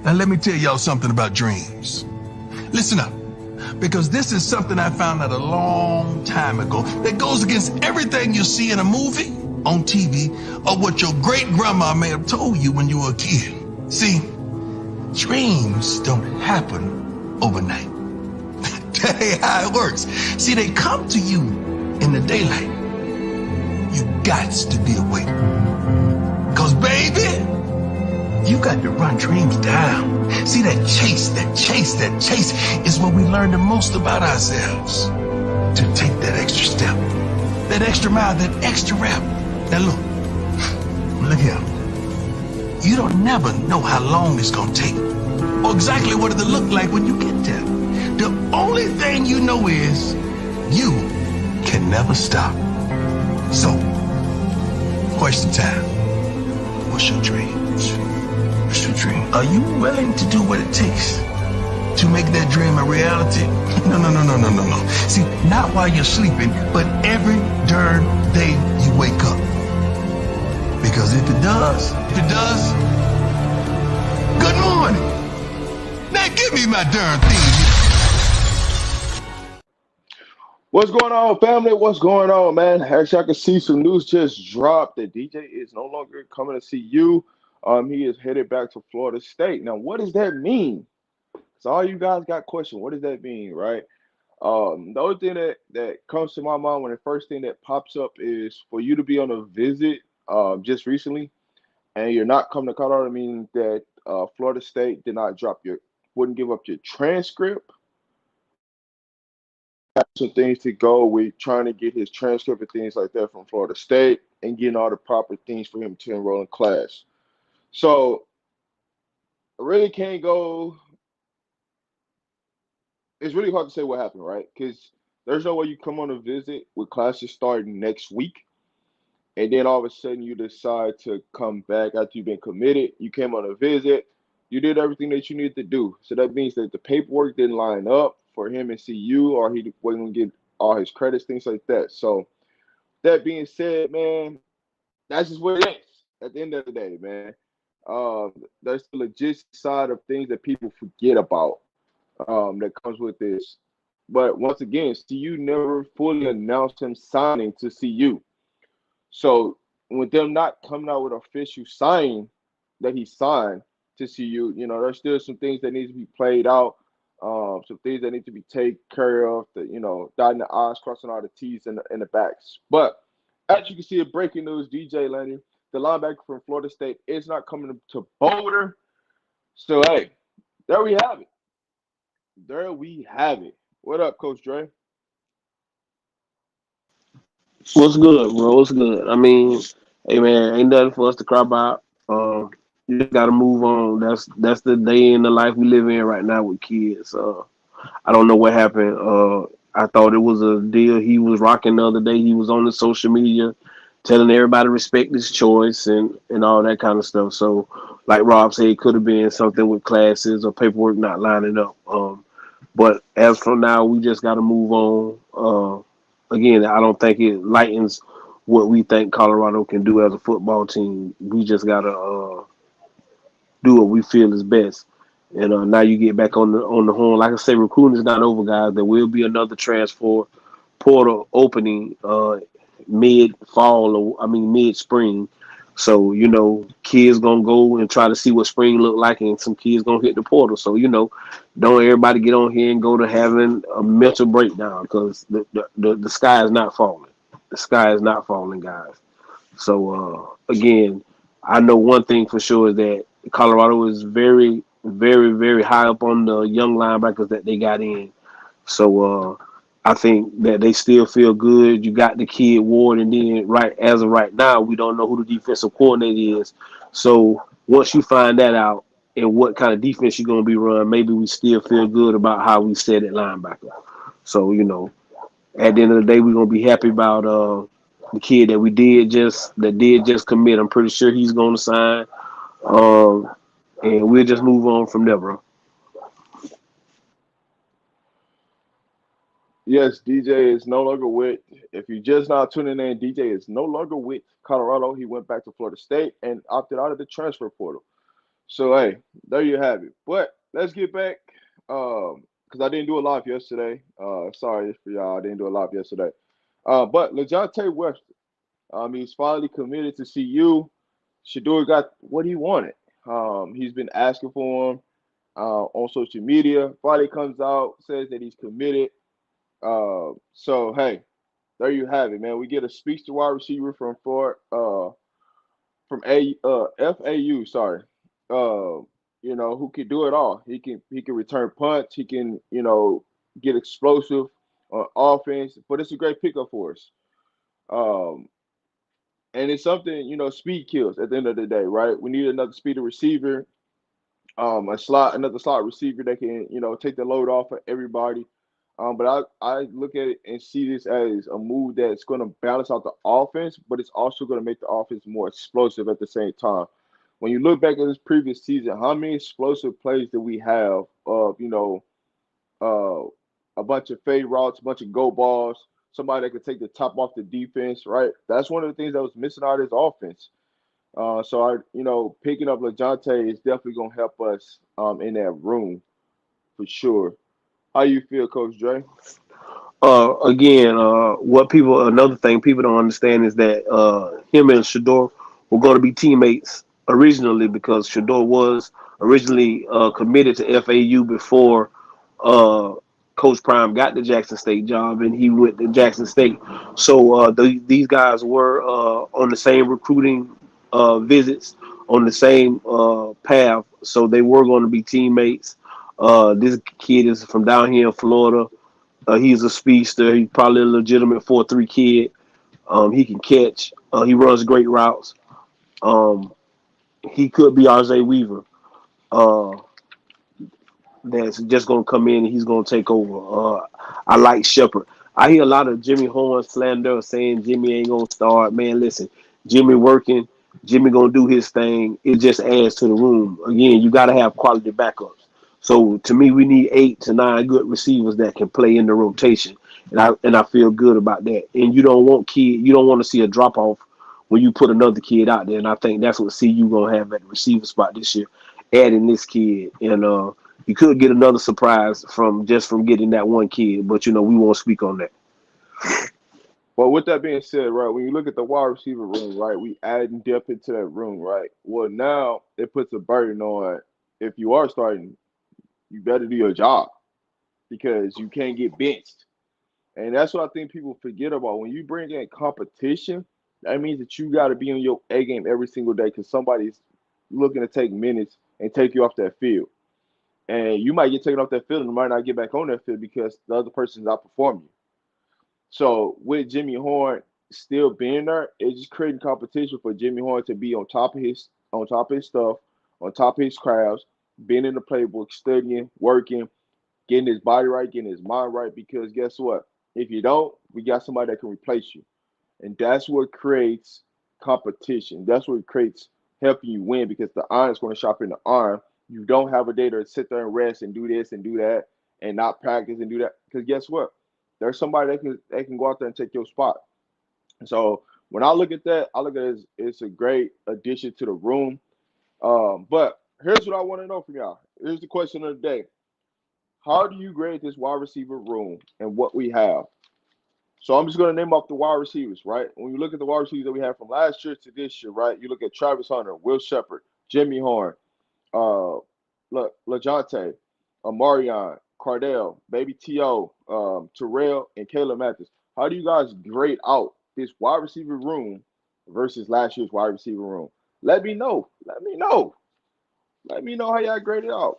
Now let me tell y'all something about dreams. Listen up, because this is something I found out a long time ago that goes against everything you see in a movie, on TV, or what your great-grandma may have told you when you were a kid. See, dreams don't happen overnight. That ain't how it works. See, they come to you in the daylight. You gots to be awake. Cause baby, you got to run dreams down. See, that chase is where we learn the most about ourselves. To take that extra step, that extra mile, that extra rep. Now look here. You don't never know how long it's gonna take, or exactly what it'll look like when you get there. The only thing you know is you can never stop. So, question time. What's your dreams? What's your dream? Are you willing to do what it takes to make that dream a reality? No. See, not while you're sleeping, but every darn day you wake up. Because if it does, good morning. Now give me my darn theme. What's going on, family? What's going on, man? As y'all can see, some news just dropped that DJ is no longer coming to see you. He is headed back to Florida State. Now, what does that mean? So all you guys got questions. What does that mean, right? The only thing that comes to my mind when the first thing that pops up is for you to be on a visit just recently, and you're not coming to Colorado, meaning that Florida State did not wouldn't give up your transcript. Some things to go with trying to get his transcript and things like that from Florida State and getting all the proper things for him to enroll in class. So I really can't go. It's really hard to say what happened, right? Because there's no way you come on a visit with classes starting next week, and then all of a sudden you decide to come back after you've been committed. You came on a visit. You did everything that you needed to do. So that means that the paperwork didn't line up for him and see you, or he wasn't going to get all his credits, things like that. So that being said, man, that's just what it is at the end of the day, man. There's the legit side of things that people forget about that comes with this. But once again, CU never fully announced him signing to CU. So with them not coming out with official sign that he signed to CU, there's still some things that need to be played out. Some things that need to be taken care of, dotting the I's, crossing all the T's and the backs. But as you can see, in breaking news, DJ Lundy, the linebacker from Florida State, is not coming to Boulder. So, hey, there we have it. What up, Coach Dre? What's good, bro? What's good? I mean, hey man, ain't nothing for us to cry about. You just gotta move on. That's the day in the life we live in right now with kids. I don't know what happened. I thought it was a deal he was rocking the other day. He was on the social media telling everybody to respect his choice and all that kind of stuff. So, like Rob said, it could have been something with classes or paperwork not lining up. But as for now, we just got to move on. Again, I don't think it lightens what we think Colorado can do as a football team. We just got to do what we feel is best. And now you get back on the horn. Like I say, recruiting is not over, guys. There will be another transfer portal opening mid-spring. So, kids going to go and try to see what spring look like, and some kids going to hit the portal. So, don't everybody get on here and go to having a mental breakdown, because the sky is not falling. The sky is not falling, guys. So, again, I know one thing for sure is that Colorado is very, very, very high up on the young linebackers that they got in. So, I think that they still feel good. You got the kid Ward, and then as of right now, we don't know who the defensive coordinator is. So once you find that out and what kind of defense you're going to be running, maybe we still feel good about how we set at linebacker. So, at the end of the day, we're going to be happy about the kid that did just commit. I'm pretty sure he's going to sign. And we'll just move on from there, bro. Yes, DJ is no longer with, if you're just now tuning in, DJ is no longer with Colorado. He went back to Florida State and opted out of the transfer portal. So hey, there you have it. But let's get back. Because I didn't do a live yesterday. Sorry for y'all, I didn't do a live yesterday. But LaJohntay Westner, he's finally committed to CU. Shador got what he wanted. He's been asking for him on social media. Finally comes out, says that he's committed. So hey, there you have it, man. We get a speech to wide receiver from FAU, sorry. Uh, who can do it all. He can return punts. He can, get explosive on offense. But it's a great pickup for us. Um, and it's something, speed kills at the end of the day, right? We need another speedy receiver, another slot receiver that can, take the load off of everybody. But I look at it and see this as a move that's going to balance out the offense, but it's also going to make the offense more explosive at the same time. When you look back at this previous season, how many explosive plays did we have of, uh, a bunch of fade routes, a bunch of go balls, somebody that could take the top off the defense, right? That's one of the things that was missing out of his offense. Picking up LaJohntay is definitely going to help us in that room for sure. How you feel, Coach Dre? Again, another thing people don't understand is that him and Shador were going to be teammates originally because Shador was originally committed to FAU before uh, Coach Prime got the Jackson State job, and he went to Jackson State. So these guys were on the same recruiting visits, on the same path. So they were going to be teammates. This kid is from down here in Florida. He's a speedster. He's probably a legitimate 4.3 kid. He can catch. He runs great routes. Um, he could be RJ Weaver. Uh, that's just gonna come in and he's gonna take over. I like Shepard. I hear a lot of Jimmy Horn slander saying Jimmy ain't gonna start. Man, listen, Jimmy working, Jimmy gonna do his thing. It just adds to the room. Again, you gotta have quality backups. So to me, we need 8 to 9 good receivers that can play in the rotation, and I feel good about that. And you don't want to see a drop off when you put another kid out there. And I think that's what CU gonna have at the receiver spot this year, adding this kid. And you could get another surprise from getting that one kid, but we won't speak on that. Well, with that being said, right, when you look at the wide receiver room, right, we adding depth into that room, right? Well, now it puts a burden on if you are starting, you better do your job because you can't get benched. And that's what I think people forget about. When you bring in competition, that means that you got to be on your A game every single day because somebody's looking to take minutes and take you off that field. And you might get taken off that field and might not get back on that field because the other person's outperforming you. So with Jimmy Horn still being there, it's just creating competition for Jimmy Horn to be on top of his stuff, on top of his crowds, being in the playbook, studying, working, getting his body right, getting his mind right. Because guess what? If you don't, we got somebody that can replace you. And that's what creates competition. That's what creates helping you win because the iron is going to sharpen the iron. You don't have a day to sit there and rest and do this and do that and not practice and do that. Because guess what? There's somebody that can go out there and take your spot. So when I look at that, I look at it as it's a great addition to the room. But here's what I want to know from y'all. Here's the question of the day. How do you grade this wide receiver room and what we have? So I'm just going to name off the wide receivers, right? When you look at the wide receivers that we have from last year to this year, right? You look at Travis Hunter, Will Shepard, Jimmy Horn, uh, LaJohntay, Amarion, Cardell, Baby T.O., Terrell, and Caleb Mathis. How do you guys grade out this wide receiver room versus last year's wide receiver room? Let me know. Let me know. Let me know how y'all grade it out.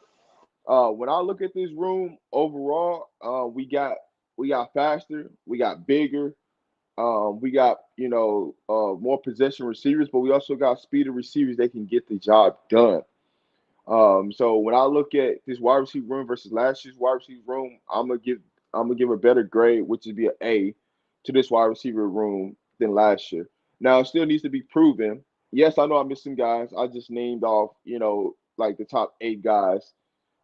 When I look at this room overall, we got faster, we got bigger, we got more possession receivers, but we also got speedy receivers that can get the job done. So when I look at this wide receiver room versus last year's wide receiver room, I'm gonna give a better grade, which would be an A, to this wide receiver room than last year. Now it still needs to be proven. Yes, I know I missed some guys. I just named off, like the top 8 guys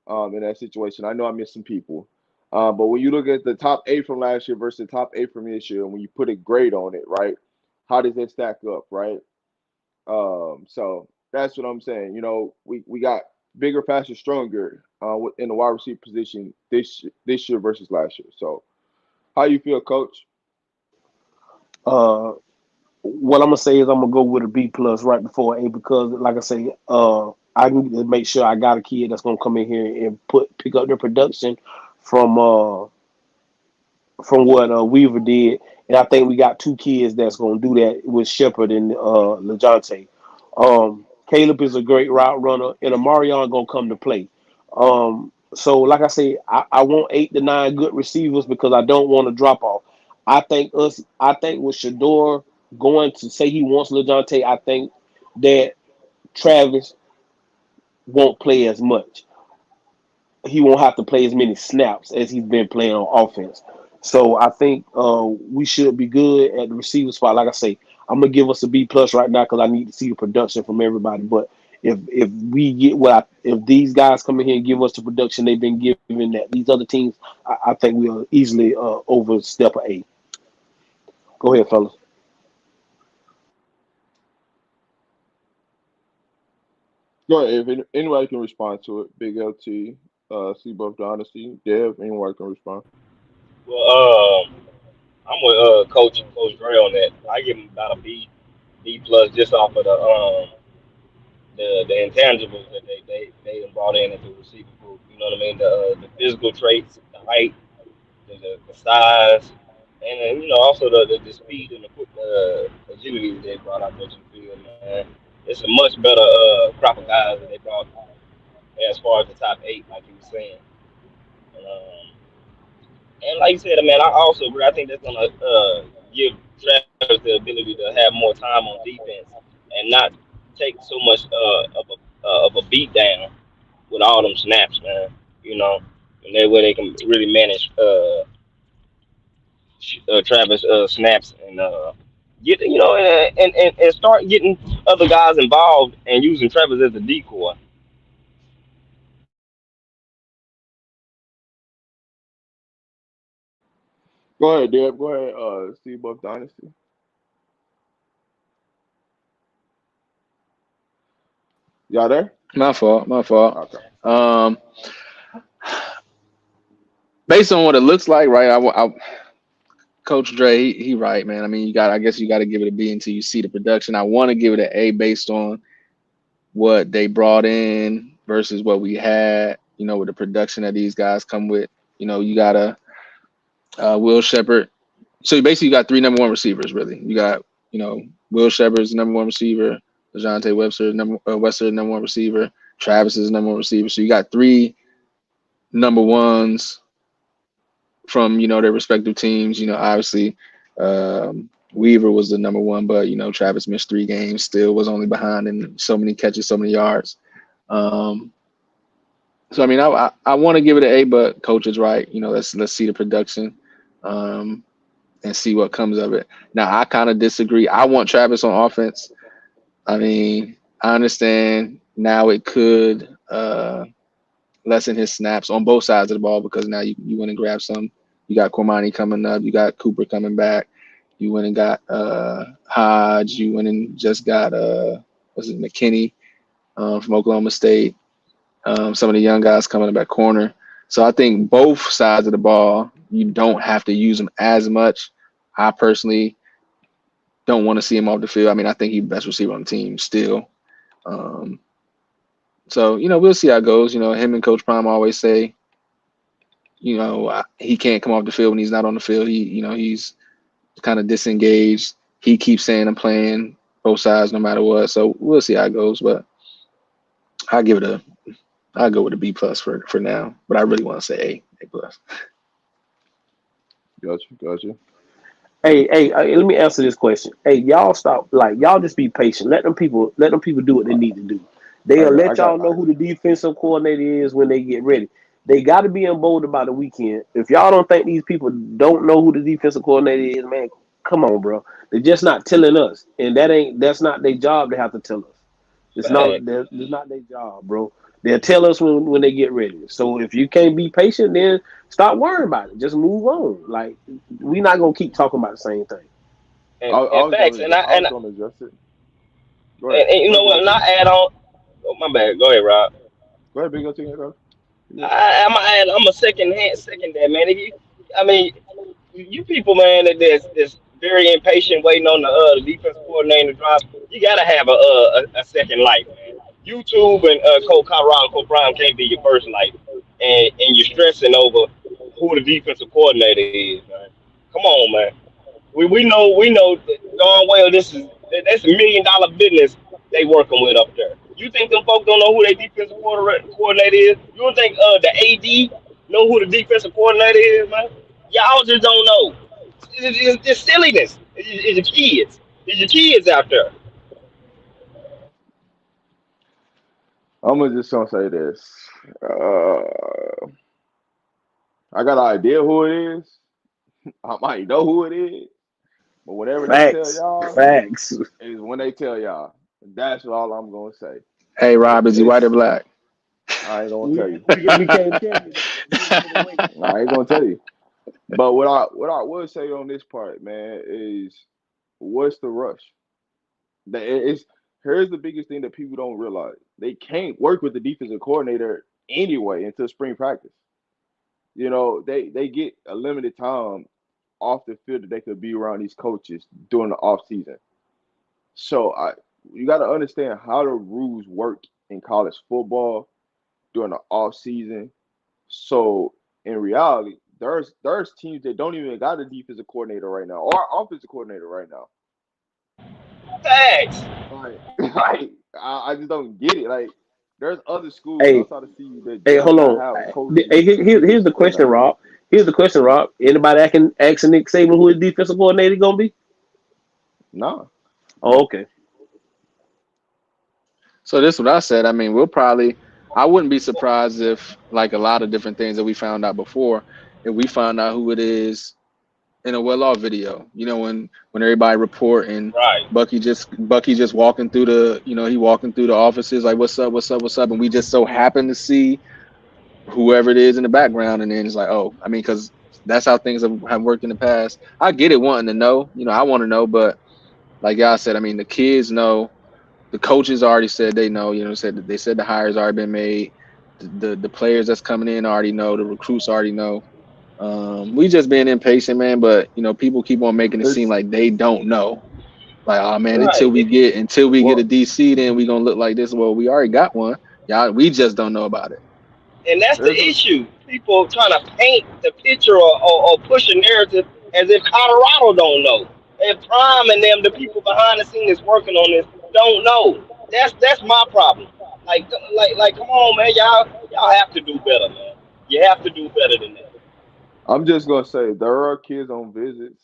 in that situation. I know I missed some people. But when you look at the top 8 from last year versus the top 8 from this year, and when you put a grade on it, right, how does that stack up, right? So That's what I'm saying. You know, we got bigger, faster, stronger in the wide receiver position this year versus last year. So, how you feel, Coach? Uh, what I'm gonna say is I'm gonna go with a B plus right before A because, like I say, I need to make sure I got a kid that's gonna come in here and pick up their production from what Weaver did, and I think we got two kids that's gonna do that with Shepard and LaJohntay. Caleb is a great route runner, and Amarion gonna come to play. So like I say, I want 8 to 9 good receivers because I don't want to drop off. I think with Shador going to say he wants LaJohntay, I think that Travis won't play as much. He won't have to play as many snaps as he's been playing on offense. So I think we should be good at the receiver spot. Like I say, I'm gonna give us a B plus right now because I need to see the production from everybody. But if we get if these guys come in here and give us the production they've been giving that these other teams, I think we'll easily overstep a. Go ahead, fellas. Go ahead. If anybody can respond to it, Big LT, See Buff Dynasty, Dev, anyone can respond. Well, I'm with Coach Gray on that. I give him about a B plus just off of the intangibles that they done brought in into the receiving group. You know what I mean? The physical traits, the height, the size, and then, you know, also the speed and the quick agility that they brought out there to the field. Man, it's a much better crop of guys that they brought as far as the top 8, like you were saying. And like you said, man, I also agree. I think that's gonna give Travis the ability to have more time on defense and not take so much of a beat down with all them snaps, man. You know, and that way they can really manage Travis snaps and get and start getting other guys involved and using Travis as a decoy. Go ahead, Dev. Go ahead, See Buff Dynasty. Y'all there? My fault. My fault. Okay. Um, Based on what it looks like, right? Coach Dre, he right, man. I mean, I guess you got to give it a B until you see the production. I want to give it an A based on what they brought in versus what we had. You know, with the production that these guys come with. You know, you got Will Shepard. So you basically got 3 number 1 receivers, really. You got, you know, Will Shepard's number 1 receiver, LaJohntay Westner number 1 receiver, Travis is number 1 receiver. So you got 3 number 1s from, you know, their respective teams. You know, obviously Weaver was the number 1, but, you know, Travis missed 3 games, still was only behind in so many catches, so many yards. So I mean, I want to give it an A, but coach is right. You know, let's see the production, and see what comes of it. Now I kind of disagree. I want Travis on offense. I mean, I understand now it could lessen his snaps on both sides of the ball because now you went and grabbed some. You got Cormani coming up. You got Cooper coming back. You went and got Hodge. You went and just got McKinney from Oklahoma State. Some of the young guys coming up at corner. So I think both sides of the ball, you don't have to use them as much. I personally don't want to see him off the field. I mean, I think he's the best receiver on the team still. So, you know, we'll see how it goes. You know, him and Coach Prime always say, you know, he can't come off the field when he's not on the field. He's kind of disengaged. He keeps saying I'm playing both sides no matter what. So we'll see how it goes. But I'll go with a B plus for now. But I really want to say A plus. Gotcha. Hey, let me answer this question. Hey, y'all stop, y'all just be patient. Let them people do what they need to do. They'll let y'all know who the defensive coordinator is when they get ready. They got to be emboldened by the weekend. If y'all don't think these people don't know who the defensive coordinator is, man, come on, bro. They're just not telling us, and that's not their job to have to tell us. It's not Facts. their job, bro. They'll tell us when they get ready. So if you can't be patient, then stop worrying about it. Just move on. Like, we're not gonna keep talking about the same thing. I And was facts, gonna and adjust it. Go ahead. And you Go know ahead, Big what? O. Not add on. Oh, my bad. Go ahead, Rob. Go ahead, Big O. Go. Yeah. I'm a second that, man. If you, I mean, you people, man, that's very impatient waiting on the defense coordinator to drop. You gotta have a second life, man. YouTube and Coach Colorado, Coach Brown can't be your first life, and you're stressing over who the defensive coordinator is, man. Come on, man. We know darn well that's $1 million business they working with up there. You think them folks don't know who their defensive coordinator is? You don't think the AD know who the defensive coordinator is, man? Y'all just don't know. It's just silliness. It's your kids. It's your kids out there. I'm just gonna say this. Uh, I got an idea who it is. I might know who it is, but whatever they tell Facts. y'all Facts. is when they tell y'all. That's all I'm gonna say. Hey, Rob, is he white or It's black? I ain't gonna tell you. We can't tell you that. We ain't gonna wait. I ain't gonna tell you. But what I would say on this part, man, is what's the rush? It's here's the biggest thing that people don't realize. They can't work with the defensive coordinator anyway until spring practice. They get a limited time off the field that they could be around these coaches during the off season. So you got to understand how the rules work in college football during the off season. So in reality, there's teams that don't even got a defensive coordinator right now or offensive coordinator right now. Thanks. I just don't get it. Like there's other schools Hey, outside of CU that hey, does hold not on. have coaches Hey, here's the right question, now. Rob. Here's the question, Rob. Anybody asking Nick Saban who his defensive coordinator gonna be? No. Oh, okay. So this is what I said. I mean, I wouldn't be surprised if, like a lot of different things that we found out before, if we found out who it is in a well-off video. You know, when everybody reporting, Right. Bucky just walking through he walking through the offices like, what's up, what's up, what's up, and we just so happen to see whoever it is in the background, and then it's like, oh, I mean, because that's how things have worked in the past. I get it, wanting to know. I want to know, but like y'all said, I mean, the kids know. The coaches already said they know. They said the hires already been made. The players that's coming in already know. The recruits already know. We just being impatient, man. But people keep on making it seem It's like they don't know. Like, oh man, Right. until we get a well, DC, then we gonna look like this. Well, we already got one. Y'all, we just don't know about it. And that's the there's a issue. People trying to paint the picture or push a narrative as if Colorado don't know. And Prime and them, the people behind the scenes working on this, don't know. That's my problem. Like, come on, man, y'all have to do better, man. You have to do better than that. I'm just gonna say there are kids on visits.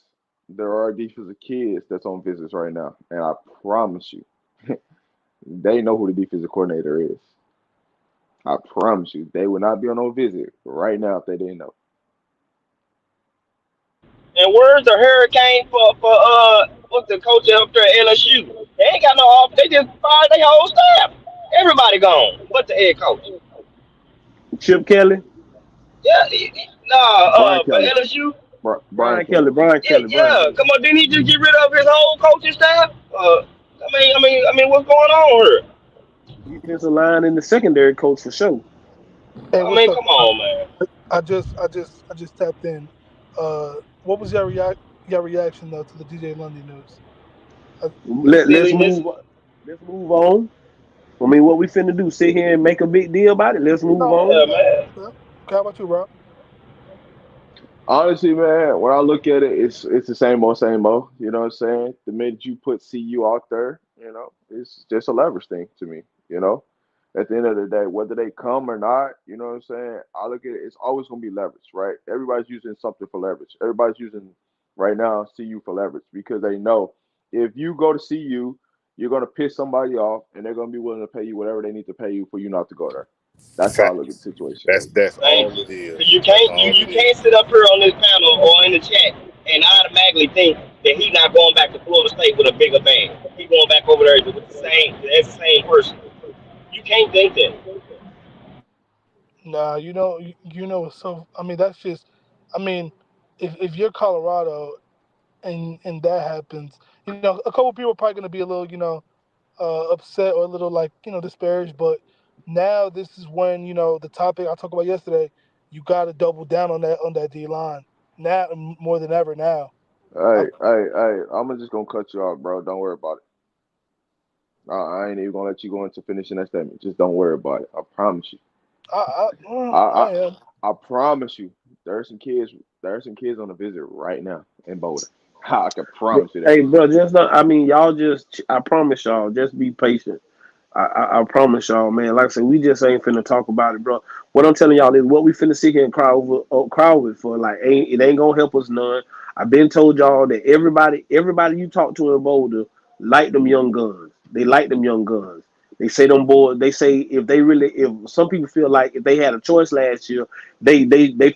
There are defensive kids that's on visits right now, and I promise you, they know who the defensive coordinator is. I promise you, they would not be on no visit right now if they didn't know. And where's the hurricane for what's the coach up there at LSU? They ain't got no off. They just fired their whole staff. Everybody gone. What the head coach? Chip Kelly, Yeah, nah. Brian For Kelly, LSU, Brian Kelly. Brian yeah. Kelly. Come on, didn't he just get rid of his whole coaching staff? What's going on here? Defensive line and the secondary coach for sure. Hey, I what's mean, up? come on, man. I just tapped in. What was your reaction though to the DJ Lundy news? Uh, Let's Silliness. move. Let's move on. I mean, what we finna do? Sit here and make a big deal about it? Let's move no, on. Yeah, okay. man. Yeah. Okay, how about you, Rob? Honestly, man, when I look at it, it's the same old, same old. You know what I'm saying? The minute you put CU out there, it's just a leverage thing to me. You know, at the end of the day, whether they come or not, you know what I'm saying? I look at it, it's always gonna be leverage, right? Everybody's using something for leverage. Everybody's using right now CU for leverage because they know if you go to CU, you're gonna piss somebody off, and they're gonna be willing to pay you whatever they need to pay you for you not to go there. That's how I look at the Facts. situation. That's Thank all you. it is. 'Cause you That's can't you, all you it is. can't sit up here on this panel or in the chat and automatically think that he's not going back to Florida State with a bigger bang. He going back over there with the same person. You can't think that. Nah, you know it's so. I mean, that's just. I mean, if you're Colorado and that happens, a couple people are probably gonna be a little, upset or a little like disparaged. But now this is when the topic I talked about yesterday. You got to double down on that D line now more than ever now. I, I'm just gonna cut you off, bro. Don't worry about it. I ain't even gonna let you go into finishing that statement. Just don't worry about it. I promise you. I I, I am. I promise you. There are some kids. There are some kids on a visit right now in Boulder. I can promise you that. Hey, bro, just not, I mean, y'all just, I promise y'all, just be patient. I promise y'all, man. Like I said, we just ain't finna talk about it, bro. What I'm telling y'all is what we finna sit here and cry over for. Like, it ain't gonna help us none. I've been told y'all that everybody you talk to in Boulder like them young guns. They like them young guns. They say them boys. They say if some people feel like if they had a choice last year, they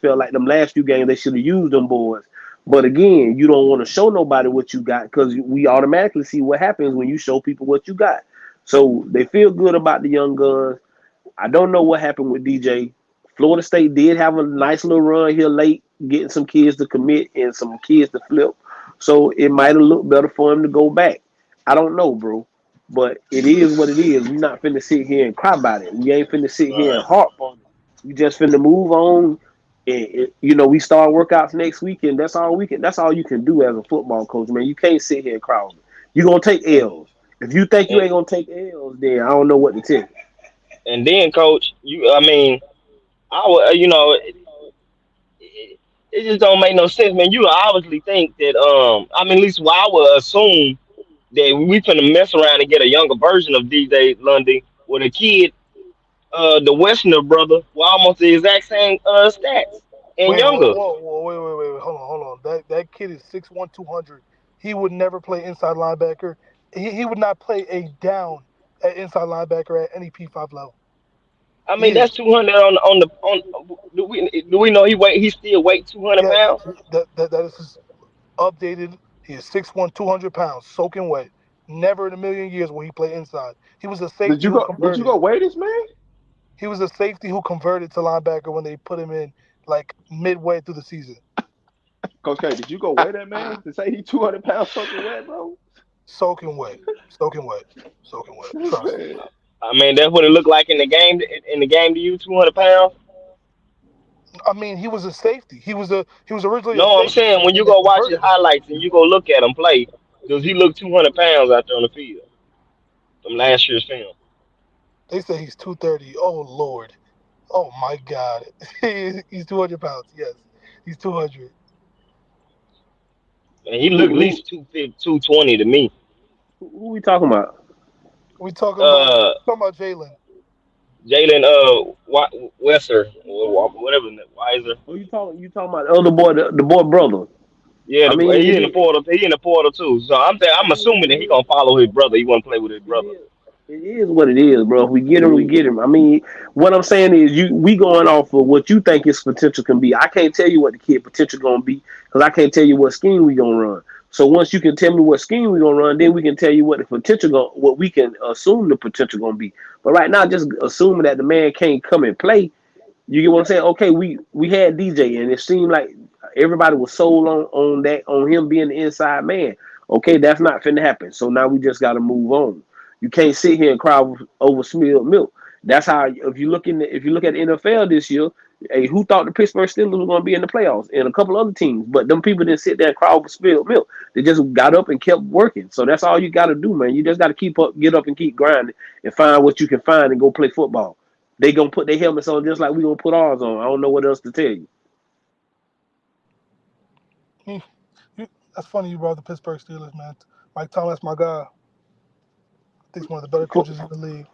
felt like them last few games they should have used them boys. But again, you don't want to show nobody what you got because we automatically see what happens when you show people what you got. So they feel good about the young guns. I don't know what happened with DJ. Florida State did have a nice little run here late, getting some kids to commit and some kids to flip. So it might have looked better for him to go back. I don't know, bro. But it is what it is. We're not finna sit here and cry about it. We ain't finna sit All here and right. harp on it. We just finna move on. We start workouts next week, and that's all we can. That's all you can do as a football coach, man. You can't sit here and cry over it. You're gonna take And, L's. If you think you and ain't gonna take L's, then I don't know what to tell you. and then, coach, I mean, I would, it just don't make no sense, man. You obviously think that, I mean, at least I would assume that we finna mess around and get a younger version of DJ Lundy with a kid, the Westner brother, with almost the exact same stats and Wait, younger. wait. Hold on. That kid is 6'1", 200. He would never play inside linebacker. He would not play a down at inside linebacker at any P5 level. I He mean, is that's 200 on the on. Do we know he still weight 200 yes. pounds? That is his updated. He is 6'1", 200 pounds, soaking wet. Never in a million years will he play inside. He was a Did safety you who go? Did you converted. go weigh this man? He was a safety who converted to linebacker when they put him in like midway through the season. Coach K, did you go weigh that man to say he 200 pounds soaking wet, bro? Soaking wet, soaking wet, soaking wet. Trust me. Man, I mean, that's what it looked like in the game. In the game to you, 200 pounds. I mean, he was a safety. He was originally a No, I'm safety, saying when and you they go watch his converted him. highlights and you go look at him play, does he look 200 pounds out there on the field from last year's film? They say he's 230. Oh Lord. Oh my God. He's 200 pounds. Yes, he's 200. And he Who looked at who least 250, 220 to me. who we talking about? We talking about Uh, Jalen. Jalen Wesser or whatever, Weiser. You talking about the other boy, the boy brother. Yeah, I mean, he in the portal. He in the portal too. So I'm assuming that he it gonna follow his brother. He want to play with his It brother. is. It is what it is, bro. If we get him, we get him. I mean, what I'm saying is, we going off of what you think his potential can be. I can't tell you what the kid potential gonna be because I can't tell you what scheme we gonna run. So once you can tell me what scheme we gonna run, then we can tell you what the potential what we can assume the potential gonna be. But right now, just assuming that the man can't come and play, you get what I'm saying? Okay, we had DJ, and it seemed like everybody was sold on him being the inside man. Okay, that's not finna happen. So now we just got to move on. You can't sit here and cry over spilled milk. That's how if you look at the NFL this year, hey, who thought the Pittsburgh Steelers were going to be in the playoffs and a couple other teams, but them people didn't sit there and cry over spilled milk. They just got up and kept working. So that's all you got to do, man. You just got to get up and keep grinding and find what you can find and go play football. They gonna put their helmets on just like we gonna put ours on. I don't know what else to tell you. Hmm, that's funny you brought the Pittsburgh Steelers, man. Mike Thomas, my guy. I think he's one of the better coaches in the league.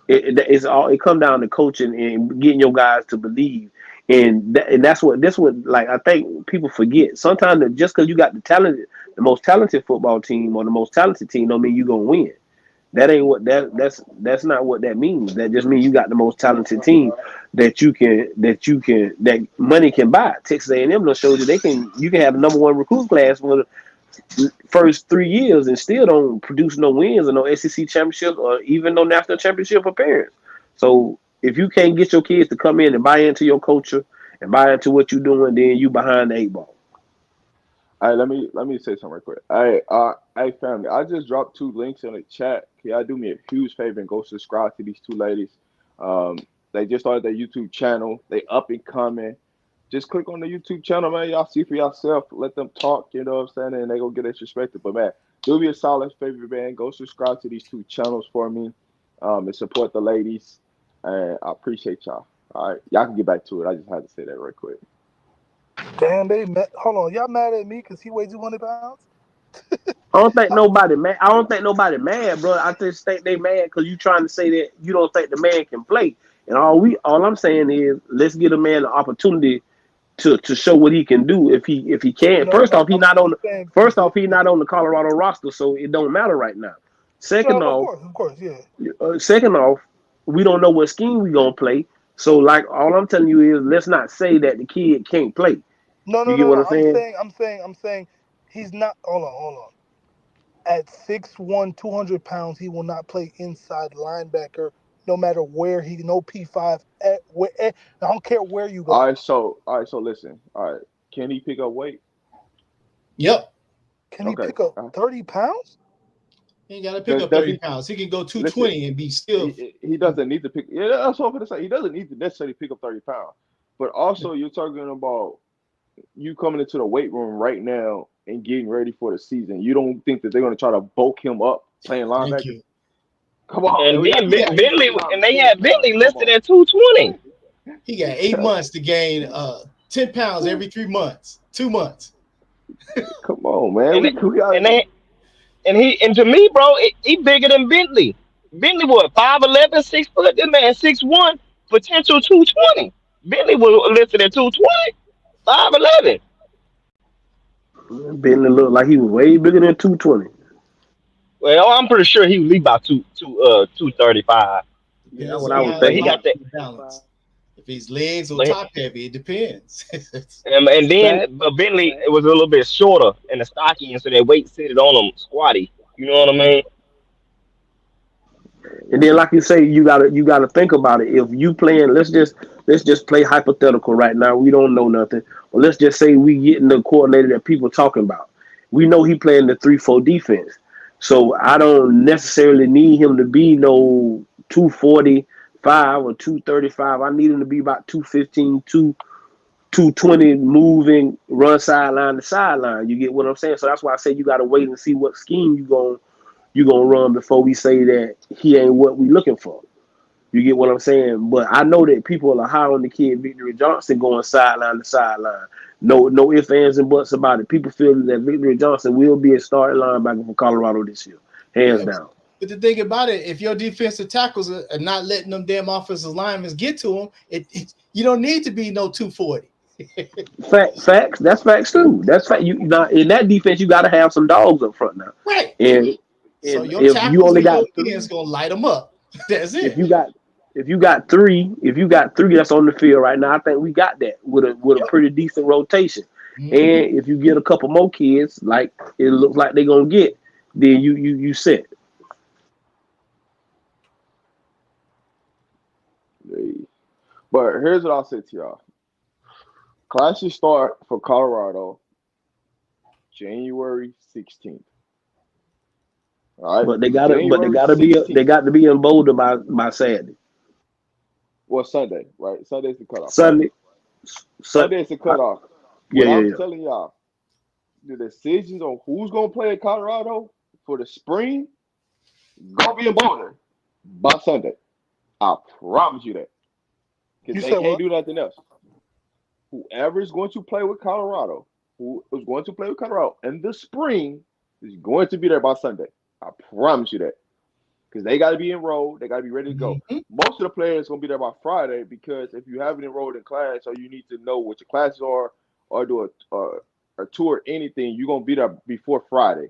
It come down to coaching and getting your guys to believe, and that's what like I think people forget. Sometimes that just because you got the most talented football team or the most talented team, don't mean you gonna win. That ain't what that's not what that means. That just means you got the most talented team that money can buy. Texas A&M done showed you can have the number one recruit class for the first 3 years and still don't produce no wins or no SEC championship or even no national championship appearance. So if you can't get your kids to come in and buy into your culture and buy into what you're doing, then you behind the eight ball. all right, let me say something real quick. Hey, family, I just dropped two links in the chat. can y'all do me a huge favor and go subscribe to these two ladies? They just started their YouTube channel. They up and coming. Just click on the YouTube channel, man. Y'all see for yourself. Let them talk, you know what I'm saying? And they gonna get it respected. But man, do me a solid favor, man. Go subscribe to these two channels for me. And support the ladies. And I appreciate y'all. All right. Y'all can get back to it. I just had to say that real quick. Damn, hold on. Y'all mad at me because he weighs 200 pounds? I don't think nobody mad. I don't think nobody mad, bro. I just think they mad because you trying to say that you don't think the man can play. And all I'm saying is let's give a man the opportunity to show what he can do if he can. No, First off, he not on saying the Colorado roster, so it don't matter right now. Second no, off, of course, yeah. Second off, we don't know what scheme we gonna play. So like all I'm telling you is let's not say that the kid can't play. No. You get what I'm saying? I'm saying he's not. Hold on. At 6'1", 200 pounds, he will not play inside linebacker, no matter where he. No P5. I don't care where you go. All right, so listen. All right, can he pick up weight? Yep. Can he pick up 30 pounds? He ain't got to pick up 30 pounds. He can go 220 and be still. He doesn't need to pick. Yeah, that's what I'm going to say. He doesn't need to necessarily pick up 30 pounds. But also, you're talking about you coming into the weight room right now and getting ready for the season. You don't think that they're going to try to bulk him up playing linebacker? Thank you. Come on. And then Bentley, and they had Bentley listed at 220. He got 8 months to gain 10 pounds every 3 months. 2 months. Come on, man. And to me, bro, he bigger than Bentley. Bentley what, 5'11", 6 foot? This man 6'1", potential 220. Bentley was listed at 220, 5'11". Bentley looked like he was way bigger than 220. Well, I'm pretty sure he was about 235. Yeah, that's what I was thinking. He got that balance. If his legs or top heavy, it depends. and then Bentley, it was a little bit shorter and the stocky, and so that weight sit on him squatty. You know what I mean? And then, like you say, you gotta think about it. If you playing, let's just play hypothetical right now. We don't know nothing, but let's just say we getting the coordinator that people talking about. We know he playing the 3-4 defense, so I don't necessarily need him to be no 245 or 235. I need him to be about 215, 220, moving, run sideline to sideline. You get what I'm saying? So that's why I say you gotta wait and see what scheme you gonna run before we say that he ain't what we looking for. You get what I'm saying? But I know that people are high on the kid Victory Johnson going sideline to sideline. No ifs, ands, and buts about it. People feel that Victory Johnson will be a starting linebacker for Colorado this year, hands down. But the thing about it, if your defensive tackles are not letting them damn offensive linemen get to them, you don't need to be no 240. Facts. That's facts too. That's fact. You in that defense, you got to have some dogs up front now. Right. And so your if tackles you only got three, it's gonna light them up. That's it. If you got three that's on the field right now, I think we got that with a pretty decent rotation. Mm-hmm. And if you get a couple more kids, like it looks like they're gonna get, then you set. But here's what I'll say to y'all. Classes start for Colorado January 16th. All right. But they got to be emboldened by Saturday. Well, Sunday, right? Sunday's the cutoff. Sunday's the cutoff. I'm telling y'all, the decisions on who's gonna play at Colorado for the spring gonna be emboldened by Sunday. I promise you that. Because they can't do nothing else. Whoever is going to play with Colorado, in the spring is going to be there by Sunday. I promise you that. Because they got to be enrolled. They got to be ready to go. Mm-hmm. Most of the players are going to be there by Friday because if you haven't enrolled in class or you need to know what your classes are or do a tour or anything, you're going to be there before Friday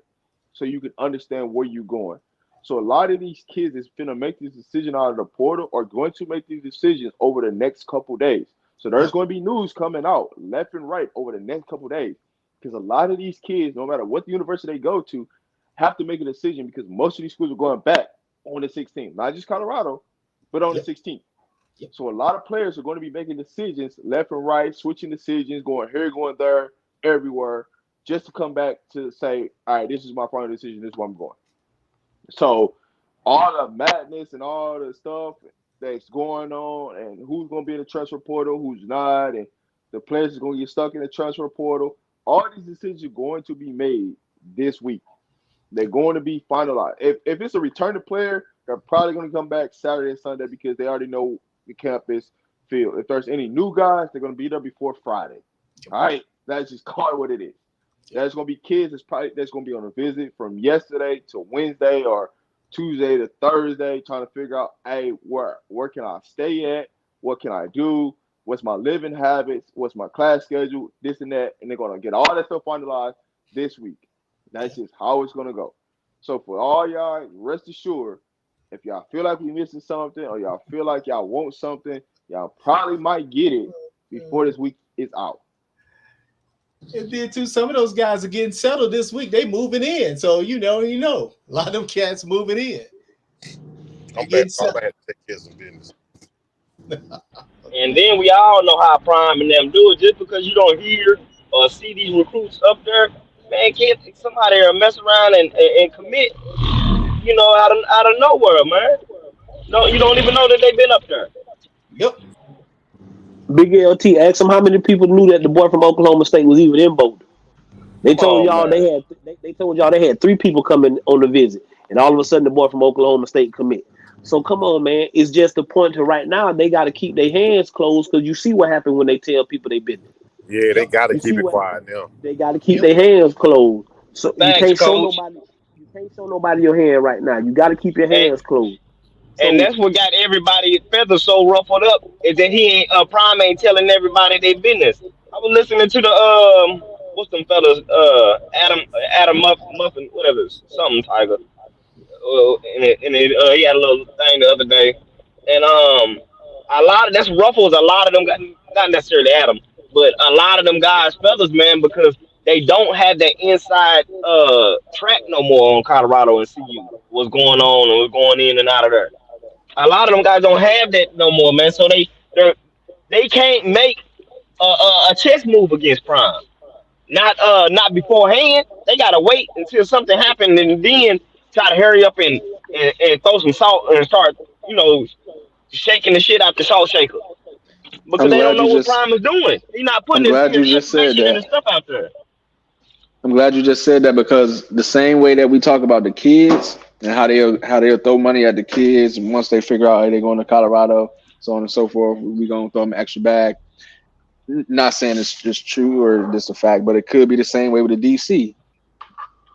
so you can understand where you're going. So a lot of these kids is finna make this decision out of the portal are going to make these decisions over the next couple days. So there's going to be news coming out left and right over the next couple days because a lot of these kids, no matter what the university they go to, have to make a decision because most of these schools are going back on the 16th. Not just Colorado, but on the 16th. Yep. So a lot of players are going to be making decisions left and right, switching decisions, going here, going there, everywhere, just to come back to say, all right, this is my final decision. This is where I'm going. So all the madness and all the stuff that's going on, and who's going to be in the transfer portal, who's not, and the players are going to get stuck in the transfer portal. All these decisions are going to be made this week. They're going to be finalized. If it's a returning player, they're probably going to come back Saturday and Sunday because they already know the campus feel. If there's any new guys, they're going to be there before Friday. All right, that's just call it what it is. There's going to be kids that's going to be on a visit from yesterday to Wednesday or Tuesday to Thursday, trying to figure out, hey, where can I stay at? What can I do? What's my living habits? What's my class schedule? This and that, and they're going to get all that stuff finalized this week. That's just how it's going to go. So for all y'all, rest assured, if y'all feel like we're missing something or y'all feel like y'all want something, y'all probably might get it before this week is out. And then too, some of those guys are getting settled this week. They moving in, so you know, a lot of them cats moving in. I'm back to take care of some business. And then we all know how Prime and them do it. Just because you don't hear or see these recruits up there, man, can't somebody mess around and commit, out of nowhere, man. No, you don't even know that they've been up there. Yep. Big LT, ask them how many people knew that the boy from Oklahoma State was even in Boulder. They told y'all they told y'all they had 3 people coming on the visit, and all of a sudden the boy from Oklahoma State commit. So come on, man. It's just the point to right now they got to keep their hands closed because you see what happened when they tell people they business. Yeah, they got to keep it quiet now. They got to keep their hands closed. So Thanks, you can't Coach. show nobody your hand right now. You got to keep your hands closed. And that's what got everybody's feathers so ruffled up is that he ain't Prime ain't telling everybody their business. I was listening to the what's them fellas Adam Muffin whatever something Tiger and he had a little thing the other day and a lot of that's ruffles a lot of them got not necessarily Adam but a lot of them guys feathers man because they don't have that inside track no more on Colorado and CU what's going on and what's going in and out of there. A lot of them guys don't have that no more, man. So they can't make a chess move against Prime. Not beforehand. They gotta wait until something happened and then try to hurry up and throw some salt and start, shaking the shit out the salt shaker. Because they don't know what Prime is doing. He's not putting his information and his stuff out there. I'm glad you just said that because the same way that we talk about the kids and how they'll throw money at the kids once they figure out they're going to Colorado, so on and so forth, we're gonna throw them an extra bag. Not saying it's just true or just a fact, but it could be the same way with the DC.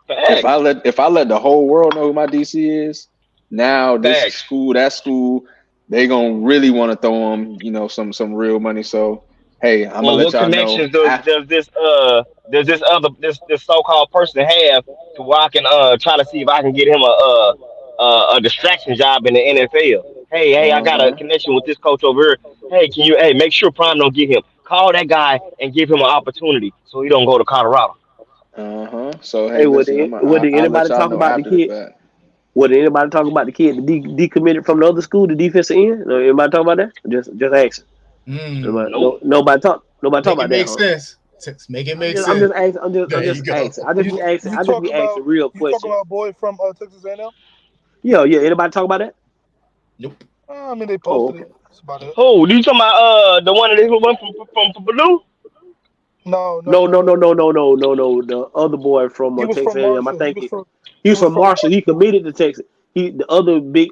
If I let the whole world know who my DC is, now this school, that school, they gonna really want to throw them, some real money. So hey, I'm gonna let y'all know. What connections does this so-called person have to where I can try to see if I can get him a distraction job in the NFL? Hey, I got a connection with this coach over here. Hey, can you make sure Prime don't get him? Call that guy and give him an opportunity so he don't go to Colorado. So hey, listen, did anybody talk about the kid? What did anybody talk about the kid that decommitted from the other school, the defensive end? Anybody talk about that? Just asking. Nobody talk about that. Make sense. Make it make sense. I'm just asking. I'm just asking. I just be asking real questions. You talking about a boy from Texas A&M? Yeah. Anybody talk about that? Nope. I mean, they posted it. That's about it. Oh, you talking about the one that went from Purdue? No. The other boy from Texas A&M. I think he was from Marshall. He committed to Texas. The other big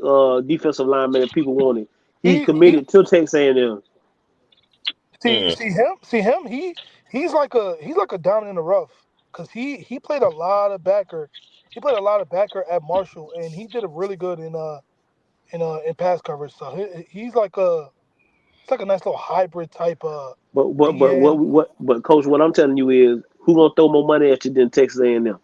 defensive lineman that people wanted. He committed to Texas A&M. See him. He's like a diamond in the rough because he played a lot of backer. He played a lot of backer at Marshall, and he did it really good in pass coverage. So he's like a nice little hybrid type. But Coach, what I'm telling you is, who gonna throw more money at you than Texas A&M?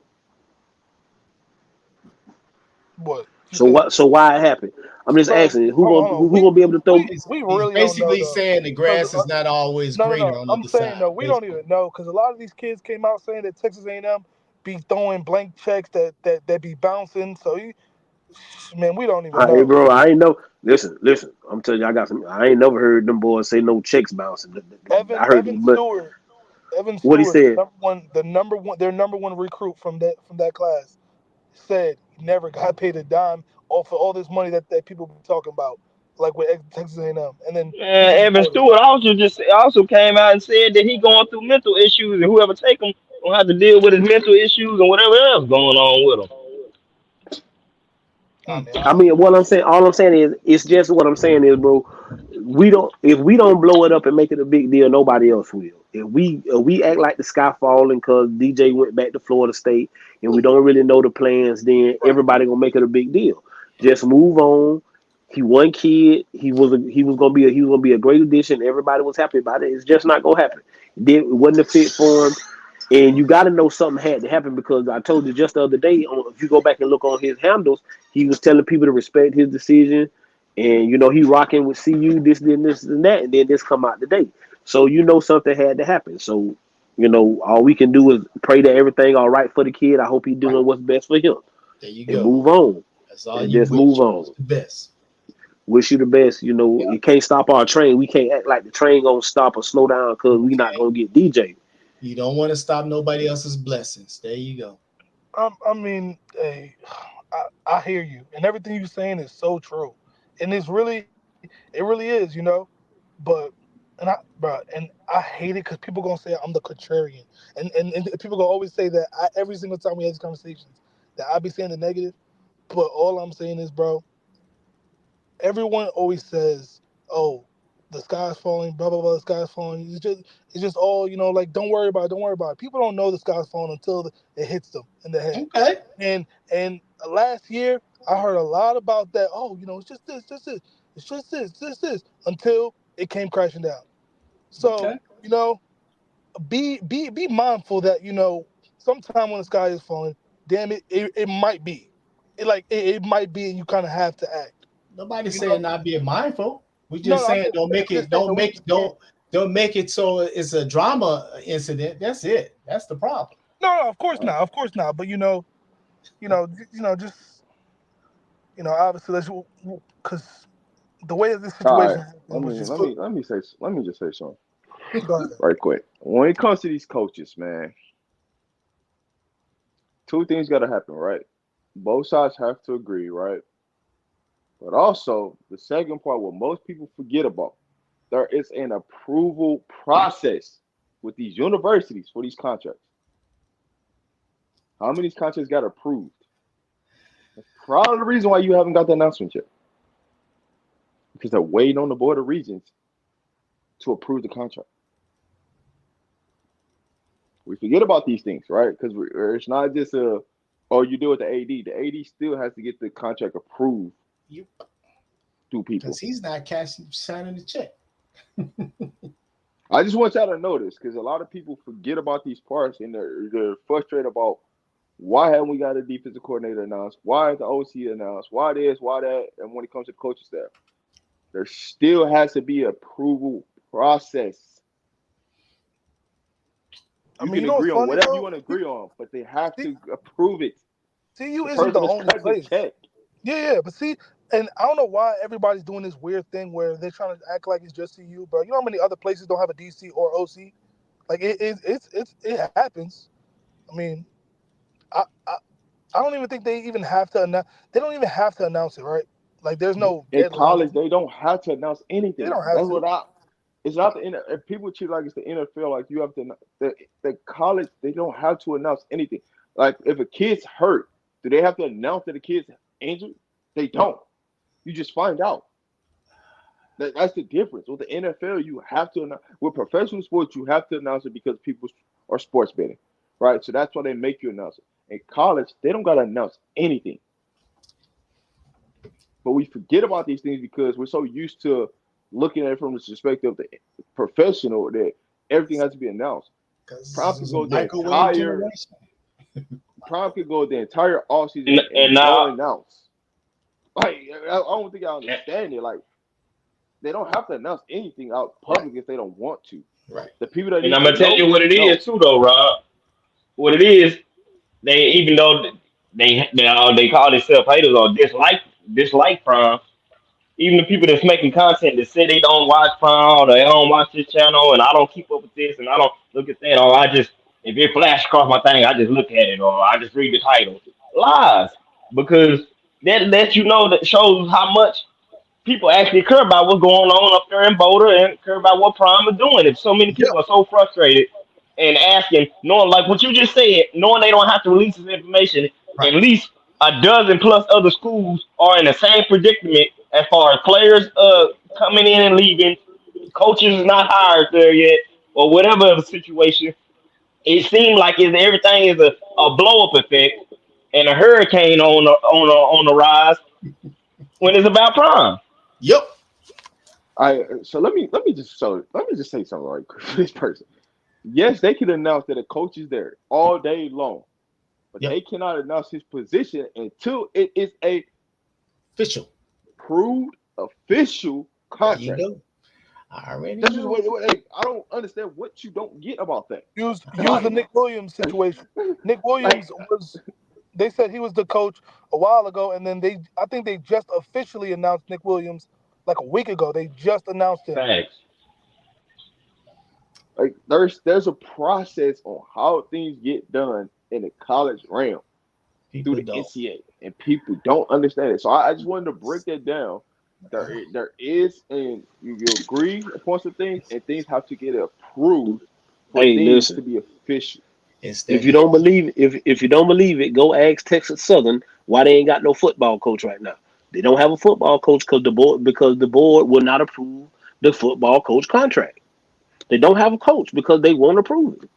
What? So why it happened? I'm just asking, who gonna be able to throw? We really basically don't know, saying the grass is not always greener on the other side. I'm saying we don't even know because a lot of these kids came out saying that Texas A&M be throwing blank checks that be bouncing. So we don't even know. Hey, bro, I ain't know. Listen. I'm telling you, I ain't never heard them boys say no checks bouncing. Evan Stewart. What he said? Their number one recruit from that class said he never got paid a dime for all this money that people be talking about, like with Texas A&M, and then he Man, just Evan deported. Stewart also came out and said that he going through mental issues, and whoever take him gonna have to deal with his mental issues and whatever else going on with I Hmm. mean, I mean, what I'm saying, all I'm saying is, it's just what I'm saying is, bro. If we don't blow it up and make it a big deal, nobody else will. If we act like the sky falling because DJ went back to Florida State and we don't really know the plans, then right. everybody gonna make it a big deal. Just move on. He one kid. He was gonna be a great addition. Everybody was happy about it. It's just not gonna happen. It wasn't a fit for him. And you got to know something had to happen because I told you just the other day, if you go back and look on his handles, he was telling people to respect his decision. And, he rocking with CU, this, and that. And then this come out today. So, something had to happen. So, all we can do is pray that everything all right for the kid. I hope he's Right. doing what's best for him There you and go. move on. That's all And you just wish move was on. the best. Wish you the best. Yeah. You can't stop our train. We can't act like the train going to stop or slow down because we not Okay. going to get DJ. You don't want to stop nobody else's blessings. There you go. I mean, hey, I hear you, and everything you're saying is so true, and it really is. But and I hate it because people gonna say I'm the contrarian, and people gonna always say that every single time we have these conversations that I be saying the negative. But all I'm saying is, bro, everyone always says, "Oh, the sky's falling, blah blah blah, the sky's falling." It's just all like don't worry about it, don't worry about it. People don't know the sky's falling until it hits them in the head. Okay. And last year I heard a lot about that. Oh, it's just this, until it came crashing down. So Okay. be mindful that sometime when the sky is falling, damn it might be, it might be, and you kind of have to act. Nobody's You saying know, not being mindful. We no, just no, saying don't make I'm it. just saying Don't that we make. just can't. Don't make it so it's a drama incident. That's it. That's the problem. No, no, of course Uh, not, of course not. But just obviously, because the way that this all right. situation happened Let was me just let me let me say let me just say something go ahead. right quick. When it comes to these coaches, man, two things got to happen, right? Both sides have to agree, right? But also, the second part, what most people forget about, there is an approval process with these universities for these contracts. How many contracts got approved? That's probably the reason why you haven't got the announcement yet, because they're waiting on the Board of Regents to approve the contract. We forget about these things, right? Because it's not just you deal with the AD. The AD still has to get the contract approved You through people. because he's not signing the check. I just want y'all to know this because a lot of people forget about these parts and they're frustrated about why haven't we got a defensive coordinator announced? Why is the OC announced? Why this? Why that? And when it comes to coaching staff, there still has to be an approval process. I You mean, can you know what's agree on funny whatever you though? want to agree on, but they have See, to approve it. CU The isn't person the that's only cutting the place. check. Yeah, but see, and I don't know why everybody's doing this weird thing where they're trying to act like it's just CU, bro. You know how many other places don't have a DC or OC? Like it happens. I mean, I, I I don't even think they even have to announce. They don't even have to announce it, right? Like there's no In deadline. college, they don't have to announce They anything. don't have That's to. what I. It's not if people treat it like it's the NFL, like you have to. The college, they don't have to announce anything. Like if a kid's hurt, do they have to announce that the kid's injured? They don't. You just find out. That's the difference. With the NFL, you have to announce. With professional sports, you have to announce it because people are sports betting, right? So that's why they make you announce it. In college, they don't gotta announce anything. But we forget about these things because we're so used to looking at it from the perspective of the professional that everything has to be announced. Because Prom this could is a go the microwave entire generation. prom could go the entire off them. season And and now, don't announce. Like I don't think I understand it. Like they don't have to announce anything out Right. public if they don't want to. Right. The people that and need I'm to gonna tell you know, what it know. is too, though, Rob. What it is, they even though they call themselves haters or dislike Prime. Even the people that's making content that say they don't watch Prime or they don't watch this channel and I don't keep up with this and I don't look at that or I just if it flash across my thing I just look at it or I just read the title. Lies, because that lets you know, that shows how much people actually care about what's going on up there in Boulder and care about what Prime is doing. If so many Yeah. people are so frustrated and asking, knowing like what you just said, knowing they don't have to release this information, Right. at least a dozen plus other schools are in the same predicament as far as players coming in and leaving, coaches is not hired there yet, or whatever the situation. It seemed like everything is a blow up effect and a hurricane on the rise when it's about Prime. Yep. Let me just say something right quick for this person. Yes, they can announce that a coach is there all day long, but Yep. they cannot announce his position until it is a Official. proved official There you contract. go. I already This is know. what I don't understand what you don't get about that. Use the Nick Williams situation. Nick Williams they said he was the coach a while ago, and then I think they just officially announced Nick Williams like a week ago. They just announced him. Thanks. Like there's a process on how things get done in the college realm People through the don't. NCAA, and people don't understand it. So I just wanted to break that down. There is, and you agree upon some things, and things have to get approved for Hey, things listen. to be official. If you don't believe if you don't believe it, go ask Texas Southern why they ain't got no football coach right now. They don't have a football coach because the board will not approve the football coach contract. They don't have a coach because they won't approve it.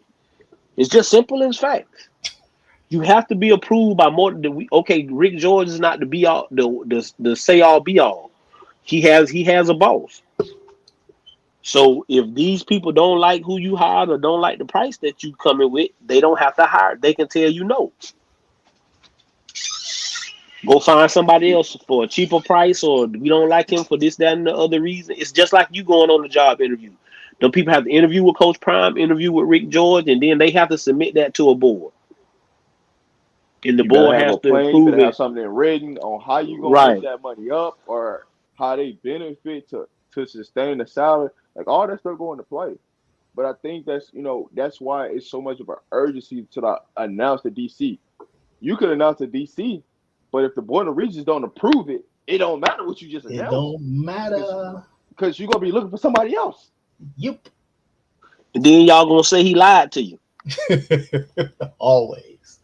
It's just simple as facts. You have to be approved by more than okay. Rick George is not the be all the say all be all. He has a boss. So if these people don't like who you hired or don't like the price that you come in with, they don't have to hire. They can tell you no. Go find somebody else for a cheaper price, or we don't like him for this, that, and the other reason. It's just like you going on a job interview. Them people have to interview with Coach Prime, interview with Rick George, and then they have to submit that to a board. And the You better board have has a to plan. You approve better have it. something written on how you gonna Right. make that money up, or how they benefit to sustain the salary. Like all that stuff go into play. But I think that's why it's so much of an urgency to announce the DC. You could announce the DC, but if the Board of Regents don't approve it, it don't matter what you just It announced. don't matter. Because you're gonna be looking for somebody else. Yep. And then y'all gonna say he lied to you. Always.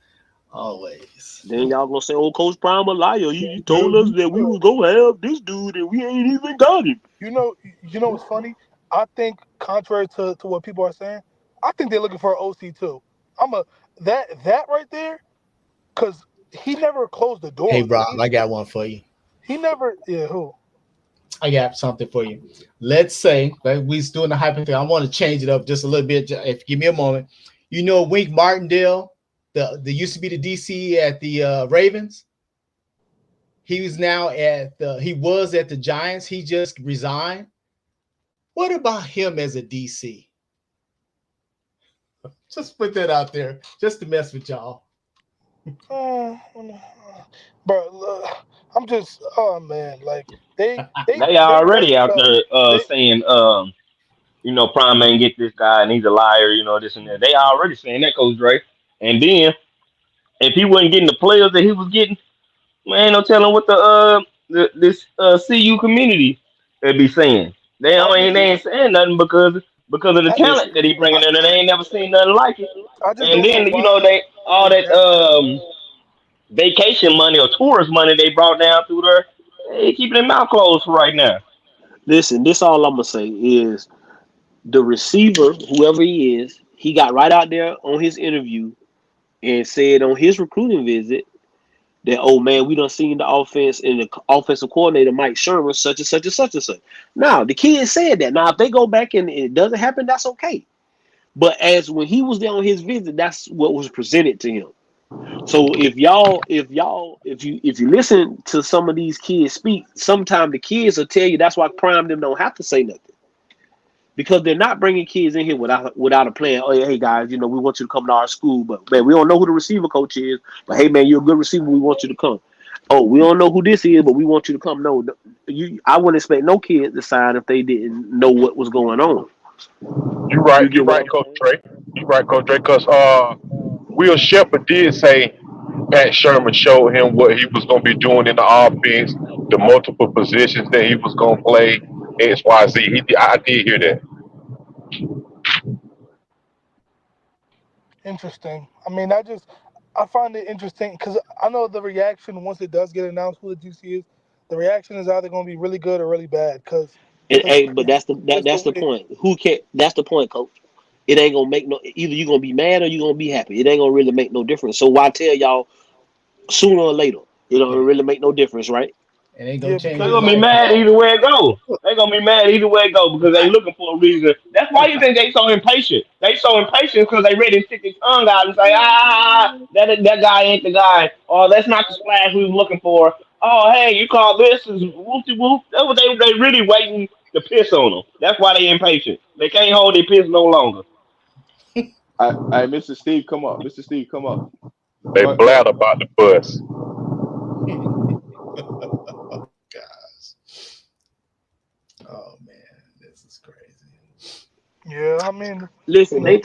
Then y'all gonna say, "Oh, Coach Prime a liar. You told us that we was gonna have this dude, and we ain't even got him." You know what's funny? I think contrary to what people are saying, I think they're looking for an OC too. That right there, because he never closed the door. Hey, Rob, I got one for you. He never. Yeah, who? I got something for you. Let's say like we're doing the hypothetical. I want to change it up just a little bit. If give me a moment. You know, Wink Martindale, the used to be the DC at the Ravens. He was now at the Giants. He just resigned. What about him as a DC? Just put that out there, just to mess with y'all. Bro, I'm just. Oh man, like they already out there saying Prime ain't get this guy and he's a liar, this and that. They already saying that, Coach Dre. And then if he wasn't getting the players that he was getting, man, no telling what this CU community would be saying. They ain't saying nothing because of the talent that he bringing in, and they ain't never seen nothing like it. And then they all that vacation money or tourist money they brought down through there, they keeping their mouth closed for right now. Listen, this all I'm gonna say is the receiver, whoever he is, he got right out there on his interview and said on his recruiting visit that, oh man, we done seen the offense and the offensive coordinator Mike Sherman, such and such and such and such. Now the kid said that. Now if they go back and it doesn't happen, that's okay. But as when he was there on his visit, that's what was presented to him. So if you listen to some of these kids speak, sometimes the kids will tell you that's why Prime them don't have to say nothing. Because they're not bringing kids in here without a plan. Oh, hey guys, we want you to come to our school, but man, we don't know who the receiver coach is. But hey man, you're a good receiver. We want you to come. Oh, we don't know who this is, but we want you to come. No, I wouldn't expect no kid to sign if they didn't know what was going on. You're right, Coach Dre. You're right, Coach Dre. Because Will Shepard did say Pat Sherman showed him what he was going to be doing in the offense, the multiple positions that he was going to play, X, Y, Z. I did hear that. Interesting. I mean, I find it interesting because I know the reaction once it does get announced who the DC is, the reaction is either going to be really good or really bad Hey, but that's just the the way. point. Who can? That's the point, coach. It ain't gonna make no. Either you gonna be mad or you gonna be happy. It ain't gonna really make no difference. So why tell y'all sooner or later? It don't Yeah, really make no difference, right? it ain't gonna Yeah, change They're his because gonna be life. mad either way it go. They're gonna be mad either way it go because they looking for a reason. That's why you think they so impatient. They so impatient because they ready to stick their tongue out and say, that guy ain't the guy, or that's not the splash we was looking for. Oh, hey, you call this is whoopty whoop. That's what they really waiting to piss on them. That's why they impatient. They can't hold their piss no longer. Mr. Steve, come up. Mr. Steve, come up. They Go. blab about the bus. Guys. Oh man, this is crazy. yeah, I mean, Listen, you know,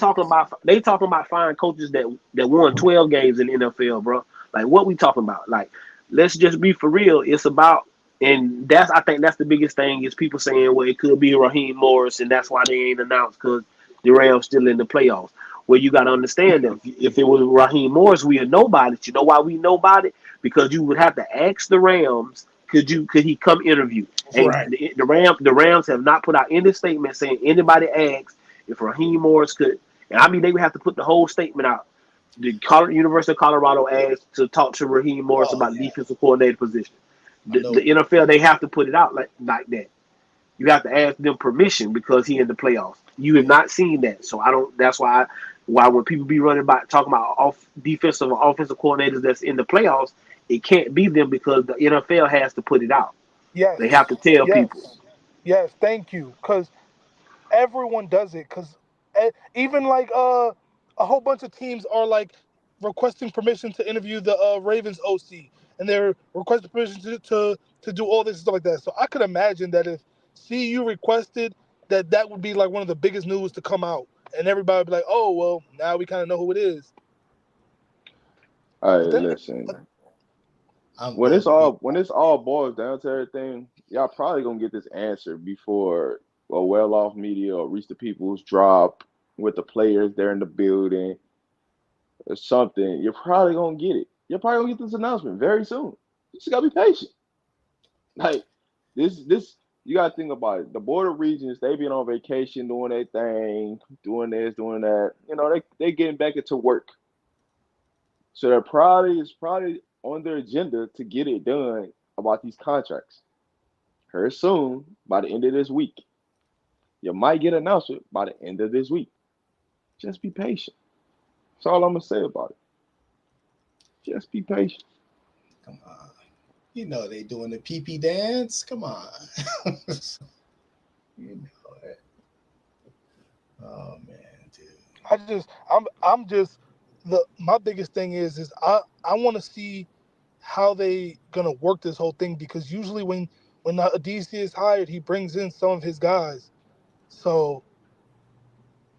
they talking about fine coaches that won 12 games in the NFL, bro. Like what we talking about? Like let's just be for real. It's about and I think that's the biggest thing is people saying well it could be Raheem Morris and that's why they ain't announced because the Rams still in the playoffs. Well, you got to understand that if it was Raheem Morris, we'd know about it. You know why we know about it? Because you would have to ask the Rams, could he come interview? And Right. the Rams have not put out any statement saying anybody asked if Raheem Morris could. And I mean, they would have to put the whole statement out. The University of Colorado asked to talk to Raheem Morris Oh about the yeah, defensive coordinator position. I The know. NFL, they have to put it out like that. You have to ask them permission because he in the playoffs. You have Yeah. not seen that, so I don't. That's why when people be running by talking about defensive or offensive coordinators that's in the playoffs, it can't be them because the NFL has to put it out. yes, They have to tell people. yes, yes. Thank you, because everyone does it. Because even like a whole bunch of teams are like requesting permission to interview the Ravens OC, and they're requesting permission to do all this stuff like that. So I could imagine that if CU requested that would be like one of the biggest news to come out, and everybody would be like, oh well, now we kind of know who it is. All right, But then, but listen. I'm When well. it's all boils down to everything, y'all probably gonna get this answer before a well off media or reach the people's drop with the players there in the building or something. You're probably gonna get it. You're probably gonna get this announcement very soon. You just gotta be patient. Like this you gotta think about it. The border regions, they been on vacation doing their thing, doing this, doing that. You know, they getting back into work. So it's probably on their agenda to get it done about these contracts. Very soon, by the end of this week. You might get an announcement by the end of this week. Just be patient. That's all I'm gonna say about it. Just be patient. Come on. You know they doing the pee dance. Come on. You know it. Oh man, dude. I'm just my biggest thing is I want to see how they gonna work this whole thing because usually when a DC is hired, he brings in some of his guys. So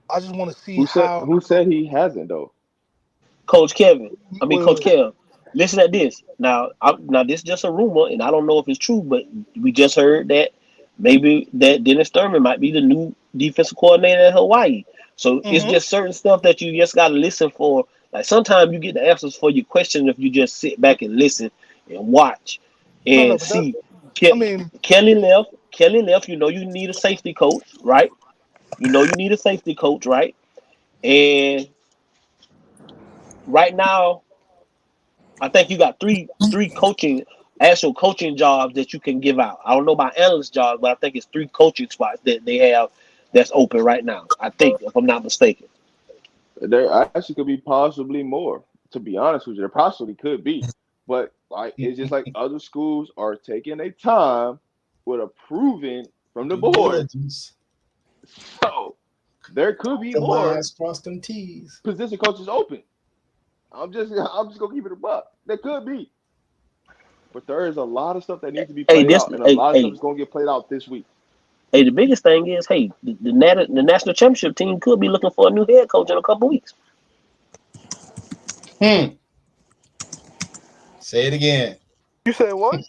I just want to see how Who said he hasn't though? Coach wait. Kev, listen at this. Now this is just a rumor, and I don't know if it's true, but we just heard that maybe that Dennis Thurman might be the new defensive coordinator in Hawaii. So it's Mm-hmm. just certain stuff that you just got to listen for. Like sometimes you get the answers for your question if you just sit back and listen and watch No, and but that see. I mean, Kelly left. Kelly left. You know you need a safety coach, right? You know you need a safety coach, right? And right now I think you got three actual coaching jobs that you can give out. I don't know about analyst jobs, but I think it's three coaching spots that they have that's open right now. I think, if I'm not mistaken. There actually could be possibly more. To be honest with you, there possibly could be. But like it's just like other schools are taking their time with approving from the Due board. diligence. So there could be Them more I's, cross them T's. position coaches open. I'm just gonna keep it a buck. There could be, but there is a lot of stuff that needs to be Hey, played out, and a lot of stuff is gonna get played out this week. the biggest thing is, hey, the national championship team could be looking for a new head coach in a couple weeks. Hmm. Say it again. You said what?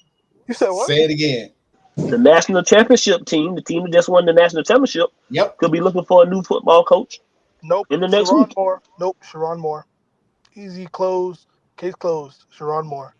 You said what? Say it again. The national championship team, the team that just won the national championship, Yep. could be looking for a new football coach Nope. in the next Sharon week. Moore. Nope. Sharon Moore. Easy close. Case closed. Sharon Moore.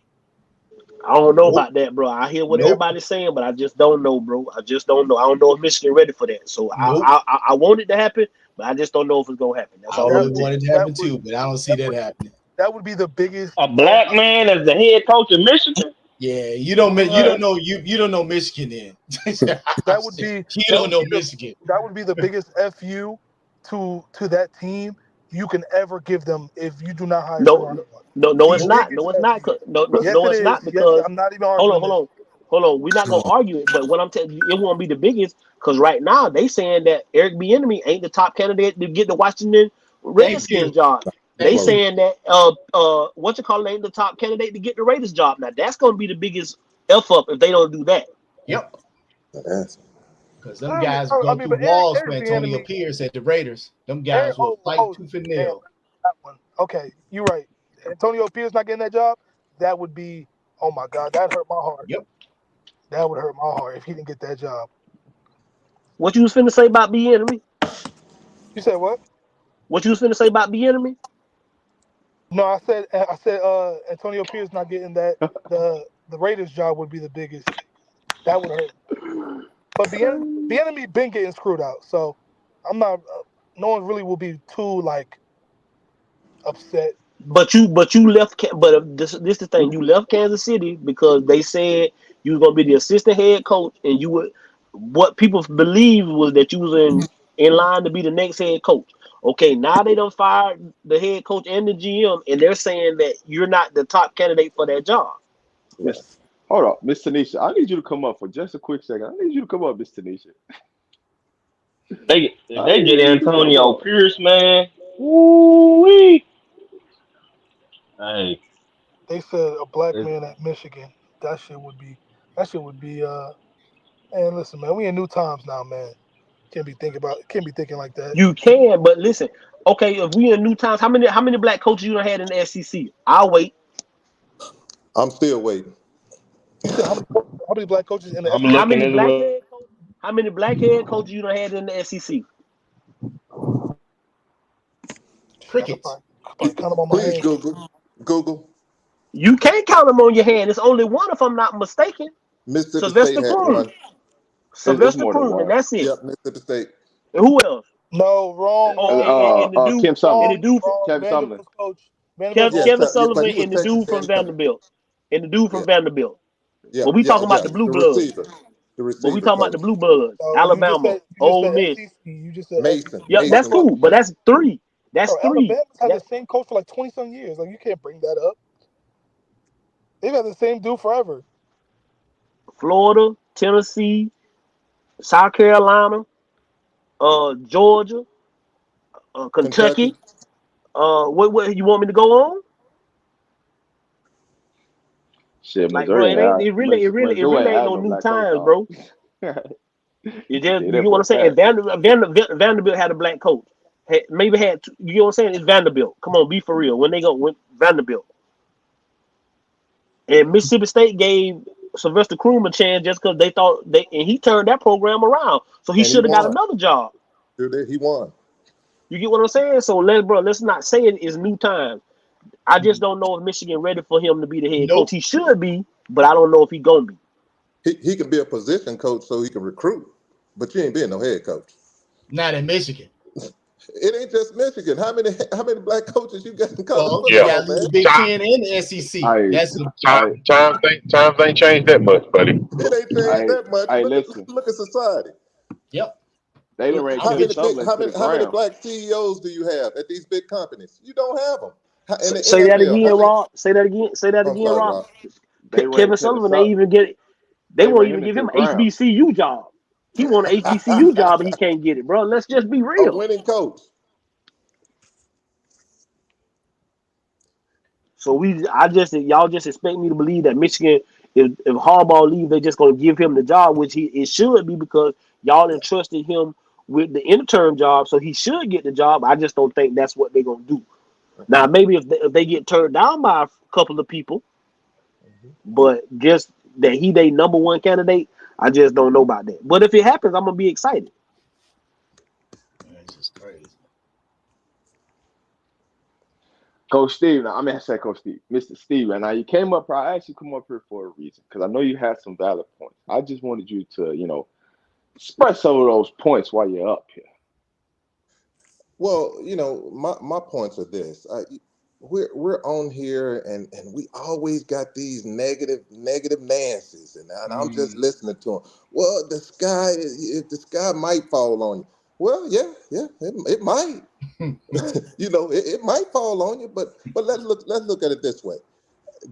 I don't know Nope. about that, bro. I hear what Nope. everybody's saying, but I just don't know, bro. I just don't know. I don't know if Michigan ready for that. So Nope. I want it to happen, but I just don't know if it's gonna happen. That's I all I'm really saying. wanted to happen too, but I don't see that happening. That would be the biggest. A black man as the head coach of Michigan. Yeah, you don't know you don't know Michigan then. That would be. You don't know Michigan. That would be the biggest fu to that team you can ever give them if you do not hire Sharon Moore. No, it's The not. biggest No, it's not. FU. No, Yes, no, it it's is. not Yes, because I'm not even arguing. hold on. We're not gonna argue it, but what I'm telling you, it won't be the biggest because right now they saying that Eric Bieniemy ain't the top candidate to get the Washington Redskins job. They saying that what you call it ain't the top candidate to get the Raiders job. Now that's gonna be the biggest f up if they don't do that. Yep. That's Because them guys I go mean, through but walls Eric for Antonio Bieniemy- Pierce at the Raiders. Them guys will fight tooth and nail. That one. Okay, you're right. Antonio Pierce not getting that job. That would be. Oh my God, that hurt my heart. Yep. That would hurt my heart if he didn't get that job. What you was finna say about Bieniemy? You said what? What you was finna say about Bieniemy? No, I said Antonio Pierce not getting that the Raiders job would be the biggest. That would hurt. But Bieniemy been getting screwed out, so I'm not. No one really will be too like upset. But you left. But this the thing. You left Kansas City because they said you were gonna be the assistant head coach, and you would. What people believed was that you was in line to be the next head coach. Okay, now they done fired the head coach and the GM, and they're saying that you're not the top candidate for that job. Hold on, Miss Tanisha. I need you to come up for just a quick second. I need you to come up, Miss Tanisha. If they get Antonio Pierce, man. Woo-wee. Hey. They said a black man at Michigan. That shit would be. And listen, man, we in new times now, man. Can't be thinking like that. You can, but listen. Okay, if we in new times, how many black coaches you done had in the SEC? I'll wait. I'm still waiting. How many black coaches in the I'm SEC? looking as well. How many black head coaches you done had in the SEC? Crickets. Probably count them on my Please hand. Google. You can't count them on your hand. It's only one, if I'm not mistaken. Mississippi Sylvester State had Cruz. one. Sylvester more than Cruz, one. and that's it. Yep, Mississippi State. And who else? No, wrong. And the dude, Kim Sumlin. and the dude, Kevin Sumlin. Coach. Kevin Sullivan, but he was and the Texas dude from A&M. Vanderbilt, and the dude from Vanderbilt. Yeah, But we talking about the blue bloods. receiver. The receiver. But we talking about the blue bloods. So Alabama, Ole Miss. You just said Mason. Yep, Mason. that's cool. But that's three. That's Bro, three. Alabama's had the same coach for like 20-some years. Like, you can't bring that up. They've had the same dude forever. Florida, Tennessee, South Carolina, Georgia, Kentucky. What you want me to go on? Shit, Like, bro, it really ain't no new times, bro. You get what I'm saying? Vanderbilt had a black coach. Maybe had two, you know what I'm saying? It's Vanderbilt. Come on, be for real. When Vanderbilt. And Mississippi State gave Sylvester Cruz a chance just because they thought and he turned that program around. So he should have got another job. Dude, he won. You get what I'm saying? So let's not say it is new times. I just don't know if Michigan ready for him to be the head coach. He should be, but I don't know if he gonna be. He can be a position coach so he can recruit, but you ain't being no head coach. Not in Michigan. It ain't just Michigan. How many black coaches you got in college football, man? The Big Ten and the SEC. Times ain't changed that much, buddy. It ain't changed that much. Look at society. Yep. They how many black CEOs do you have at these big companies? You don't have them. Say that again, Rob. Say that again, Rob. Kevin Sullivan, they won't even give him an HBCU job. He want an HBCU job and he can't get it, bro. Let's just be real. A winning coach. So y'all just expect me to believe that Michigan, if Harbaugh leaves, they're just gonna give him the job, which it should be because y'all entrusted him with the intern job, so he should get the job. I just don't think that's what they're gonna do. Now maybe if they get turned down by a couple of people, But just that he they number one candidate, I just don't know about that. But if it happens, I'm gonna be excited. This is crazy. Coach Steve, I mean, I said Coach Steve, Mr. Steve. And now you came up here. I actually come up here for a reason because I know you had some valid points. I just wanted you to, express some of those points while you're up here. Well, my points are this. We're on here and we always got these negative Nancy's, and I'm just listening to them. Well, the sky might fall on you. Well, yeah, it might. It might fall on you, but let's look at it this way.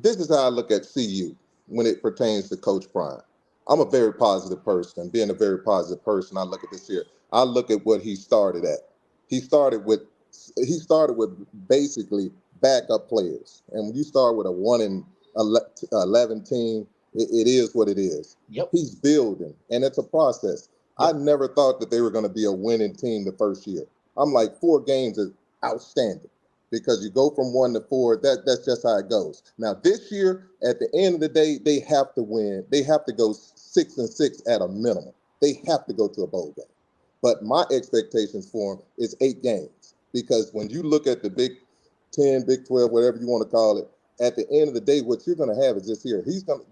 This is how I look at CU when it pertains to Coach Prime. I'm a very positive person. Being a very positive person, I look at this here. I look at what he started at. He started with basically backup players, and when you start with a 1-11 team, it is what it is. Yep. He's building, and it's a process. Yep. I never thought that they were going to be a winning team the first year. I'm like, 4 games is outstanding because you go from 1 to 4. That's just how it goes. Now this year, at the end of the day, they have to win. They have to go 6-6 at a minimum. They have to go to a bowl game. But my expectations for him is 8 games because when you look at the Big 10, Big 12, whatever you want to call it, at the end of the day, what you're going to have is this here.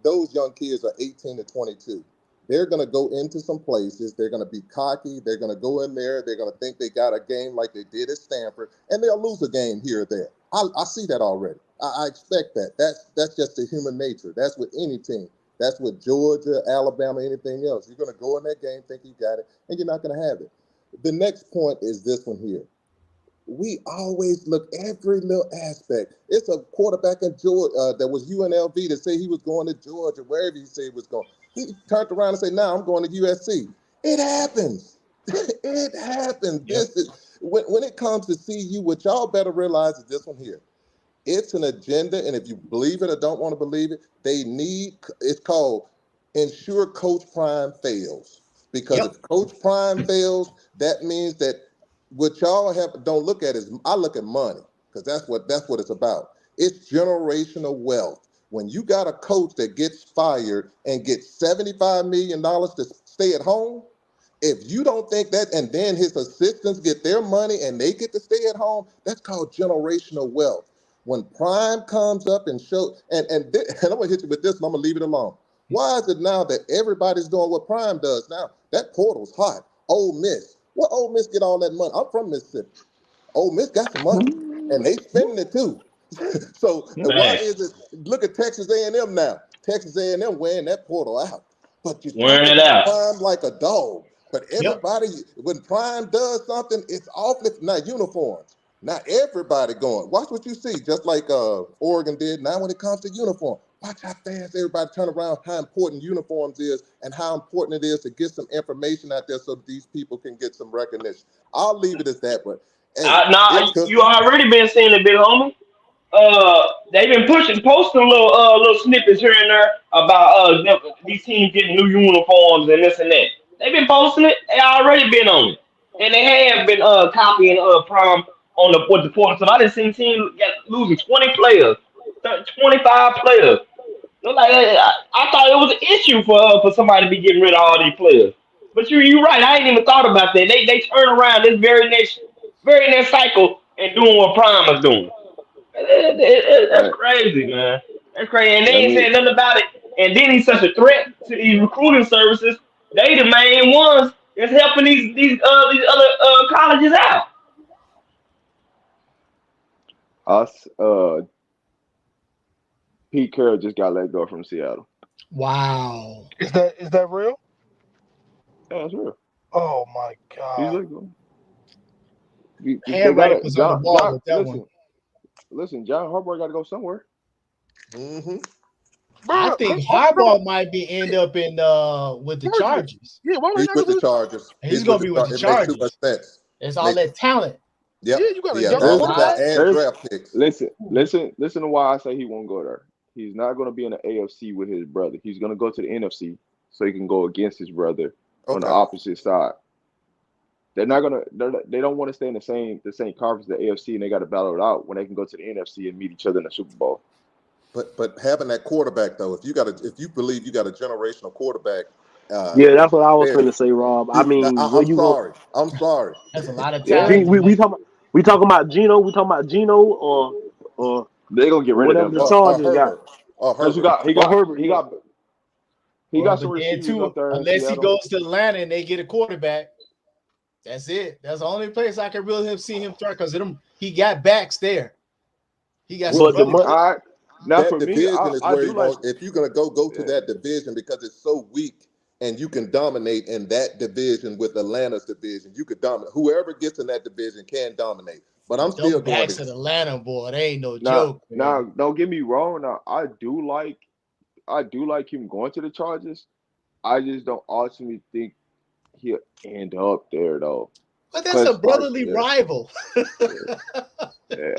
Those young kids are 18 to 22. They're going to go into some places. They're going to be cocky. They're going to go in there. They're going to think they got a game like they did at Stanford, and they'll lose a game here or there. I see that already. I expect that. That's just the human nature. That's with any team. That's with Georgia, Alabama, anything else. You're going to go in that game, think you got it, and you're not going to have it. The next point is this one here. We always look every little aspect. It's a quarterback in Georgia that was UNLV that said he was going to Georgia, wherever he said he was going. He turned around and said, "Now I'm going to USC." It happens. It happens. Yep. This is when it comes to CU, what y'all better realize is this one here. It's an agenda, and if you believe it or don't want to believe it, it's called ensure Coach Prime fails. Because if Coach Prime fails, that means that what y'all don't look at is, I look at money, because that's what it's about. It's generational wealth. When you got a coach that gets fired and gets $75 million to stay at home, if you don't think that, and then his assistants get their money and they get to stay at home, that's called generational wealth. When Prime comes up and and I'm going to hit you with this and I'm going to leave it alone. Why is it now that everybody's doing what Prime does now? That portal's hot. Ole Miss. What Ole Miss get all that money? I'm from Mississippi. Ole Miss got some money, and they spending it too. So why is it? Look at Texas A&M now. Texas A&M wearing that portal out, but you talk about Prime like a dog. But everybody, when Prime does something, it's awfully not uniforms. Not everybody going. Watch what you see, just like Oregon did. Now, when it comes to uniform, watch how fast everybody turn around. How important uniforms is, and how important it is to get some information out there so that these people can get some recognition. I'll leave it at that. But hey, you already been seeing it, big homie. They've been posting little snippets here and there about these teams getting new uniforms and this and that. They've been posting it. They already been on it, and they have been copying Prom on the portal. So I done seen teams losing 20 players, 25 players. Like I thought it was an issue for somebody to be getting rid of all these players. But you're right. I ain't even thought about that. They turn around this very next cycle and doing what Prime is doing. That's crazy, man. That's crazy. And they ain't saying nothing about it. And then he's such a threat to these recruiting services. They the main ones that's helping these other colleges out. Pete Carroll just got let go from Seattle. Wow. Is that real? Yeah, it's real. Oh my God. He's let go. Handwriting was on the wall with that one. Listen, John Harbaugh got to go somewhere. Mm-hmm. I think Harbaugh might end up in with the Chargers. Yeah, why he's with the Chargers. He's gonna be with the Chargers. It's all that talent. Yep. Yeah, you got a young and draft picks. Listen to why I say he won't go there. He's not going to be in the AFC with his brother. He's going to go to the NFC so he can go against his brother on the opposite side. They're not gonna. They don't want to stay in the same conference, the AFC, and they got to battle it out when they can go to the NFC and meet each other in the Super Bowl. But having that quarterback though, if you believe you got a generational quarterback, Yeah, that's what I was there. finna say, Rob. I mean, where I'm you go? sorry. I'm sorry. That's a lot of Yeah, talent, man. We talking about Geno. We talking about Geno or they gonna get rid of whatever them the though, Or Chargers got. Herbert. Or because Herbert. Herbert, yeah. He Well, got some but then receivers too, up there in unless he Seattle. goes to Atlanta and they get a quarterback, that's it. That's the only place I can really see him throw because he got backs there. He got some But the brothers. money, Now That for me, division is I where do you like. want. If you're gonna go to Yeah. that division because it's so weak, and you can dominate in that division with Atlanta's division, you could dominate. Whoever gets in that division can dominate. But I'm still Them going backs to. at Atlanta, boy, they ain't no Now, joke, now, man. don't get me wrong. Now, I do like him going to the Chargers. I just don't ultimately think he'll end up there though, But that's a because brotherly yeah, rival.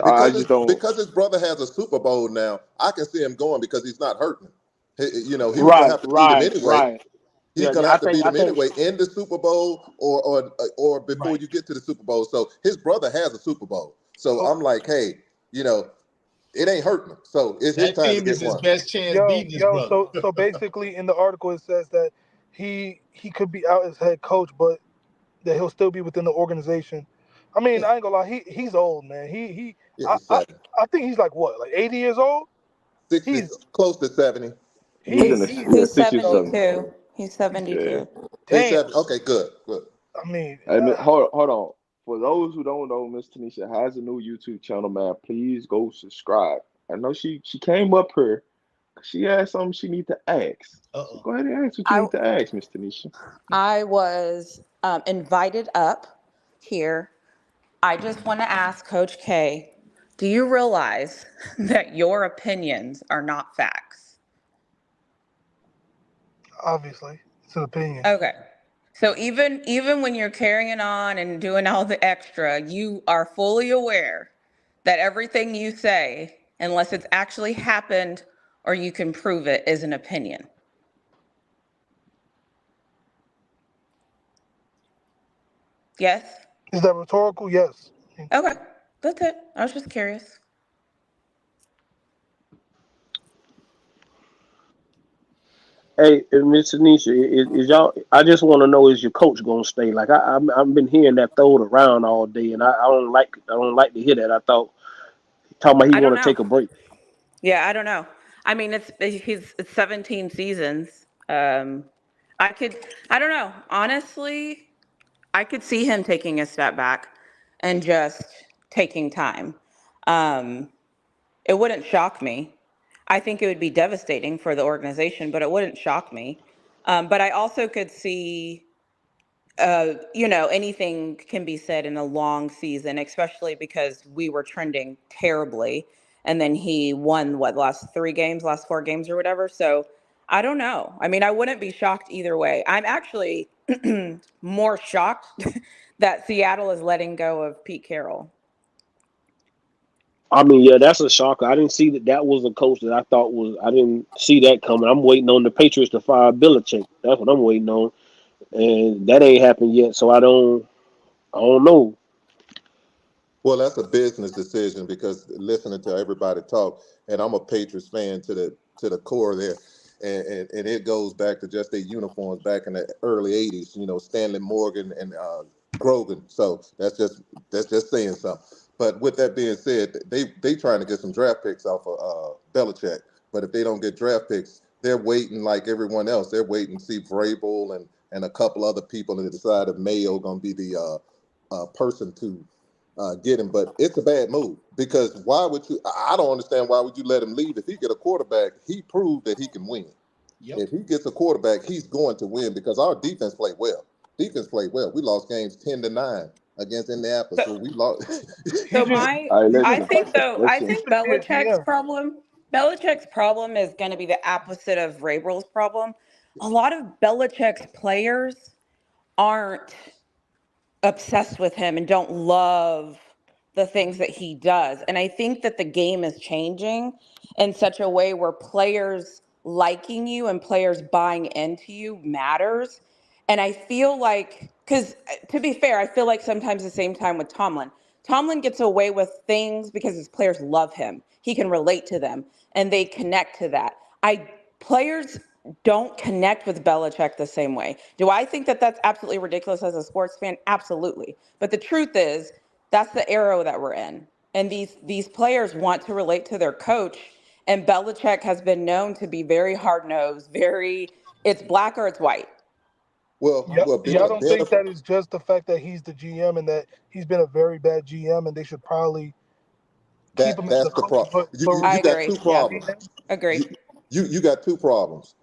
I just don't. Because his brother has a Super Bowl now, I can see him going because he's not hurting him. He was gonna right, have to beat him right, anyway. right. He's Yeah, gonna I have to think beat I him think anyway in the Super Bowl or before Right. you get to the Super Bowl. So his brother has a Super Bowl. So So, I'm like, hey, it ain't hurting him. So it's his That time to team is get his one. best chance yo, beating his yo, brother. so basically in the article it says that he could be out as head coach, but that he'll still be within the organization. I mean, Yeah, I ain't gonna lie, he's old, man. yeah, I, he's I 70. I think he's like what, like 80 years old? 60, He's close to 70. He's in he the He's he yeah, he's 60 yo, 70. 72. He's Yeah. 72. He's damn. 70. Okay, good, good. I mean, Hey, hold on. For those who don't know, Miss Tanisha has a new YouTube channel, man. Please go subscribe. I know she came up here. She has something she need to ask. So Uh-oh. go ahead and ask what you I need to ask, Miss Tanisha. I was invited up here. I just want to ask Coach K, do you realize that your opinions are not facts? obviously, it's an opinion. Okay. So even when you're carrying on and doing all the extra, you are fully aware that everything you say, unless it's actually happened or you can prove it, is an opinion. Yes? Is that rhetorical? Yes. Okay. That's it. I was just curious. Hey, Miss Tanisha, is y'all? I just want to know, is your coach gonna stay? Like I've been hearing that thrown around all day, and I don't like to hear that. I thought talking about he I don't want to know. take a break. Yeah, I don't know. I mean, it's 17 seasons. I could I don't know. Honestly, I could see him taking a step back and just taking time. Um, it wouldn't shock me. I think it would be devastating for the organization, but it wouldn't shock me. But I also could see anything can be said in a long season, especially because we were trending terribly. And then he won last 4 games or whatever. So I don't know. I mean, I wouldn't be shocked either way. I'm actually more shocked that Seattle is letting go of Pete Carroll. I mean, yeah, that's a shocker. I didn't see that was a coach that I thought was. I didn't see that coming. I'm waiting on the Patriots to fire Belichick. That's what I'm waiting on, and that ain't happened yet. So I don't know. Well, that's a business decision because listening to everybody talk, and I'm a Patriots fan to the core there, and it goes back to just their uniforms back in the early '80s. Stanley Morgan and Grogan. So that's just saying something. But with that being said, they trying to get some draft picks off of Belichick. But if they don't get draft picks, they're waiting like everyone else. They're waiting to see Vrabel and a couple other people to decide if Mayo going to be the person to get him. But it's a bad move because why would you? I don't understand why would you let him leave if he get a quarterback. He proved that he can win. Yep. If he gets a quarterback, he's going to win because our defense played well. Defense played well. We lost games 10-9 against Indianapolis. So we lost. He So just All right, he just I listen. he think should be a GM. Belichick's problem is going to be the opposite of Vrabel's problem. A lot of Belichick's players aren't obsessed with him and don't love the things that he does. And I think that the game is changing in such a way where players liking you and players buying into you matters. And I feel like, because to be fair, I feel like sometimes the same time with Tomlin. Tomlin gets away with things because his players love him. He can relate to them and they connect to that. Players don't connect with Belichick the same way. Do I think that that's absolutely ridiculous as a sports fan? Absolutely. But the truth is, that's the era that we're in. And these players want to relate to their coach. And Belichick has been known to be very hard-nosed, it's black or it's white. Well, Yeah, well, y'all don't think that is just the fact that he's the GM and that he's been a very bad GM and they should probably keep him as that's a the coach? problem. I You got agree. two Yeah. problems. Agree. You got two problems.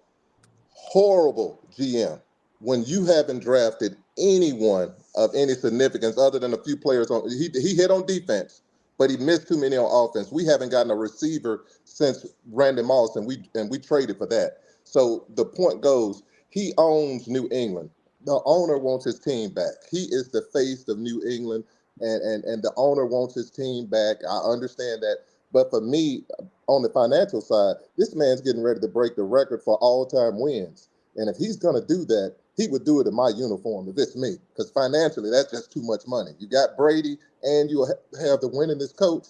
Horrible GM when you haven't drafted anyone of any significance other than a few players on. He hit on defense, but he missed too many on offense. We haven't gotten a receiver since Randy Moss, and we traded for that. So the point goes, he owns New England. The owner wants his team back. He is the face of New England, and the owner wants his team back. I understand that. But for me, on the financial side, this man's getting ready to break the record for all-time wins. And if he's going to do that, he would do it in my uniform if it's me. Because financially, that's just too much money. You got Brady, and you have the winningest coach.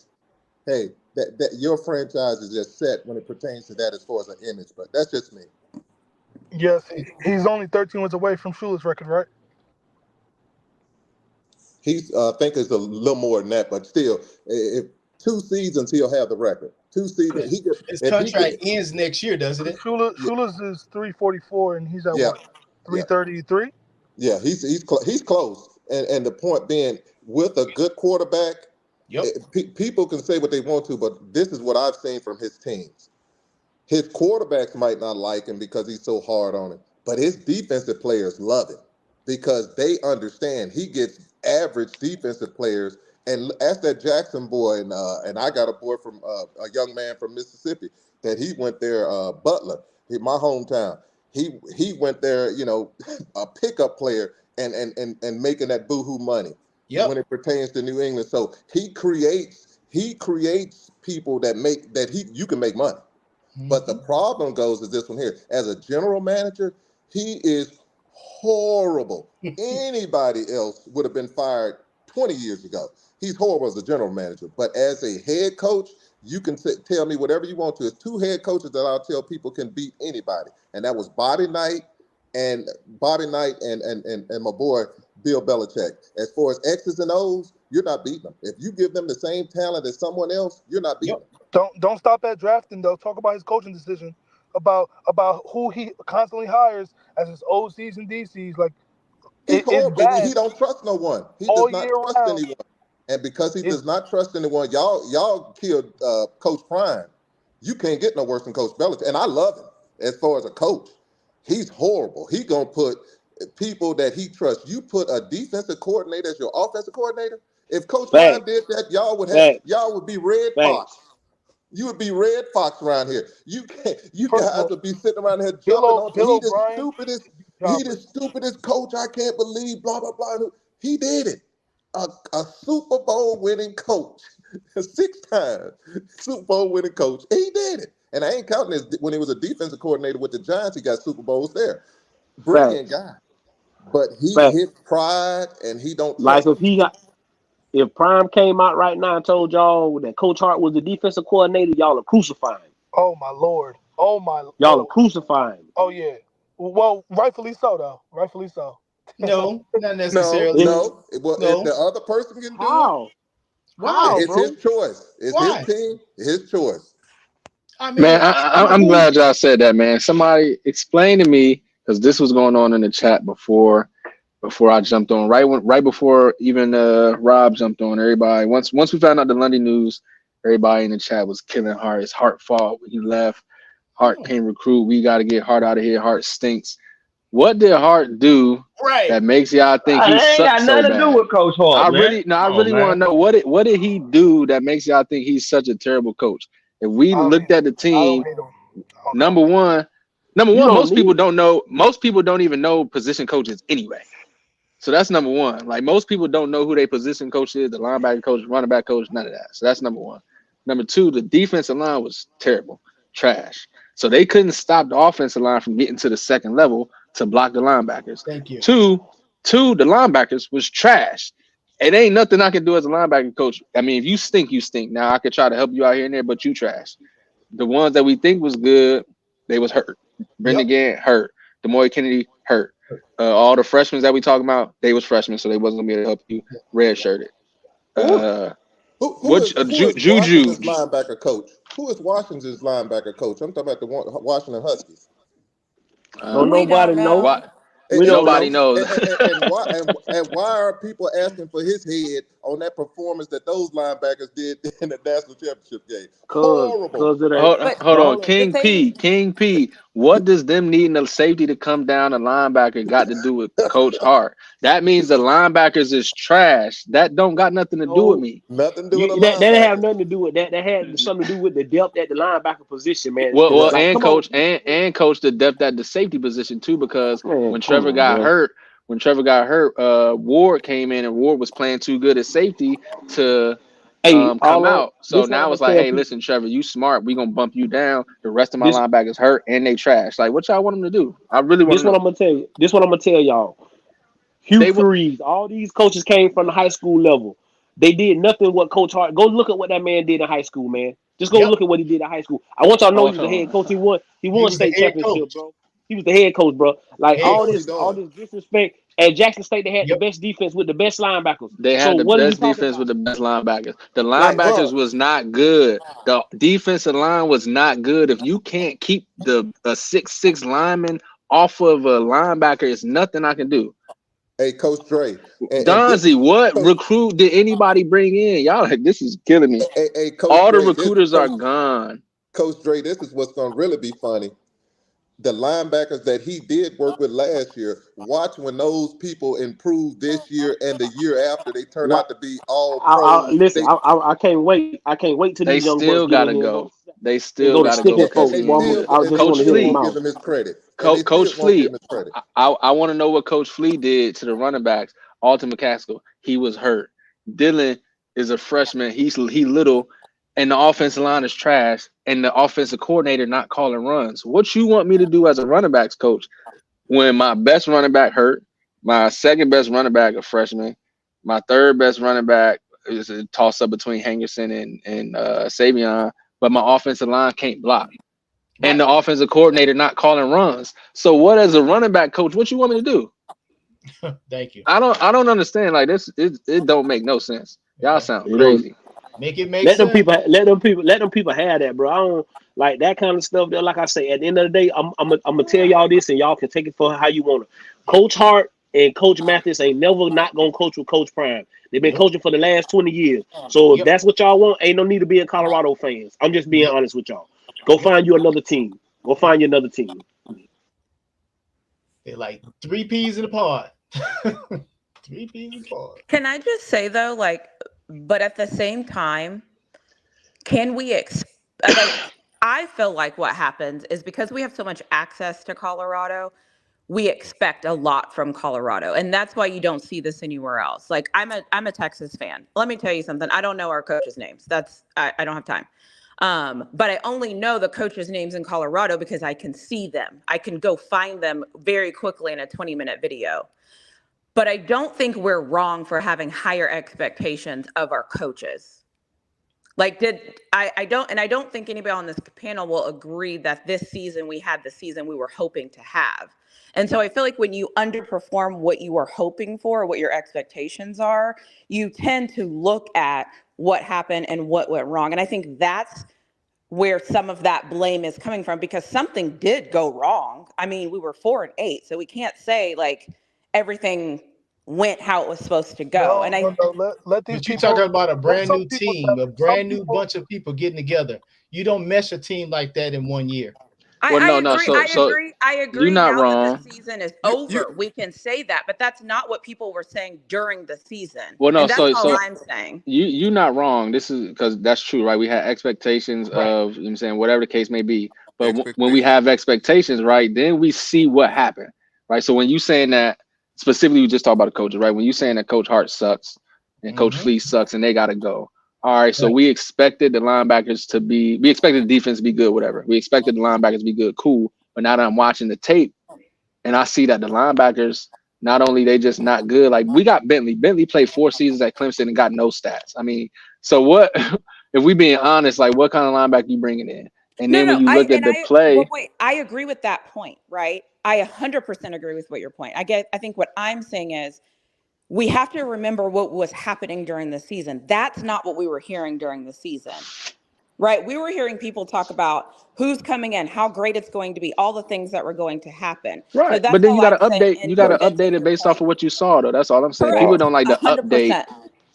Hey, that your franchise is just set when it pertains to that as far as an image. But that's just me. Yes, he's only 13 wins away from Shula's record, right? He's, I think it's a little more than that, but still, if 2 seasons, he'll have the record. 2 seasons. His contract ends next year, doesn't it? Shula's is 344, and he's at what? 333. Yeah, he's close. And the point being, with a good quarterback, people can say what they want to, but this is what I've seen from his teams. His quarterbacks might not like him because he's so hard on him, but his defensive players love him because they understand he gets average defensive players. And ask that Jackson boy, and I got a boy from a young man from Mississippi that he went there, Butler, my hometown. He went there, a pickup player and making that boohoo money when it pertains to New England. So he creates people you can make money. But the problem is this one here. As a general manager, he is horrible. Anybody else would have been fired 20 years ago. He's horrible as a general manager. But as a head coach, you can tell me whatever you want to. There's 2 head coaches that I'll tell people can beat anybody. And that was Bobby Knight and my boy Bill Belichick. As far as X's and O's, you're not beating them. If you give them the same talent as someone else, you're not beating them. Don't stop at drafting though. Talk about his coaching decision, about who he constantly hires as his OCs and DCs. Like he's horrible. Bad. He don't trust no one. He does not trust anyone. And because he does not trust anyone, y'all killed Coach Prime. You can't get no worse than Coach Belichick. And I love him as far as a coach. He's horrible. He gonna put people that he trusts. You put a defensive coordinator as your offensive coordinator. If Coach Prime did that, y'all would be Red Fox. You would be Red Fox around here. You guys would be sitting around here jumping on. He the stupidest coach. I can't believe blah blah blah. He did it. A Super Bowl winning coach, 6 times Super Bowl winning coach. He did it. And I ain't counting this when he was a defensive coordinator with the Giants. He got Super Bowls there. Brilliant guy. But his pride and he don't like if Prime came out right now and told y'all that Coach Hart was the defensive coordinator, y'all are crucifying. Oh my Lord. Y'all are crucifying. Oh yeah. Well, rightfully so though. Rightfully so. No, not necessarily. No. Well, if the other person can do it, it's his choice. It's his team. His choice. I mean, man, I'm glad y'all said that, man. Somebody explain to me, because this was going on in the chat before I jumped on. Right before even Rob jumped on. Everybody once we found out the Lundy news, everybody in the chat was killing Hart. His Hart fought when he left. Hart can't recruit. We got to get Hart out of here. Hart stinks. What did Hart do that makes y'all think he sucks so bad? Ain't got nothing to do with Coach Hart. I really want to know what did he do that makes y'all think he's such a terrible coach? If we looked at the team, number one, most people don't know. Most people don't even know position coaches anyway. So that's number one. Like most people don't know who their position coach is, the linebacker coach, running back coach, none of that. So that's number one. Number two, the defensive line was terrible, trash. So they couldn't stop the offensive line from getting to the second level to block the linebackers. Thank you. Two, the linebackers was trash. it ain't nothing I can do as a linebacker coach. I mean, if you stink, you stink. Now I could try to help you out here and there, but you trash. The ones that we think was good, they was hurt. Brendan Gant hurt. Demoy Kennedy hurt. All the freshmen that we talking about, they was freshmen, so they wasn't gonna be able to help you. Red shirted. Who is Juju Washington's linebacker coach? Who is Washington's linebacker coach? I'm talking about the Washington Huskies. Don't nobody know. And, Nobody knows. and why are people asking for his head on that performance that those linebackers did in the national championship game? Horrible. Hold on. King P. What does them needing a safety to come down a linebacker got to do with Coach Hart? That means the linebackers is trash. That don't got nothing to do with me. Nothing to do with that didn't have nothing to do with that. That had something to do with the depth at the linebacker position, man. Well, and coach the depth at the safety position too, because when Trevor got hurt, Ward came in and Ward was playing too good at safety to come out. So now it's like, hey, listen, Trevor, you smart. We gonna bump you down. The rest of my linebackers hurt and they trash. Like, what y'all want them to do? I really want. This what I'm gonna tell you. This what I'm gonna tell y'all. Hugh Freeze, all these coaches came from the high school level. They did nothing what Coach Hart. Go look at what that man did in high school, man. Just go look at what he did in high school. I want y'all to know he was the head coach. He won state championship, bro. He was the head coach, bro. Like all this disrespect. At Jackson State, they had the best defense with the best linebackers. They had the best defense with the best linebackers. The linebackers was not good. The defensive line was not good. If you can't keep a 6'6" lineman off of a linebacker, it's nothing I can do. Hey, Coach Dre. Donzie, what recruit did anybody bring in? Y'all, this is killing me. Hey, Coach all Dre, the recruiters are gone. Coach Dre, this is what's going to really be funny. The linebackers that he did work with last year, watch when those people improve this year and the year after, they turn out to be all pros. Listen, I can't wait. I can't wait till these young still boys gotta go. They still gotta go. Coach Flea, give him his credit. Coach Flea, I want to know what Coach Flea did to the running backs. Alton McCaskill, he was hurt. Dylan is a freshman. He little, and the offensive line is trash. And the offensive coordinator not calling runs. What you want me to do as a running backs coach when my best running back hurt, my second best running back a freshman, my third best running back is a toss up between Henderson and Savion, but my offensive line can't block. And the offensive coordinator not calling runs. So what as a running back coach, what you want me to do? Thank you. I don't understand. Like this, it don't make no sense. Y'all sound crazy. Make it make sense. Let them people have that, bro. I don't like that kind of stuff. Like I say, at the end of the day, I'm gonna tell y'all this, and y'all can take it for how you want to. Coach Hart and Coach Mathis ain't never not gonna coach with Coach Prime. They've been coaching for the last 20 years. So if that's what y'all want, ain't no need to be in Colorado fans. I'm just being honest with y'all. Go find you another team. Go find you another team. They're like 3 peas in a pod. 3 peas in a pod. Can I just say though, like, but at the same time, can we I feel like what happens is because we have so much access to Colorado, we expect a lot from Colorado. And that's why you don't see this anywhere else. Like I'm a Texas fan. Let me tell you something. I don't know our coaches' names. I don't have time. But I only know the coaches' names in Colorado because I can see them. I can go find them very quickly in a 20-minute video. But I don't think we're wrong for having higher expectations of our coaches. Like I don't think anybody on this panel will agree that this season we had the season we were hoping to have. And so I feel like when you underperform what you were hoping for, what your expectations are, you tend to look at what happened and what went wrong. And I think that's where some of that blame is coming from, because something did go wrong. I mean, we were 4-8, so we can't say like everything went how it was supposed to go. Let these but you people, talking about a brand new team, a brand new bunch of people getting together. You don't mesh a team like that in 1 year. I agree. You're not now wrong. that the season is over, we can say that, but that's not what people were saying during the season. Well, no, and that's all I'm saying. You're not wrong. This is because that's true, right? We had expectations of, you know what I'm saying, whatever the case may be. But when we have expectations, right, then we see what happened, right? So when you saying that, specifically, we just talked about the coaches, right? When you saying that Coach Hart sucks and Coach Flea sucks and they got to go. All right, so we expected the linebackers we expected the defense to be good, whatever. We expected the linebackers to be good, cool. But now that I'm watching the tape and I see that the linebackers not only they just not good. Like we got Bentley. Bentley played 4 seasons at Clemson and got no stats. I mean, so what? If we being honest, like what kind of linebacker you bringing in? And then when you look at the play, wait, I agree with that point, right? I 100% agree with what your point. I think what I'm saying is we have to remember what was happening during the season. That's not what we were hearing during the season, right? We were hearing people talk about who's coming in, how great it's going to be, all the things that were going to happen. right? So that's But then you all got to I'm saying update. in You got to condensing update it your based point. off of what you saw, though. That's all I'm saying. Correct. People don't like to update. 100%.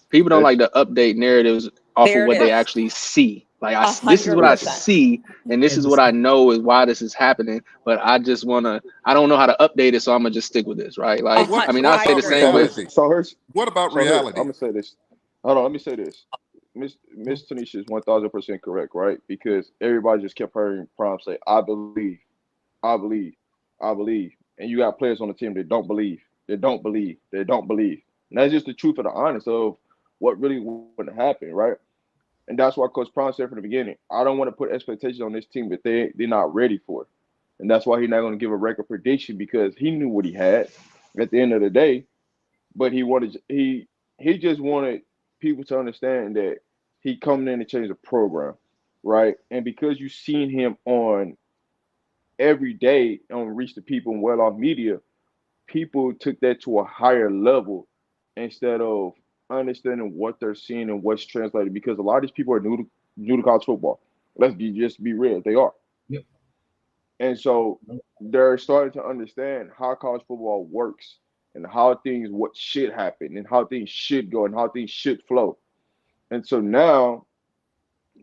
People don't like to update narratives off There of it what they is. actually see. Like this is what I 100%. see, and this is what I know is why this is happening. But I just wanna. I don't know how to update it, so I'm gonna just stick with this, right? Like, But I mean, what I say the about same with. reality? So here's What about so here, I'm reality? gonna say this. Hold on, let me say this. Miss Tanisha is 1000% correct, right? Because everybody just kept hearing Prime say, "I believe, I believe, I believe," and you got players on the team that don't believe, they don't believe, they don't believe. And that's just the truth of the honest of what really would happen, right? And that's why Coach Prime said from the beginning, I don't want to put expectations on this team that they're not ready for. And that's why he's not going to give a record prediction because he knew what he had at the end of the day. But he just wanted people to understand that he coming in to change the program, right? And because you seen him on every day on Reach the People and Well Off Media, people took that to a higher level instead of understanding what they're seeing and what's translated. Because a lot of these people are new to college football. Just be real, they are. Yep. And so they're starting to understand how college football works and how things what should happen and how things should go and how things should flow. And so now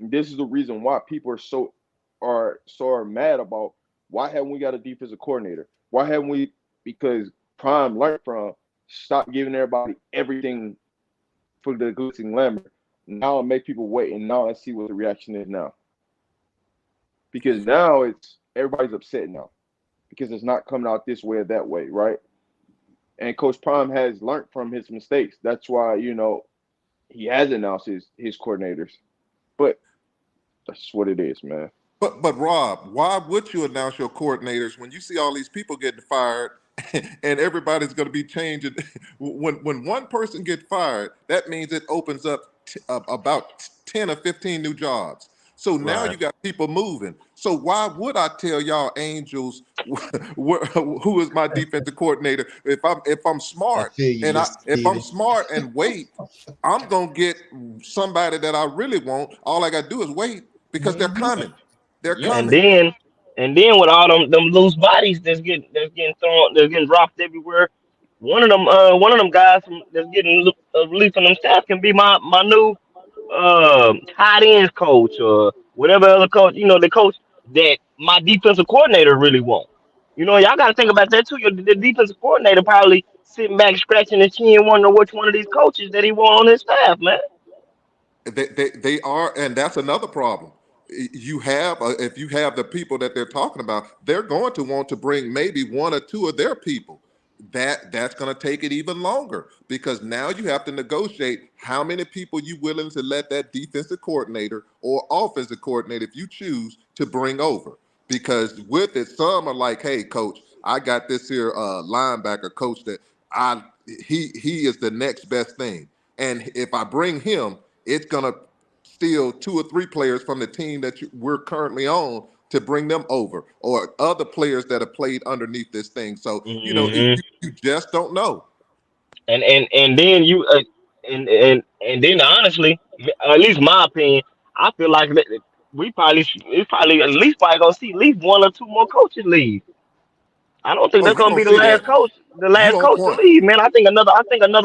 this is the reason why people are mad about why haven't we got a defensive coordinator? Why haven't we? Because Prime learned from stop giving everybody everything for the glistening lamber. Now it make people wait, and now let's see what the reaction is now. Because now it's everybody's upset now because it's not coming out this way or that way, right? And Coach Prime has learned from his mistakes. That's why he has announced his coordinators. But that's what it is, man. But Rob, why would you announce your coordinators when you see all these people getting fired and everybody's going to be changing? When one person gets fired, that means it opens up about 10 or 15 new jobs. So now you got people moving. So why would I tell y'all Angels who is my defensive coordinator if I'm smart if I'm smart and wait, I'm gonna get somebody that I really want. All I gotta do is wait because they're coming. They're And coming. then with all them loose bodies that's getting thrown, that's getting dropped everywhere. One of them guys that's getting released from them staff can be my new tight ends coach or whatever other coach, the coach that my defensive coordinator really want. Y'all got to think about that too. The defensive coordinator probably sitting back scratching his chin, wondering which one of these coaches that he want on his staff, man. They are, and that's another problem. You have if you have the people that they're talking about, they're going to want to bring maybe one or two of their people. That's going to take it even longer because now you have to negotiate how many people you willing to let that defensive coordinator or offensive coordinator, if you choose, to bring over. Because with it, some are like, "Hey, coach, I got this here linebacker coach that he is the next best thing, and if I bring him, it's gonna steal 2 or 3 players from the team that we're currently on to bring them over, or other players that have played underneath this thing." So Hmm. you just don't know. And then and then honestly, at least my opinion, I feel like that we probably probably gonna see at least one or two more coaches leave. I don't think Oh, that's you're gonna gonna be see that. the You last on coach to point. leave, man. I think another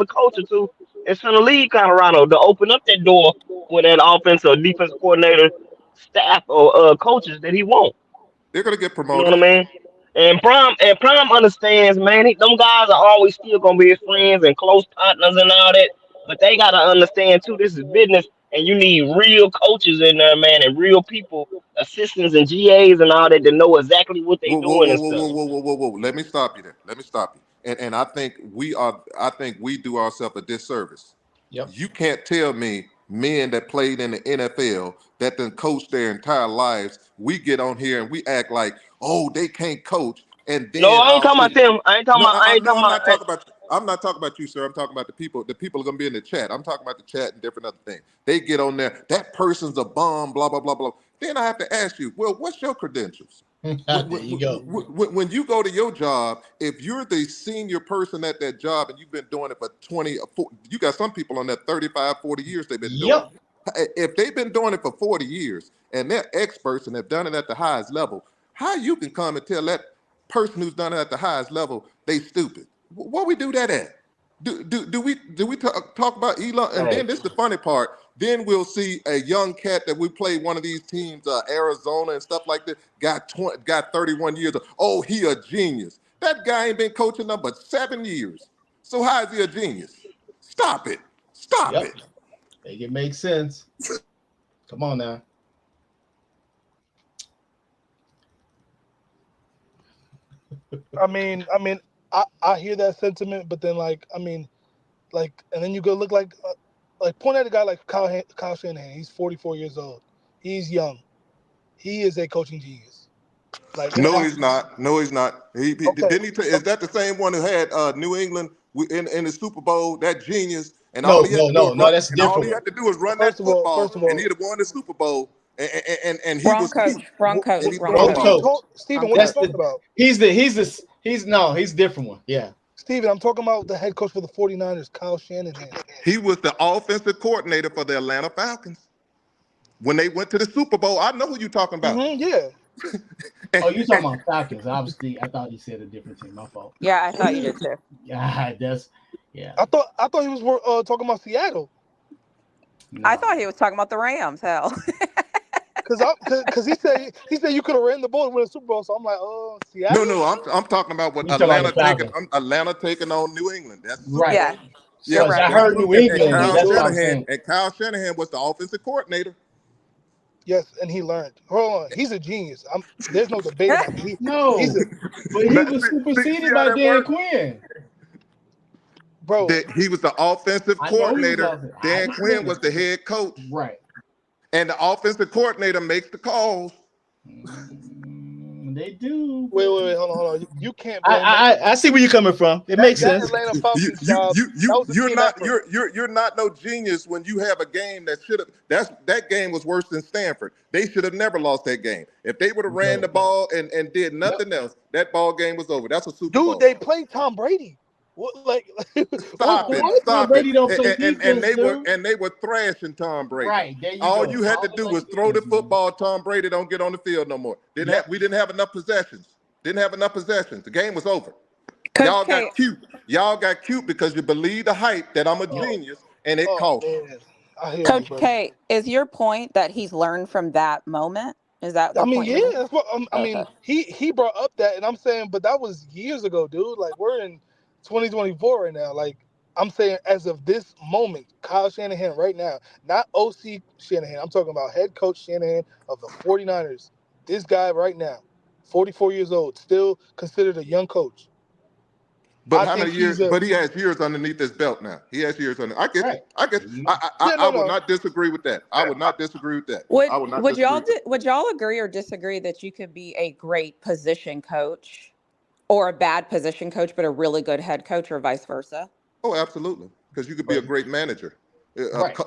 coach or two is gonna leave Colorado to open up that door for that offensive or defensive coordinator staff or coaches that he wants. They're gonna get You know what promoted. I mean? And Prime understands, man. Them guys are always still gonna be his friends and close partners and all that. But they gotta understand too. This is business, and you need real coaches in there, man, and real people, assistants and GAs and all that to know exactly what they Whoa, whoa, doing whoa, and whoa, whoa, stuff. whoa, whoa, whoa, whoa. Let me stop you there. Let me stop you. And I think we do ourselves a disservice. Yep. You can't tell me men that played in the NFL that then coached their entire lives, we get on here and we act like, oh, they can't coach. and No, then I ain't talking about them. I ain't talking no, about. I ain't no, talking I'm about. not talking about. I'm not talking about you, sir. I'm talking about the people. The people are gonna be in the chat. I'm talking about the chat and different other things. They get on there. That person's a bum. Blah blah blah blah. Then I have to ask you, well, what's your credentials? There you go. When you go to your job, if you're the senior person at that job and you've been doing it for 20 or 40, you got some people on that 35, 40 years they've been doing Yep. it. If they've been doing it for 40 years and they're experts and have done it at the highest level, how you can come and tell that person who's done it at the highest level they stupid? What we do that at? Do we talk about Elon? And Hey, then this is the funny part. Then we'll see a young cat that we played one of these teams, Arizona and stuff like that, got 31 years. Oh, he a genius. That guy ain't been coaching them but 7 years. So how is he a genius? Stop it. Stop yep. it. Make it make sense. Come on now. I mean, I hear that sentiment, but then and then you go look like point at a guy like Kyle Shanahan. He's 44 years old. He's young. He is a coaching genius. No, he's not. No, he's not. Okay. Didn't he? Is that the same one who had New England in the Super Bowl? That genius, and No, all he had to do was run. that's a And all different he one. had to do was run that First of all, football, and he'd have won the Super Bowl. And he Wrong was cute. coach. Wrong coach. And he Wrong throw Wrong the coach. ball. coach. Steven, Wrong what are you That's coach. talking about? he's a different one. Yeah. Steven, I'm talking about the head coach for the 49ers, Kyle Shanahan. He was the offensive coordinator for the Atlanta Falcons when they went to the Super Bowl. I know who you're talking about. Yeah. Oh, you talking about Falcons? Obviously, I thought you said a different team. My fault. Yeah, I thought you did too. Yeah, I thought he was talking about Seattle. No. I thought he was talking about the Rams. Hell. Because he said you could have ran the ball and win a Super Bowl. So I'm like, oh, Seattle. No, I'm talking about what You talking about Atlanta taking on New England. That's the Super Right. Yeah. Bowl. You're Because I right. heard New And England. That's what I'm saying. Kyle Shanahan was the offensive coordinator. Yes, and he learned. Hold on, he's a genius. There's no debate about it. No, but he was superseded by Dan Quinn. Bro. He was the offensive coordinator. Dan Quinn was the head coach. Right. And the offensive coordinator makes the calls. They do. Wait, hold on. You can't blame I see where you're coming from. It makes sense. Atlanta Falcons job. You're not no genius when you have a game that should have that game was worse than Stanford. They should have never lost that game. If they would have ran the ball and did nothing else, that ball game was over. That's a Super Bowl. Dude, they played Tom Brady. Stop it. Tom Brady don't play defense, and they were thrashing Tom Brady. Right, there you All go. you had to do was throw the football. Tom Brady don't get on the field no more. We didn't have enough possessions. The game was over. Y'all got cute. Y'all got cute because you believe the hype that I'm a genius, and it cost. Coach K, is your point that he's learned from that moment? Is that the point? Yeah, that's what I mean. He brought up that, and I'm saying, but that was years ago, dude. Like, we're in 2024 right now. Like, I'm saying, as of this moment, Kyle Shanahan right now, not OC Shanahan. I'm talking about head coach Shanahan of the 49ers. This guy right now, 44 years old, still considered a young coach. But how many years? But he has years underneath his belt now. He has years under. I get. I would not disagree with that. I would not disagree with that. Would y'all agree or disagree that you could be a great position coach, or a bad position coach, but a really good head coach, or vice versa? Oh, absolutely. Because you could be a great manager.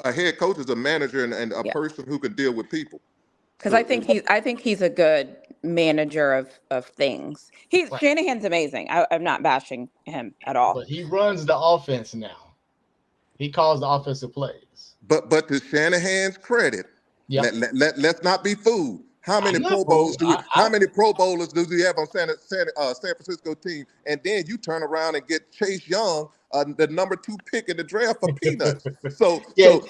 A head coach is a manager and a person who can deal with people. Because I think he's a good manager of things. Shanahan's amazing. I'm not bashing him at all. But he runs the offense now. He calls the offensive plays. But to Shanahan's credit, let's not be fooled. How many Pro Bowls how many Pro Bowlers do you have on San Francisco team? And then you turn around and get Chase Young, the number 2 pick in the draft for peanuts. So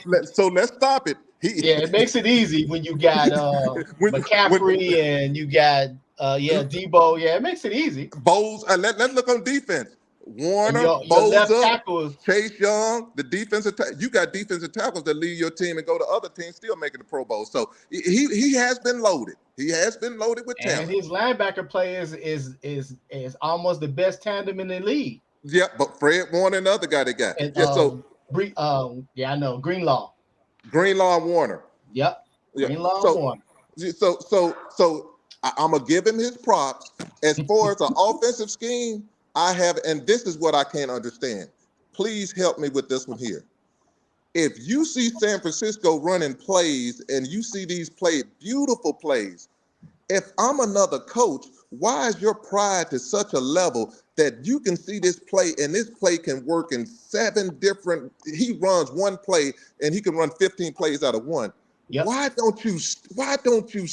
let's stop it. It makes it easy when you got McCaffrey and you got Debo. Yeah, it makes it easy. Bowles. Let's look on defense. Warner, Bosa, Chase Young, the defensive you got defensive tackles that lead your team and go to other teams still making the Pro Bowl. So he has been loaded. He has been loaded with talent. And his linebacker play is almost the best tandem in the league. Yeah, but Fred Warner and the other guy they got. And, I know Greenlaw and Warner. Yep. Yeah. Greenlaw and Warner. So I'm gonna give him his props. As far as the offensive scheme, and this is what I can't understand. Please help me with this one here. If you see San Francisco running plays and you see these beautiful plays, if I'm another coach, why is your pride to such a level that you can see this play and this play can work in 7 different, he runs one play and he can run 15 plays out of one. Yep. Why don't you,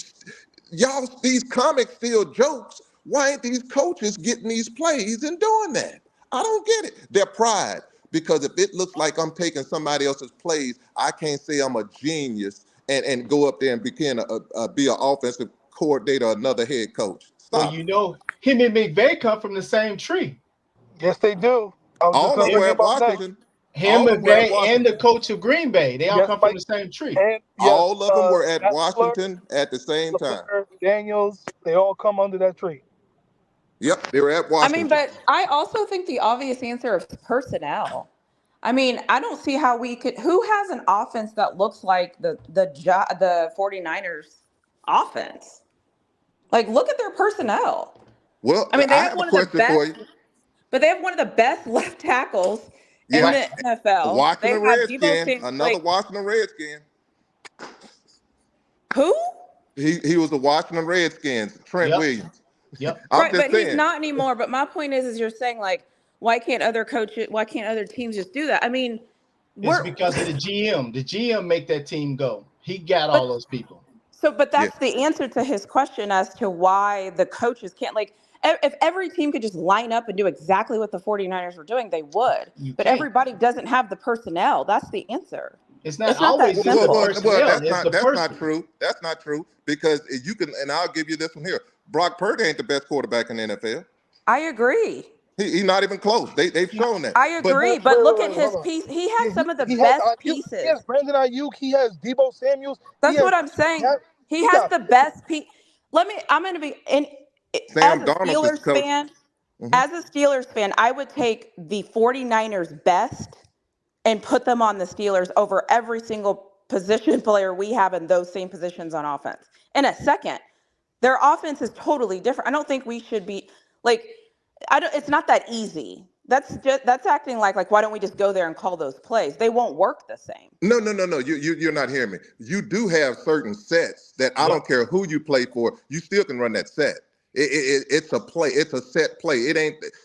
y'all, these comics still jokes. Why ain't these coaches getting these plays and doing that? I don't get it. Their pride. Because if it looks like I'm taking somebody else's plays, I can't say I'm a genius and go up there and be an offensive coordinator, another head coach. Stop. Well, you know, him and McVay come from the same tree. Yes, they do. All of them were at Washington. Him, McVay, and the coach of Green Bay, they all come from the same tree. And all of them were at Washington at the same time. Daniels, they all come under that tree. Yep, they were at Washington. I mean, but I also think the obvious answer is personnel. I mean, I don't see how we could. Who has an offense that looks like the 49ers offense? Like, look at their personnel. Well, I mean, they I have have one a of the question for best, you. but they have one of the best left tackles in the NFL. Washington They have Redskin, another Washington Redskin. Who? He was the Washington Redskins, Trent Williams. Yep. Right, but he's not anymore. But my point is you're saying, like, why can't other teams just do that? I mean, it's because of the GM. The GM make that team go. He got all those people. So, but that's the answer to his question as to why the coaches can't, like, if every team could just line up and do exactly what the 49ers were doing, they would. But everybody doesn't have the personnel. That's the answer. It's not always that simple. Well, that's not true. That's not true because you can, and I'll give you this one here. Brock Purdy ain't the best quarterback in the NFL. I agree. He's not even close. They've shown that. I agree, but look at his piece. He has some of the best pieces. He has Brandon Ayuk. He has Deebo Samuels. That's what I'm saying. He has the best piece. I'm going to be as a Steelers fan. As a Steelers fan, I would take the 49ers best and put them on the Steelers over every single position player we have in those same positions on offense. In a second, their offense is totally different. I don't think we should be like. It's not that easy. That's acting like why don't we just go there and call those plays? They won't work the same. No. You're not hearing me. You do have certain sets that I don't care who you play for. You still can run that set. It's a play. It's a set play.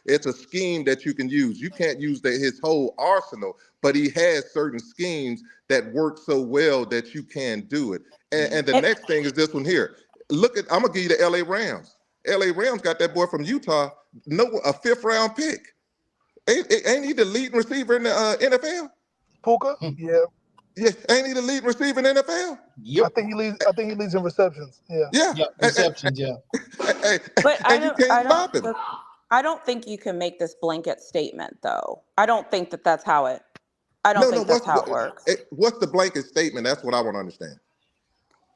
It's a scheme that you can use. You can't use his whole arsenal, but he has certain schemes that work so well that you can do it. And the next thing is this one here. I'm gonna give you the LA Rams. LA Rams got that boy from Utah. A 5th round pick. Ain't he the leading receiver in the NFL? Puka? Yeah. Ain't he the leading receiver in the NFL? Yep. I think he leads in receptions. Yeah. Yep, receptions, yeah. But I don't think you can make this blanket statement though. I don't think that's how it works. What's the blanket statement? That's what I want to understand.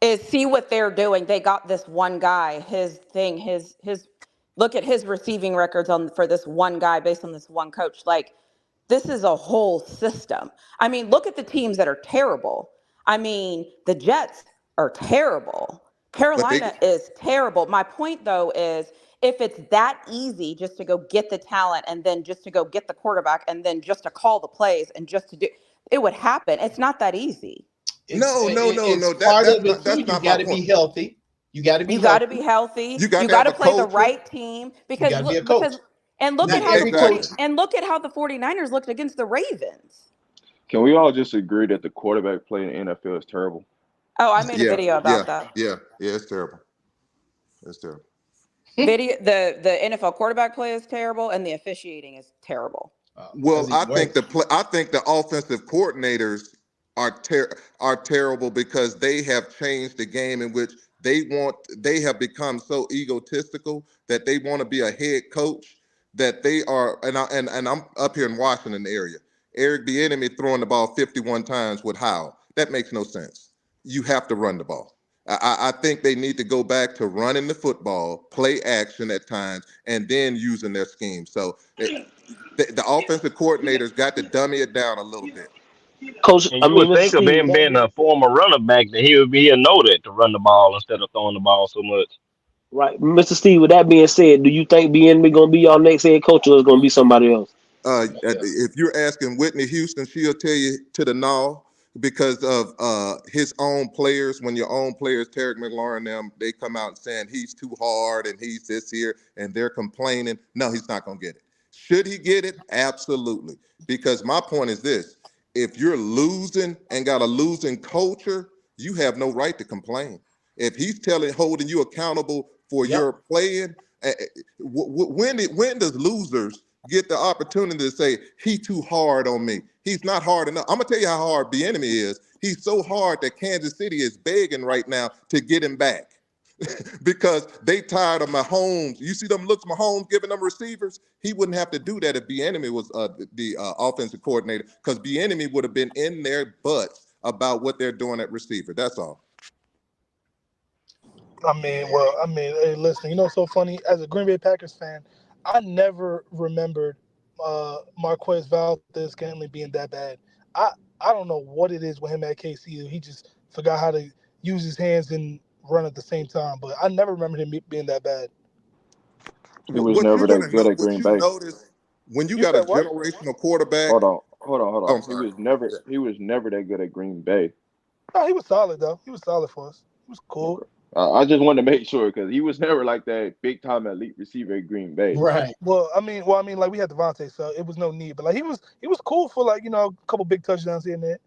Is see what they're doing. They got this one guy, his look at his receiving records for this one guy based on this one coach. Like, this is a whole system. I mean, look at the teams that are terrible. I mean, the Jets are terrible. Carolina is terrible. My point, though, is if it's that easy just to go get the talent and then just to go get the quarterback and then just to call the plays and just to do it would happen. It's not that easy. No. That's not. You got to be healthy. You got to be healthy. You got to play the right team because look at how the 49ers looked against the Ravens. Can we all just agree that the quarterback play in the NFL is terrible? Oh, I made a video about that. Yeah, it's terrible. It's terrible. The NFL quarterback play is terrible and the officiating is terrible. Well, I think the offensive coordinators are terrible because they have changed the game in which they have become so egotistical that they want to be a head coach that they are, and I'm up here in Washington area. Eric Bieniemy throwing the ball 51 times with Howell. That makes no sense. You have to run the ball. I think they need to go back to running the football, play action at times, and then using their scheme. So the offensive coordinators got to dummy it down a little bit. Coach, I would think of him being a former runner back that he would be a know that to run the ball instead of throwing the ball so much. Right, Mr. Steve. With that being said, do you think BNB gonna be our next head coach, or is gonna be somebody else? If you're asking Whitney Houston, she'll tell you to the no because of his own players. When your own players, Tarek McLaurin, them, they come out saying he's too hard and he's this here, and they're complaining. No, he's not going to get it. Should he get it? Absolutely. Because my point is this: if you're losing and got a losing culture, you have no right to complain. If he's holding you accountable for your playing, when does losers get the opportunity to say he too hard on me? He's not hard enough. I'm gonna tell you how hard Bieniemy is. He's so hard that Kansas City is begging right now to get him back because they tired of Mahomes. You see them looks Mahomes giving them receivers. He wouldn't have to do that if Bieniemy was the offensive coordinator, because Bieniemy would have been in their butts about what they're doing at receiver. That's all. Hey, listen, you know, so funny. As a Green Bay Packers fan, I never remembered Marquez Valdez-Scantling being that bad. I don't know what it is with him at KC. He just forgot how to use his hands and run at the same time. But I never remembered him being that bad. He was never that good at Green Bay. Notice when you got a generational quarterback. Hold on. Oh, I'm sorry. He was never that good at Green Bay. No, he was solid though. He was solid for us. He was cool. I just wanted to make sure because he was never like that big time elite receiver at Green Bay. Right. Well, I mean, like we had Devontae, so it was no need. But like he was cool for like, you know, a couple big touchdowns here and there.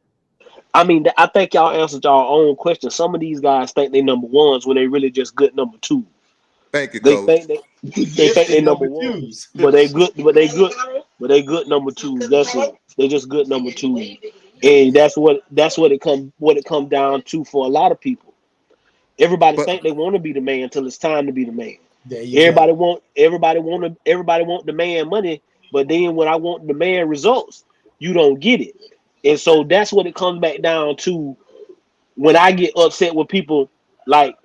I mean, I think y'all answered y'all own question. Some of these guys think they number ones when they really just good number two. Thank you, They Coach. think they number ones, but they good number twos. That's it. They just good number twos, and that's what it come down to for a lot of people. Everybody think they want to be the man until it's time to be the man. Everybody want the man money, but then when I want the man results, you don't get it. And so that's what it comes back down to when I get upset with people like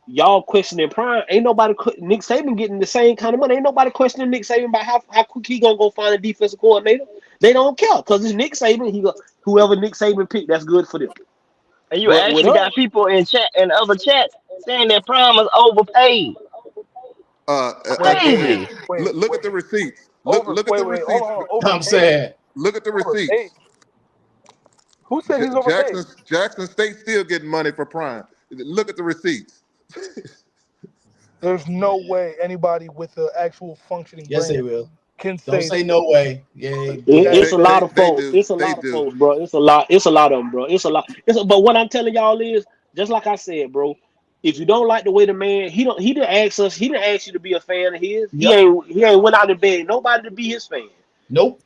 y'all questioning Prime. Ain't nobody Nick Saban getting the same kind of money. Ain't nobody questioning Nick Saban about how quick he gonna go find a defensive coordinator. They don't care because it's Nick Saban. Whoever Nick Saban picked, that's good for them. And you actually got people in chat and other chats saying that Prime is overpaid. Crazy. Look at the receipts. Look at the receipts. I'm sad. Look at the receipts. Who said he's overpaid? Jackson State still getting money for Prime. Look at the receipts. There's no way anybody with an actual functioning Yes, brand they will. can Don't say no way. Yeah, it's a lot of folks. It's a lot of folks, bro. It's a lot of them, bro. It's a lot. But what I'm telling y'all is, just like I said, bro. If you don't like the way the man, he didn't ask us. He didn't ask you to be a fan of his. Yep. He ain't went out and begged nobody to be his fan. Nope.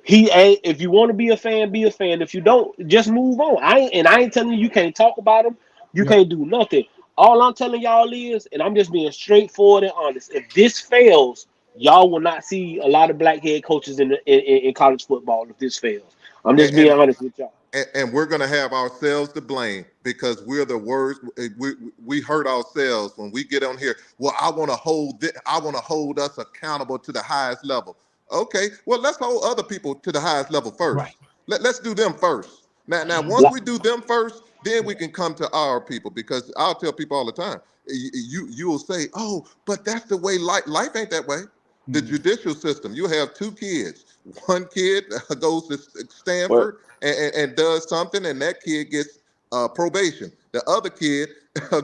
He ain't. If you want to be a fan, be a fan. If you don't, just move on. I ain't telling you can't talk about him. You can't do nothing. All I'm telling y'all is, and I'm just being straightforward and honest. If this fails, y'all will not see a lot of black head coaches in college football. If this fails, I'm just being honest with y'all. And we're going to have ourselves to blame because we're the worst. We hurt ourselves when we get on here. Well, I want to hold us accountable to the highest level. Okay, well, let's hold other people to the highest level first. Right. Let's do them first. Now, once we do them first, then we can come to our people, because I'll tell people all the time, you will say, oh, but that's the way life ain't that way. The judicial system, you have two kids. One kid goes to Stanford and does something, and that kid gets probation. The other kid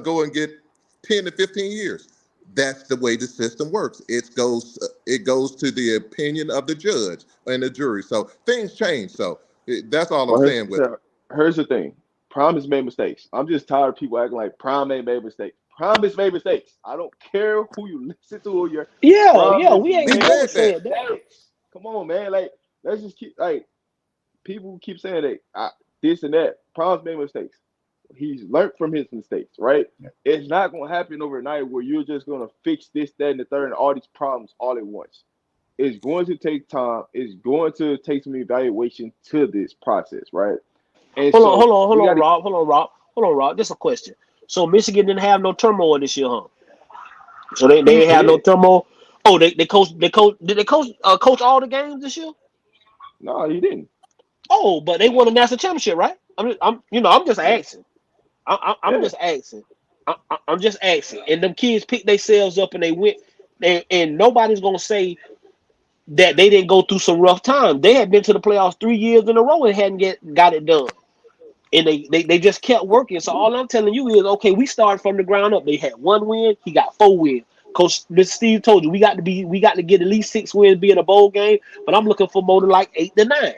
go and get 10 to 15 years. That's the way the system works. It goes to the opinion of the judge and the jury. So things change. So that's all I'm saying with it. Here's the thing. Prime has made mistakes. I'm just tired of people acting like Prime ain't made mistakes. Prime has made mistakes. I don't care who you listen to or your we ain't never said that. Come on, man. Like, let's just keep people keep saying that this and that. Prime's made mistakes. He's learned from his mistakes, right? Yeah. It's not gonna happen overnight where you're just gonna fix this, that, and the third, and all these problems all at once. It's going to take time. It's going to take some evaluation to this process, right? And hold on, Rob. Just a question. So Michigan didn't have no turmoil this year, huh? So they didn't have no turmoil. Oh, they coached. Did they coach all the games this year? No, he didn't. Oh, but they won a national championship, right? I'm just asking. I'm just asking. I'm just asking. And them kids picked themselves up and they went, and nobody's gonna say that they didn't go through some rough times. They had been to the playoffs 3 years in a row and hadn't got it done. And they just kept working. So all I'm telling you is, okay, we started from the ground up. They had 1 win, he got 4 wins. Coach Mr. Steve told you we got to get at least 6 wins, be in a bowl game, but I'm looking for more than like 8 to 9.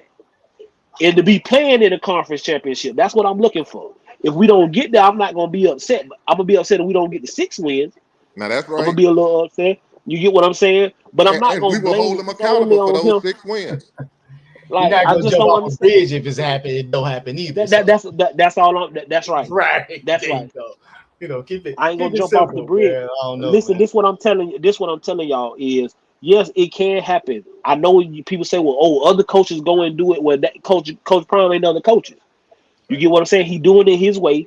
And to be playing in a conference championship. That's what I'm looking for. If we don't get there, I'm not gonna be upset. But I'm gonna be upset if we don't get the 6 wins. Now that's I'm right. gonna be a little upset. You get what I'm saying? But I'm not And gonna we will blame hold it them solely accountable for on those him. 6 wins. You're Like not I gonna just jump don't off a understand. bridge if it's happened. It don't happen either. So. That's all. That's right. Right. That's There right. you go. You know, keep it I ain't gonna jump off the simple, bridge. man. I don't know, Listen, man. this what I'm telling you. This what I'm telling y'all is, yes, it can happen. I know people say, well, oh, other coaches go and do it. Well, that Coach Prime ain't other coaches. You get what I'm saying? He doing it his way.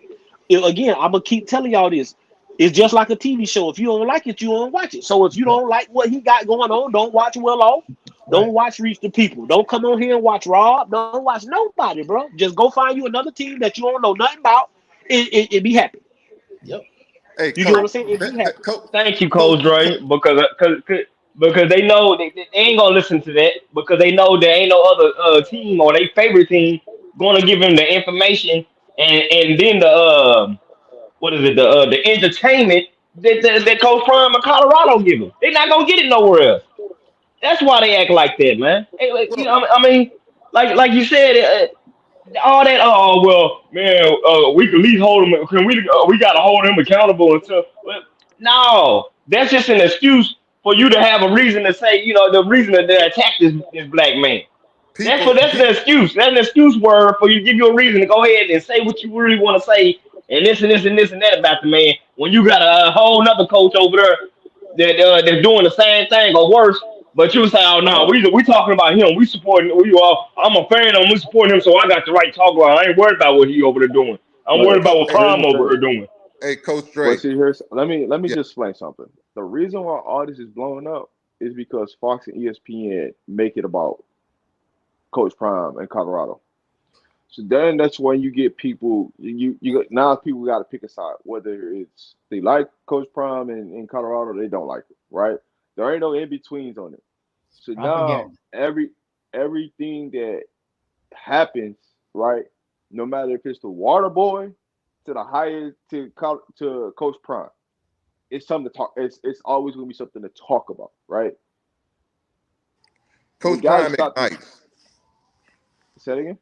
Again, I'm gonna keep telling y'all this. It's just like a TV show. If you don't like it, you don't watch it. So if you don't like what he got going on, don't watch Well Off. Don't watch Reach the People. Don't come on here and watch Rob. Don't watch nobody, bro. Just go find you another team that you don't know nothing about and be happy. Yep. Hey, You get what I'm Coach, saying? And be happy. Thank you, Coach, Coach Dre, because they know they ain't gonna listen to that because they know there ain't no other team or their favorite team gonna give him the information and then the what is it the entertainment that Coach Prime of Colorado give him. They're not gonna get it nowhere else. That's why they act like that, man. Hey, like, you well, know, I mean, like you said, all that. Oh well, man, we can at least hold them. Can we got to hold them accountable until. Well, no, that's just an excuse for you to have a reason to say, you know, the reason that they attack this black man. people, That's an excuse. That's an excuse word for you to give you a reason to go ahead and say what you really want to say and this and this and this and that about the man. When you got a whole nother coach over there that's doing the same thing or worse, but you say, oh no, we talking about him. We supporting. We all. I'm a fan of him. We supporting him, so I got the right to talk about. I ain't worried about what he over there doing. I'm But worried about Coach, what hey, here's Prime the over thing. here doing. hey, Coach But Dre. see, let me Yeah, just explain something. The reason why all this is blowing up is because Fox and ESPN make it about Coach Prime in Colorado. So then that's when you get people now people got to pick a side whether it's they like Coach Prime in Colorado or they don't like it, right? There ain't no in betweens on it. So now Propaganda. everything that happens, right? No matter if it's the water boy to the highest to Coach Prime, it's something to talk. It's always gonna be something to talk about, right? We Coach gotta Prime stop this. ignites. Say it again.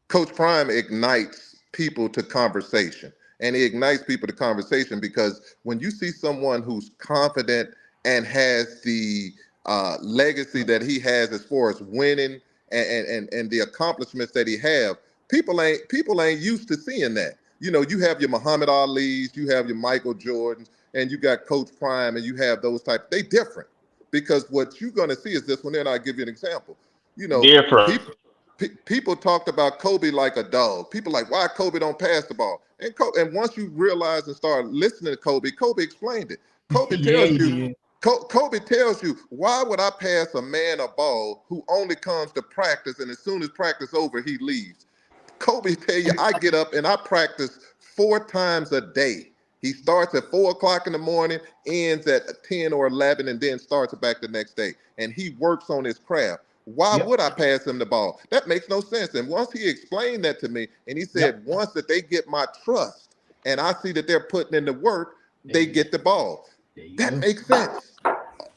Coach Prime ignites people to conversation, and he ignites people to conversation because when you see someone who's confident and has the legacy that he has as far as winning and the accomplishments that he have, people ain't used to seeing that. You know, you have your Muhammad Ali's, you have your Michael Jordans, and you got Coach Prime, and you have those type. They different because what you're going to see is this one. Then I'll give you an example. You know, Different. people talked about Kobe like a dog. People like, why Kobe don't pass the ball? And once you realize and start listening to Kobe explained it. Kobe Yeah, tells he you, did. Kobe tells you, why would I pass a man a ball who only comes to practice and as soon as practice over, he leaves? Kobe tell you, I get up and I practice 4 times a day. He starts at 4 o'clock in the morning, ends at 10 or 11, and then starts it back the next day. And he works on his craft. Why Yep. would I pass him the ball? That makes no sense. And once he explained that to me, and he Yep. said, once that they get my trust and I see that they're putting in the work, There they you go. get the ball. There you That go. makes sense.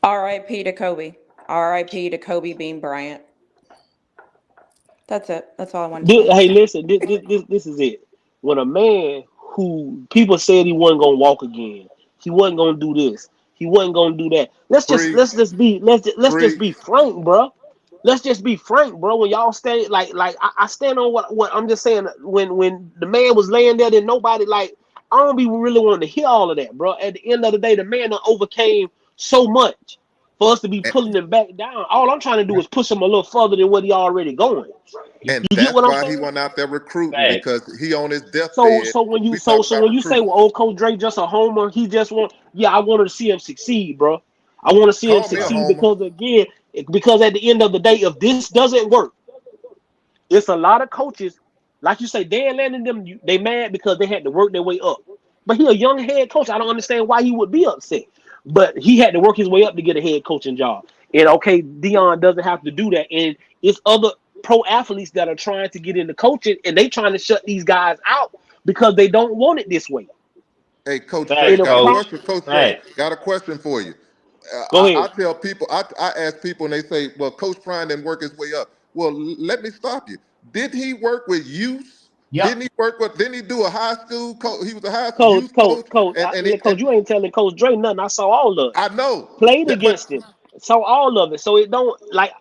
R.I.P. to Kobe. R.I.P. to Kobe Bean Bryant. That's it. That's all I wanted to say. Hey, listen, this is it. When a man who people said he wasn't gonna walk again, he wasn't gonna do this, he wasn't gonna do that. Preach, Let's just preach. be frank, bro. Let's just be frank, bro. When y'all stay like I stand on what I'm just saying. When the man was laying there, then nobody like I don't be really wanting to hear all of that, bro. At the end of the day, the man done overcame so much for us to be And, pulling him back down. All I'm trying to do is push him a little further than what he already going. and You get that's what I'm why he saying? went out there recruiting Facts. because he on his So deathbed. so when you We talk so about when you say, recruiting. well, oh, Coach Dre just a homer, he just want, yeah, I wanted to see him succeed, bro. I want to see him Call me a succeed homer. because again, because at the end of the day, if this doesn't work, it's a lot of coaches, like you say, Dan Lanning them, they mad because they had to work their way up. But he a young head coach. I don't understand why he would be upset. But he had to work his way up to get a head coaching job. And okay, Dion doesn't have to do that. And it's other pro athletes that are trying to get into coaching, and they trying to shut these guys out because they don't want it this way. Hey, Coach Dre, Facts, got a coach. question. Coach Dre, Facts. got a question for you. Go ahead. I tell people, I ask people, and they say, "Well, Coach Prime didn't work his way up." Well, let me stop you. Did he work with youth? Yep. Didn't he work with? Didn't he do a high school coach? He was a high school youth coach, Coach, and you ain't telling Coach Dre nothing. I saw all of it. I know Played that, but against him. Saw all of it. So it don't like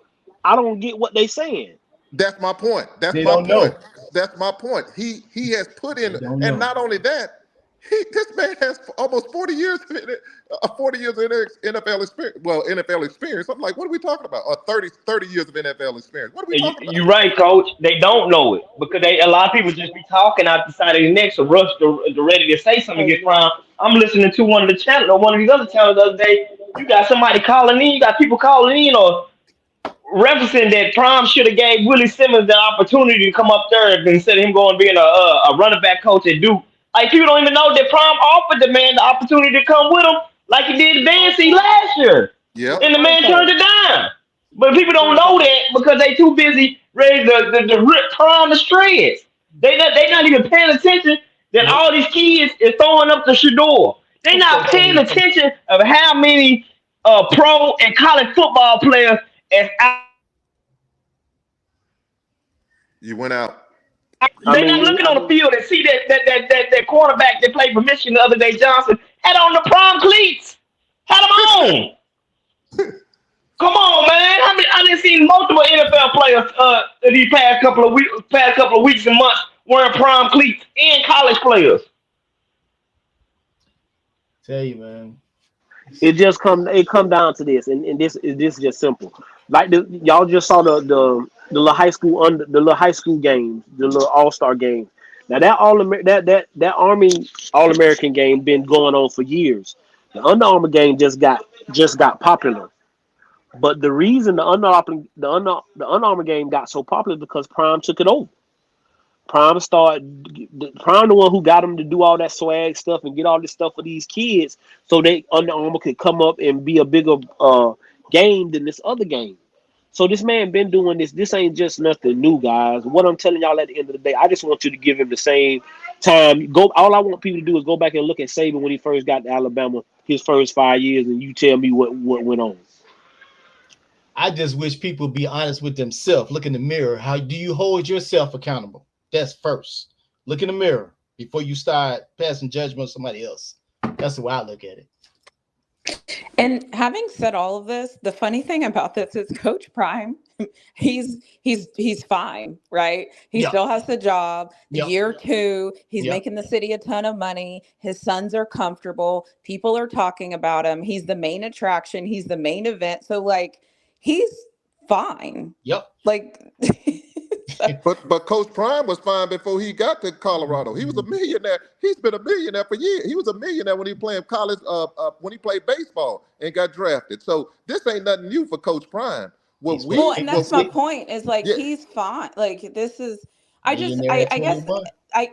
I don't get what they saying. that's my point. That's They my don't point. know. That's my point. He has put in, They don't and know. not only that, this man has almost 40 years of NFL experience. Well, NFL experience. I'm like, what are we talking about? 30 years of NFL experience. What are we talking about? You're right, coach. They don't know it because a lot of people just be talking out the side of their necks or rush to ready to say something against Prime. I'm listening to one of the channels or one of these other channels the other day. You got somebody calling in, you got people calling in or referencing that Prime should have gave Willie Simmons the opportunity to come up there instead of him going being a running back coach at Duke. Like people don't even know that Prime offered the man the opportunity to come with him, like he did Dancy last year, Yep. and the man turned it down. But people don't know that because they too busy ready to rip Prime to shreds. They not even paying attention that all these kids is throwing up the Shador. They not paying attention of how many pro and college football players is out. You went out. They're not looking on the field and see that quarterback that played for Michigan the other day, Johnson, had on the Prime cleats. Had them on. Come on, man. I done seen multiple NFL players these past couple of weeks and months wearing Prime cleats and college players. Tell you, man. It come down to this, and this is just simple. Like y'all just saw the little high school games, the little all-star games. Now that Army All-American game been going on for years. The Under Armour game just got popular. But the reason the Under Armour game got so popular because Prime took it over. Prime the one who got him to do all that swag stuff and get all this stuff for these kids, so they Under Armour could come up and be a bigger game than this other game. So this man been doing this. This ain't just nothing new, guys. What I'm telling y'all at the end of the day, I just want you to give him the same time. All I want people to do is go back and look at Saban when he first got to Alabama, his first 5 years, and you tell me what went on. I just wish people be honest with themselves. Look in the mirror. How do you hold yourself accountable? That's first. Look in the mirror before you start passing judgment on somebody else. That's the way I look at it. And having said all of this, the funny thing about this is Coach Prime, he's fine, right? He Yep. still has the job. Yep. Year 2, he's Yep. making the city a ton of money. His sons are comfortable. People are talking about him. He's the main attraction. He's the main event. So like, he's fine. Yep. Like, But Coach Prime was fine before he got to Colorado. He was a millionaire. He's been a millionaire for years. He was a millionaire when he played college, when he played baseball and got drafted. So this ain't nothing new for Coach Prime. and that's my point. Is like he's fine. Like this is. I guess.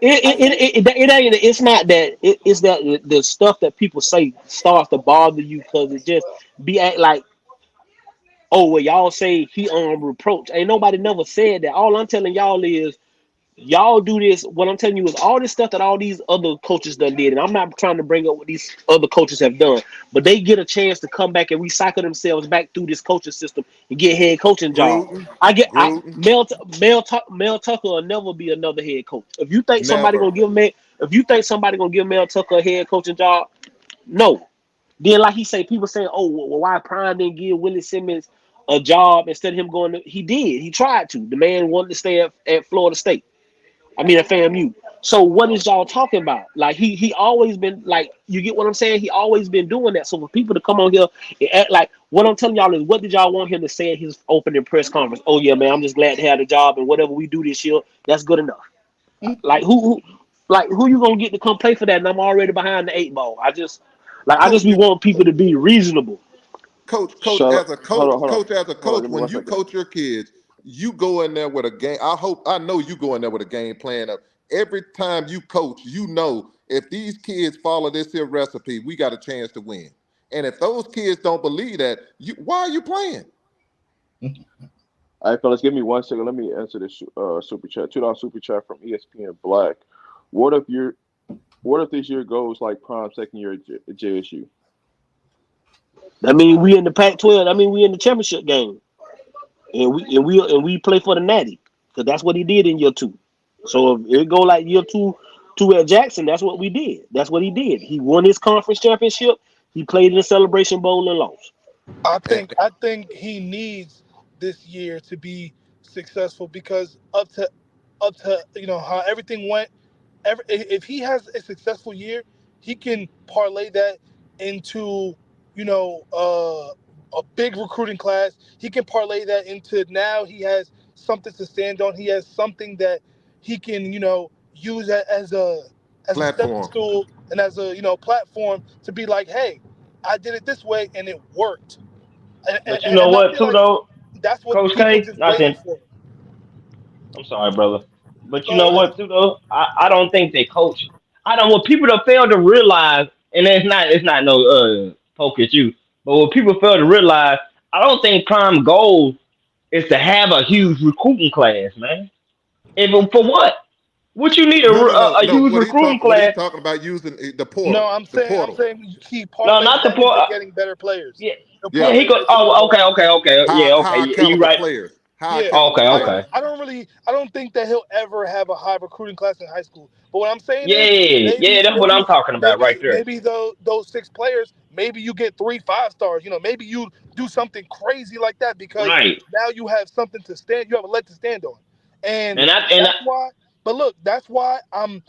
It's not that. It's that the stuff that people say starts to bother you because it just be like. Oh, well, y'all say he reproach. Ain't nobody never said that. All I'm telling y'all is y'all do this. What I'm telling you is all this stuff that all these other coaches done did. And I'm not trying to bring up what these other coaches have done, but they get a chance to come back and recycle themselves back through this coaching system and get head coaching jobs. Mel Tucker will never be another head coach. If you think somebody gonna give Mel Tucker a head coaching job, no. Then, like he say, people saying, "Oh, well, why Prime didn't give Willie Simmons a job instead of him going to?" He did. He tried to. The man wanted to stay at Florida State. I mean, at FAMU. So, what is y'all talking about? Like he always been like, you get what I'm saying? He always been doing that. So for people to come on here and act like, what I'm telling y'all is, what did y'all want him to say at his opening press conference? Oh yeah, man, I'm just glad to have the job, and whatever we do this year, that's good enough. Like who you gonna get to come play for that? And I'm already behind the 8 ball. I just be wanting people to be reasonable. Coach, as a coach, when you coach your kids, you go in there with a game. I know you go in there with a game plan of every time you coach, you know if these kids follow this here recipe, we got a chance to win. And if those kids don't believe that, why are you playing? All right, fellas, give me 1 second. Let me answer this super chat. $2 super chat from ESPN Black. What if this year goes like prime second year at JSU? I mean, we in the Pac-12. I mean, we in the championship game, and we play for the Natty because that's what he did in year 2. So if it go like year two at Jackson, that's what we did. That's what he did. He won his conference championship. He played in the Celebration Bowl and lost. I think he needs this year to be successful because up to how everything went. If he has a successful year, he can parlay that into a big recruiting class. He can parlay that into now he has something to stand on. He has something that he can use as a stepping Platform. stool and as a platform to be like, hey, I did it this way and it worked. And, But and, you know and I what, feel too, like though, that's what Coach people K? just Not waiting saying, for. I'm sorry, brother. But you Go know ahead. what, too, though? I don't think they coach. I don't, what people have failed to realize, and it's not no poke at you, but what people fail to realize, I don't think prime goal is to have a huge recruiting class, man. Even for what? What you need No, no, no, a no. huge recruiting What he's class? talking about using the No, portal. I'm The saying portal. he No, parlays not the that poor. into getting better players. Yeah, He'll yeah. Yeah. He parlay could. that into Oh, getting better players. okay. Yeah, okay. High You caliber right. players. High Yeah, caliber Okay, I players. don't. okay. I don't think that he'll ever have a high recruiting class in high school. But what I'm saying is, Yeah. maybe, That's what I'm maybe, talking about right maybe, there. maybe those 6 players, maybe you get 3 5 stars. Maybe you do something crazy like that because Right. now you have something to stand. You have a leg to stand on, and And I that's why. But look, that's why I'm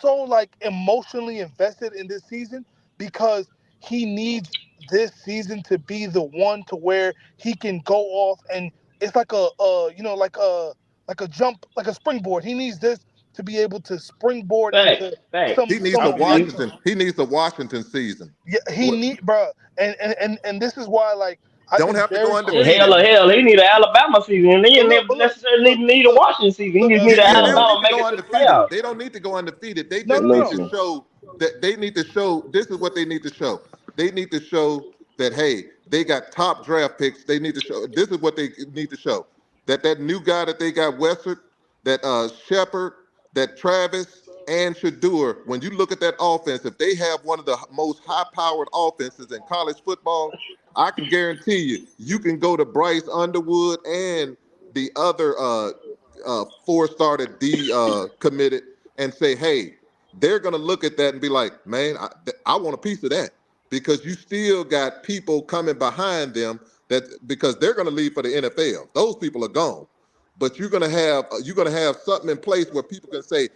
so like emotionally invested in this season because he needs this season to be the one to where he can go off and it's like a jump, like a springboard. He needs this to be able to springboard facts, into facts. He some needs some the big. Washington. He needs the Washington season. Yeah, he What- need, bro, and this is why like I've Don't been have to go very And undefeated. critical. hell, he need an Alabama season. He But didn't look, even but look, necessarily look, need a look, Washington season. He look. just need an Yeah, they don't need Alabama to make go it to the undefeated. playoffs. They don't need to go undefeated. They No, just no, need no. to Listen, show that they need to show. This is what they need to show. They need to show that hey, they got top draft picks. They need to show. This is what they need to show. That new guy that they got, Western, that Shepard, that Travis and Shadur. When you look at that offense, if they have one of the most high-powered offenses in college football, I can guarantee you, you can go to Bryce Underwood and the other four-star that D committed and say, hey, they're going to look at that and be like, man, I want a piece of that because you still got people coming behind them that because they're going to leave for the NFL. Those people are gone. But you're gonna have something in place where people can say,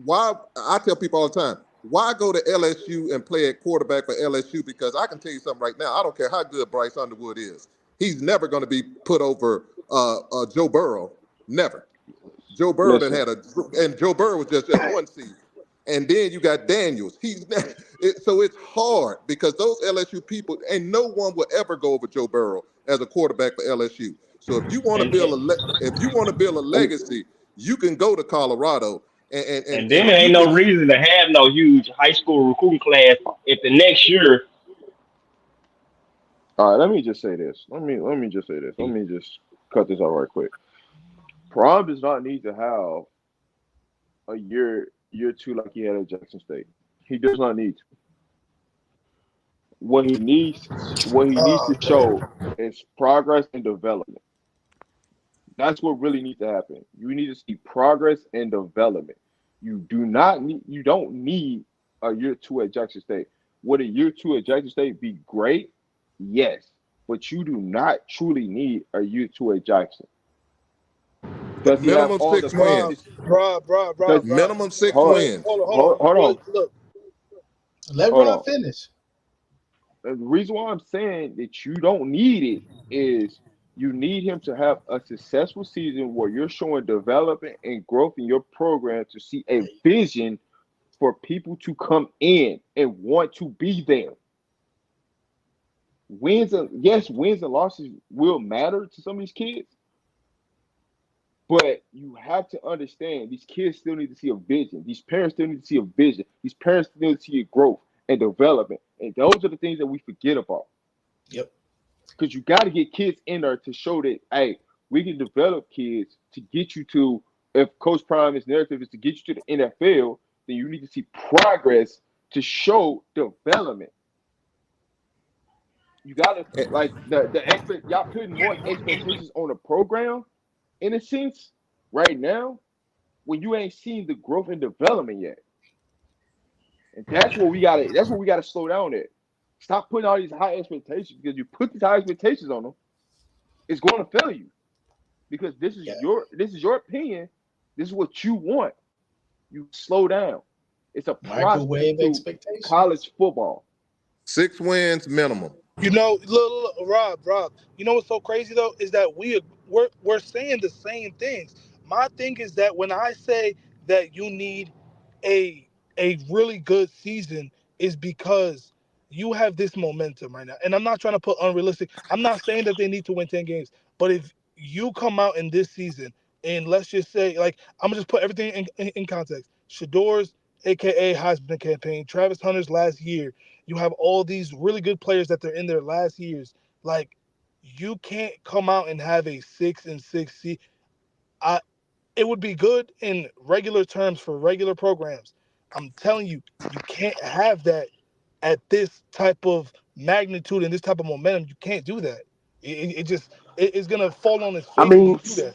why? I tell people all the time, why go to LSU and play at quarterback for LSU? Because I can tell you something right now. I don't care how good Bryce Underwood is. He's never going to be put over Joe Burrow. Never. Joe Burrow Listen, and Joe Burrow was just one season. And then you got Daniels. So it's hard because those LSU people, and no one will ever go over Joe Burrow as a quarterback for LSU. So if you want to and build if you want to build a legacy, you can go to Colorado and then and there you ain't no can. reason to have no huge high school recruiting class if the next year. all right. Let me just say this. Let me just say this. Let me just cut this out right quick. Prime does not need to have a year two like he had at Jackson State. He does not need to. What he needs to Oh show man. is progress and development. That's what really needs to happen. You need to see progress and development. You don't need a year two at Jackson State. Would a year two at Jackson State be great? Yes. But you do not truly need a year two at Jackson. Does he have Minimum all the six Bruh, wins. pieces? bruh, bruh, bruh, Does bruh. Minimum six hold Wait, wins. hold on. Look, Let hold Ron on. finish. The reason why I'm saying that you don't need it is you need him to have a successful season where you're showing development and growth in your program to see a vision for people to come in and want to be there. Wins and losses will matter to some of these kids, But you have to understand these kids still need to see a vision. These parents still need to see a vision. These parents still need to see a growth and development. And those are the things that we forget about. Yep. Because you got to get kids in there to show that, hey, we can develop kids to get you to, if Coach Prime's narrative is to get you to the NFL, then you need to see progress to show development. You got to, like, y'all putting more expectations on the program, in a sense, right now, when you ain't seen the growth and development yet. And that's what we gotta slow down at. Stop putting all these high expectations, because you put these high expectations on them, it's going to fail you. Because this is your opinion. This is what you want. You slow down. It's a Microwave process to expectations. college football. 6 wins minimum. You know, look, Rob. You know what's so crazy though is that we're saying the same things. My thing is that when I say that you need a really good season, is because you have this momentum right now. And I'm not trying to put unrealistic. I'm not saying that they need to win 10 games, but if you come out in this season and let's just say, like, I'm gonna just put everything in context. Shador's, aka Heisman campaign, Travis Hunter's last year. You have all these really good players that they're in their last years. Like, you can't come out and have a 6-6 season. It would be good in regular terms for regular programs. I'm telling you, you can't have that at this type of magnitude and this type of momentum. You can't do that. It's gonna fall on its I face if you mean, do that.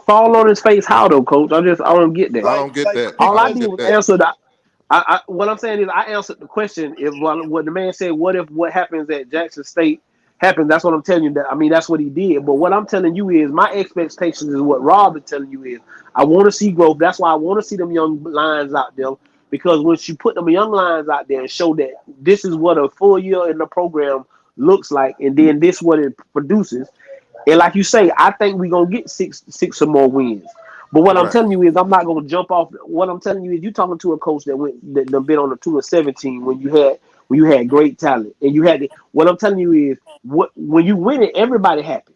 fall on his face, how though, coach? I don't get that. I Like, don't get that. I All I don't because did get was that. answer that. What I'm saying is I answered the question. If what the man said, what if what happens at Jackson State happens? That's what I'm telling you. That I mean, that's what he did. But what I'm telling you is my expectations is what Rob is telling you is I want to see growth. That's why I want to see them young lines out there, because once you put them young lines out there and show that this is what a full year in the program looks like, and then this what it produces. And like you say, I think we're gonna get six or more wins. But what I'm Right. telling you is I'm not gonna jump off. What I'm telling you is you talking to a coach that done been on the 2-17 when you had great talent. And you had what I'm telling you is when you win it, everybody happy.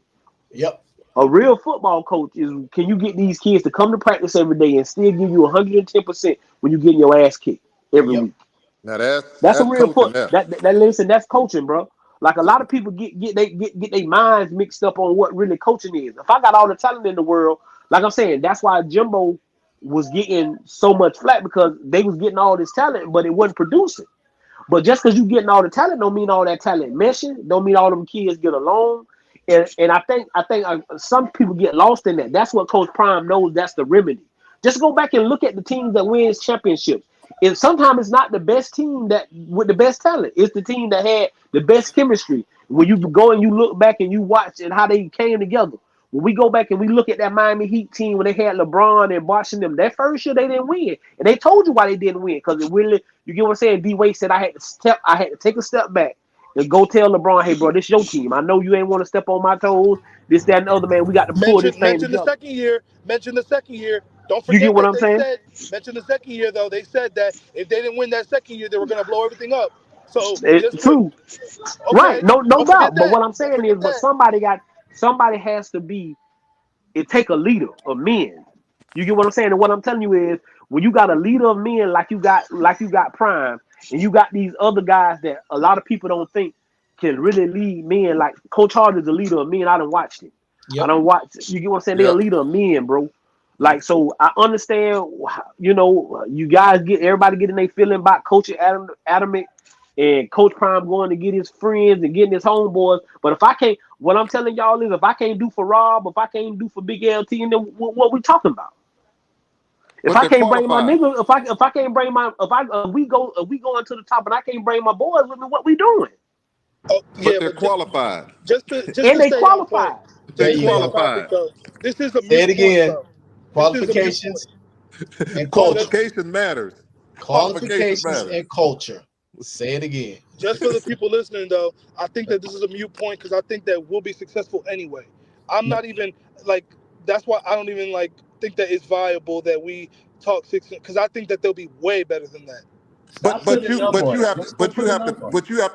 Yep. A real football coach is, can you get these kids to come to practice every day and still give you 110% when you getting your ass kicked every Yep. week? Now That's a that's real coaching foot. there. Listen, that's coaching, bro. Like a lot of people get their minds mixed up on what really coaching is. If I got all the talent in the world, like I'm saying, that's why Jimbo was getting so much flack, because they was getting all this talent, but it wasn't producing. But just because you getting all the talent don't mean all that talent meshing. Don't mean all them kids get along. And I think some people get lost in that. That's what Coach Prime knows. That's the remedy. Just go back and look at the teams that wins championships. And sometimes it's not the best team that with the best talent. It's the team that had the best chemistry. When you go and you look back and you watch and how they came together. When we go back and we look at that Miami Heat team when they had LeBron and Bosh and them, that first year they didn't win, and they told you why they didn't win, because it really, you get what I'm saying. D Wade said I had to take a step back and go tell LeBron, hey bro, this your team. I know you ain't want to step on my toes. This, that, and the other, man. We got to pull this thing mention the together. second year. Mention the second year. Don't You get forget what that I'm they saying? said. Mention the second year though. They said that if they didn't win that second year, they were gonna blow everything up. So just It's for true, right? okay, No don't forget doubt. But that. what I'm Don't saying is, forget but that. somebody has to be. It take a leader of men. You get what I'm saying? And what I'm telling you is, when you got a leader of men like you got Prime, and you got these other guys that a lot of people don't think can really lead men. Like Coach Hart is a leader of men. I done watched him. I Yep. don't watch. You get what I'm saying? They're a Yep. leader of men, bro. Like, so I understand. You know, you guys everybody getting their feeling about Coach Adamic and Coach Prime going to get his friends and getting his homeboys. But if I can't, what I'm telling y'all is, if I can't do for Rob, if I can't do for Big LT, and then what we talking about? If But I they're can't bring my qualified. nigga, if I can't bring my, if we go into the top and I can't bring my boys with me, what we doing? Oh But yeah, they're but qualified. just And to they stay on point. qualified. There Just to They're you stay on go. topic qualified. though. This is a Say it mute point again. though. This is a mute point. Qualifications and So culture. Qualification matters. Qualification Qualifications matters. and culture. Say it again. just for the people listening though, I think that this is a mute point because I think that we'll be successful anyway. I'm not even like that's why I don't even like think that it's viable that we talk six because I think that they'll be way better than that. Stop putting a number on it. Let's go put a number on it. But you have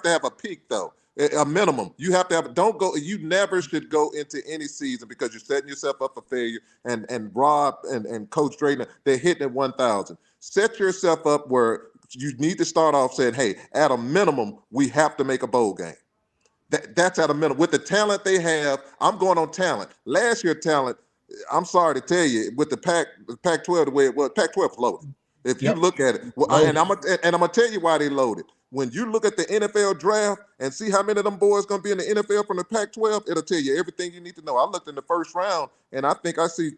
to have a peak though. A minimum. You have to have. Don't go. You never should go into any season because you're setting yourself up for failure. And Rob and Coach Drayton, they're hitting at 1,000. Set yourself up where you need to start off saying, "Hey, at a minimum, we have to make a bowl game." That's at a minimum. With the talent they have, I'm going on talent. Last year, talent. I'm sorry to tell you, with the Pac-12 the way it was, Pac-12 loaded. If you look at it, and I'm gonna tell you why they loaded. When you look at the NFL draft and see how many of them boys going to be in the NFL from the Pac-12, it'll tell you everything you need to know. I looked in the first round, and I think I see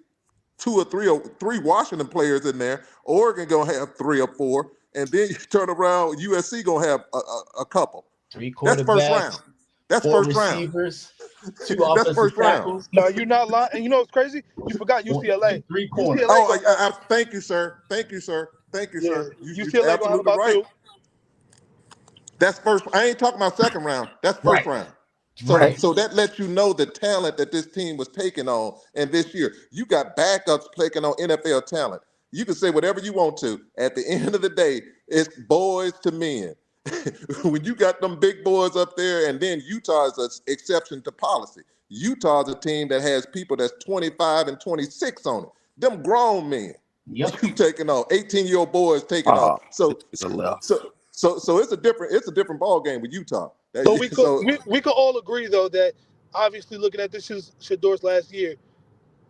three Washington players in there. Oregon going to have 3 or 4. And then you turn around, USC going to have a couple. 3 quarterbacks. That's first round. That's 4 first receivers, round. 2 That's offensive first round. tackles. No, you're not lying. And you know what's crazy? You forgot UCLA. 3 corners. UCLA Thank you, sir. Thank you, sir. Thank you, sir. You're UCLA gonna have absolutely about right. 2. That's first. I ain't talking about second round. That's first round. So that lets you know the talent that this team was taking on. And this year, you got backups taking on NFL talent. You can say whatever you want to. At the end of the day, it's boys to men. When you got them big boys up there, and then Utah is an exception to policy. Utah's a team that has people that's 25 and 26 on it. Them grown men. Yep. You taking off. 18-year-old boys taking off. So it's a different ball game with Utah. So we could all agree though that obviously looking at this is Shador's last year,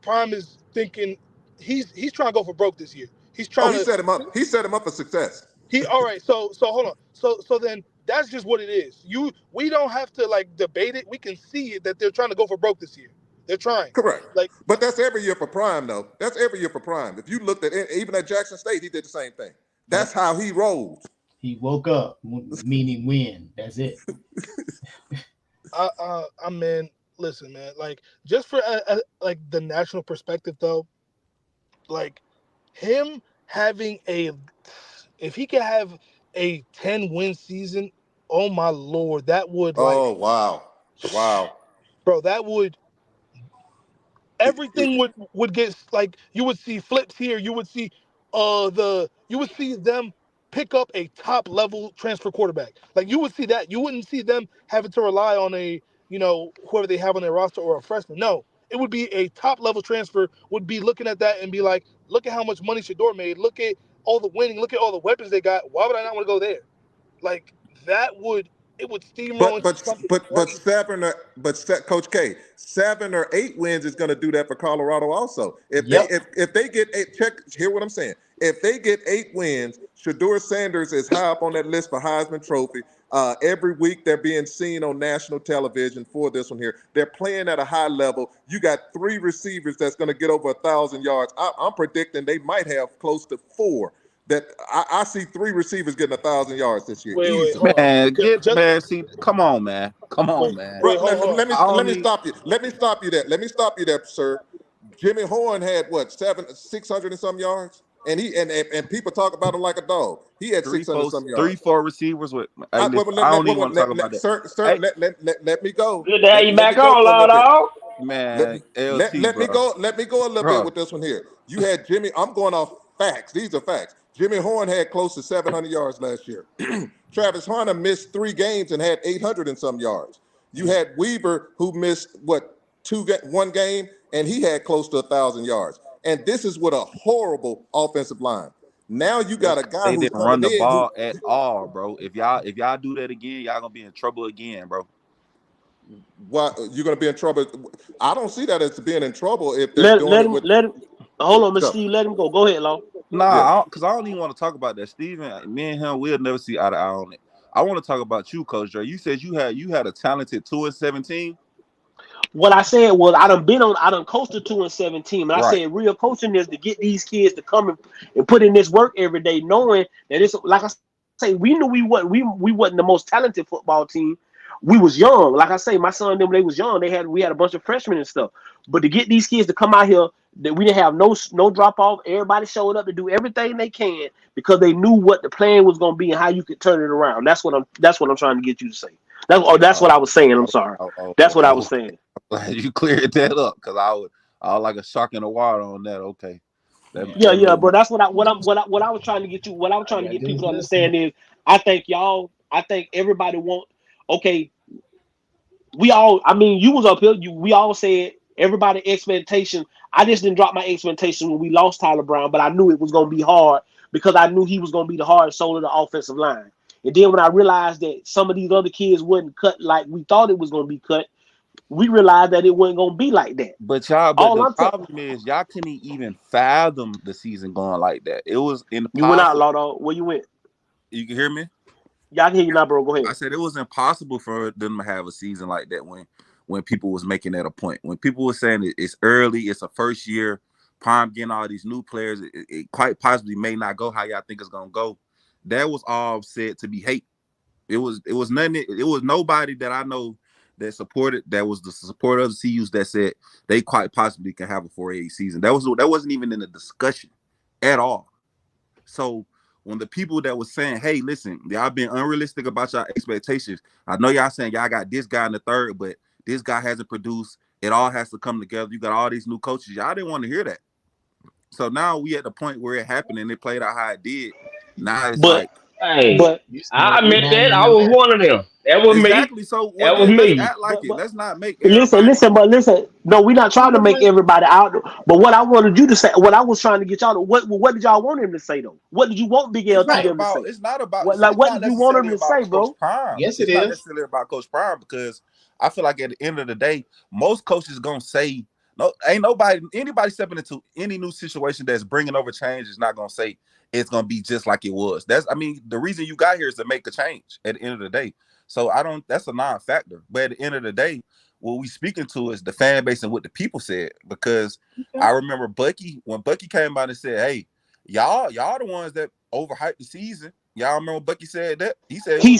Prime is thinking he's trying to go for broke this year. He's trying to set him up. He set him up for success. All right. So hold on. So then that's just what it is. We don't have to like debate it. We can see it that they're trying to go for broke this year. They're trying. Correct. Like, but that's every year for Prime though. That's every year for Prime. If you looked at it, even at Jackson State, he did the same thing. That's how he rolls. He woke up, meaning win. That's it. I mean, listen, man. Like, just for like the national perspective, though, like him having if he could have a 10-win season, oh my Lord, that would. Oh wow, bro, that would. Everything would get like you would see flips here. You would see them pick up a top level transfer quarterback. Like you would see that. You wouldn't see them having to rely on whoever they have on their roster or a freshman. No, it would be a top level transfer. Would be looking at that and be like, look at how much money Shador made. Look at all the winning. Look at all the weapons they got. Why would I not want to go there? Like it would steamroll. But Coach K, 7 or 8 wins is going to do that for Colorado also. If they get 8, hear what I'm saying. If they get 8 wins, Shador Sanders is high up on that list for Heisman Trophy. Every week they're being seen on national television for this one here. They're playing at a high level. You got 3 receivers that's going to get over 1,000 yards. I'm predicting they might have close to 4. That I see 3 receivers getting 1,000 yards this year. Come on, man. Let me stop you. Let me stop you there, sir. Jimmy Horn had 600 and some yards, and people talk about him like a dog. He had 600 some yards. 3-4 receivers with. I don't even want to talk about that. Sir, let me go. Good to have you back on, dog. Man, let me go a little bit with this one here. You had Jimmy. I'm going off facts. These are facts. Jimmy Horn had close to 700 yards last year. Travis Hunter missed 3 games and had 800 and some yards. You had Weaver, who missed 1 game, and he had close to 1,000 yards. And this is with a horrible offensive line. Now you got a guy who didn't run the ball at all, bro. If y'all do that again, y'all gonna be in trouble again, bro. Why you're gonna be in trouble? I don't see that as being in trouble if they're let him. Hold on, Mr. Steve. Let him go. Go ahead, Law. Nah, because I don't even want to talk about that. Steven, me and him, we'll never see eye to eye on it. I want to talk about you, Coach Dre. You said you had a talented 2-17. What I said was I done coached a 2-17, and I said real coaching is to get these kids to come and put in this work every day, knowing that it's like I say, we knew we wasn't the most talented football team. We was young. Like I say, my son and them, they was young. We had a bunch of freshmen and stuff. But to get these kids to come out here, that we didn't have no drop off. Everybody showed up to do everything they can because they knew what the plan was going to be and how you could turn it around. That's what I'm trying to get you to say. That's what I was saying. I'm sorry. That's what I was saying. Glad you cleared that up because I was like a shark in the water on that. Okay. Bro. That's what I was trying to get you. What I was trying to get people to understand is I think everybody want. Okay, I mean, you was up here. We all said everybody expectation. I just didn't drop my expectation when we lost Tyler Brown, but I knew it was going to be hard because I knew he was going to be the hard soul of the offensive line. And then when I realized that some of these other kids wouldn't cut like we thought it was going to be cut, we realized that it wasn't going to be like that. But the problem is y'all couldn't even fathom the season going like that. It was impossible. You went out, Lawdo. Where you went? You can hear me? Yeah, I can hear you now, bro. Go ahead. I said it was impossible for them to have a season like that when people was making that a point. When people were saying it's early, it's a first year, Prime getting all these new players, it quite possibly may not go how y'all think it's gonna go. That was all said to be hate. It was nothing. It was nobody that I know that supported. That was the support of the CUs that said they quite possibly can have a 4A season. That wasn't even in the discussion at all. So when the people that was saying, hey, listen, y'all been unrealistic about y'all expectations. I know y'all saying y'all got this guy in the third, but this guy hasn't produced. It all has to come together. You got all these new coaches. Y'all didn't want to hear that. So now we at the point where it happened and it played out how it did. Now it's I admit that I was one of them. That was exactly. me. So that was me. Let's act like it. Let's not make listen. No, we're not trying to make everybody out. But what I wanted you to say, what I was trying to get y'all to, what did y'all want him to say though? What did you want Big L to say? It's not about what did you want him to say, bro? Yes, it's not necessarily about Coach Prime because I feel like at the end of the day, most coaches gonna say no. Ain't anybody stepping into any new situation that's bringing over change is not gonna say it's gonna be just like it was. The reason you got here is to make a change at the end of the day. So that's a non-factor. But at the end of the day, what we speaking to is the fan base and what the people said. Because I remember when Bucky came out and said, hey, y'all the ones that overhyped the season. Y'all remember Bucky said that? He said he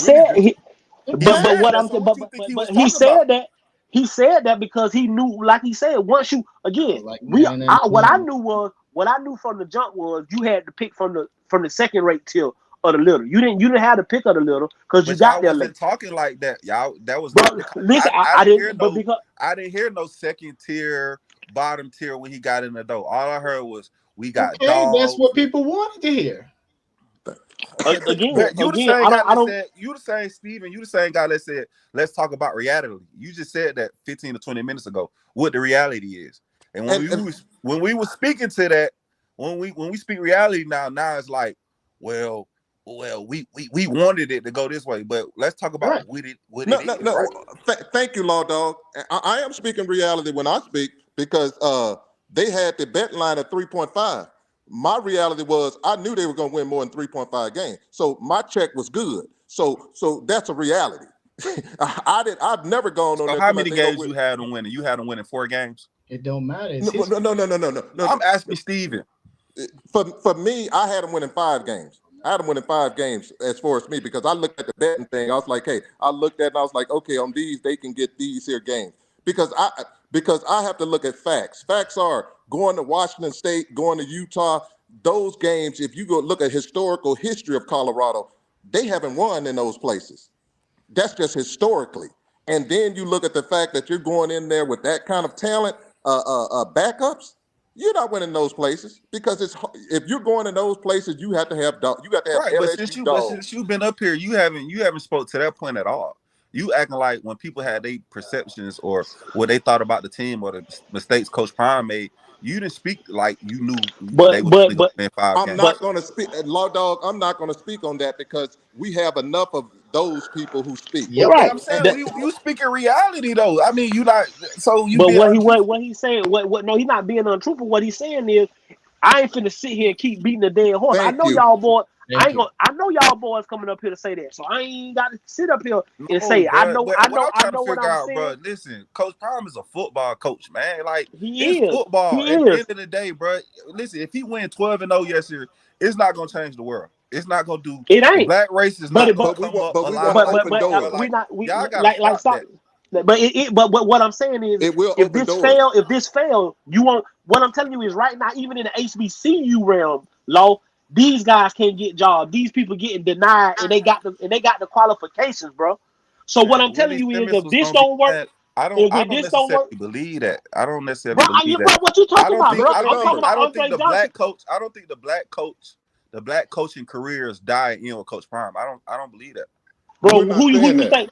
said because he knew, like he said, once you again, what I knew from the jump was you had to pick from the second rate tier of the little. You didn't have to pick of the little because you got there late. Talking like that, y'all. That was listen. I didn't hear no second tier, bottom tier when he got in the door. All I heard was we got dogs. That's what people wanted to hear. You the same Steven. You the same guy that said, let's talk about reality. You just said that 15 to 20 minutes ago, what the reality is. And when we were speaking to that, when we speak reality now it's like, well, we wanted it to go this way, but let's talk about what it is. Right? Thank you, Law Dog. I am speaking reality when I speak because they had the bet line at 3.5. My reality was I knew they were going to win more than 3.5 games, so my check was good. So that's a reality. I've never gone on. So how many games you had them winning? You had them winning 4 games. It don't matter. No. I'm asking Steven. For me, I had them winning 5 games. I had them winning 5 games as far as me because I looked at the betting thing. I was like, hey, I looked at it and I was like, okay, on these they can get these here games because I have to look at facts. Facts are going to Washington State, going to Utah. Those games, if you go look at historical history of Colorado, they haven't won in those places. That's just historically. And then you look at the fact that you're going in there with that kind of talent, backups. You're not winning those places because if you're going in those places, you have to have right. But since you've been up here, you haven't spoke to that point at all. You acting like when people had their perceptions or what they thought about the team or the mistakes Coach Prime made, you didn't speak like you knew they would win 5 games. I'm not going to speak, Law Dog. I'm not going to speak on that because we have enough of those people who speak. Yeah, right. I'm saying you speak in reality though. I mean, you not so you. But what he's saying, what no, he's not being untruthful. What he's saying is, I ain't finna sit here and keep beating the dead horse. I know y'all boys. I know y'all boys coming up here to say that, so I ain't got to sit up here and say I know what I'm saying. Bro, listen, Coach Prime is a football coach, man. Like it's football. At the end of the day, bro. Listen, if he win 12-0 yesterday, it's not gonna change the world. It's not gonna do. It ain't. Black race is not gonna come up. But what I'm saying is, if this fail, you won't. What I'm telling you is, right now, even in the HBCU realm, Law, these guys can't get jobs. These people getting denied, and they got the qualifications, bro. So what I'm telling you is, if this don't work, I don't necessarily believe that. I don't necessarily believe that. What you talking about, bro? I don't think the black coaching careers die in with Coach Prime. I don't believe that. Bro, who you think?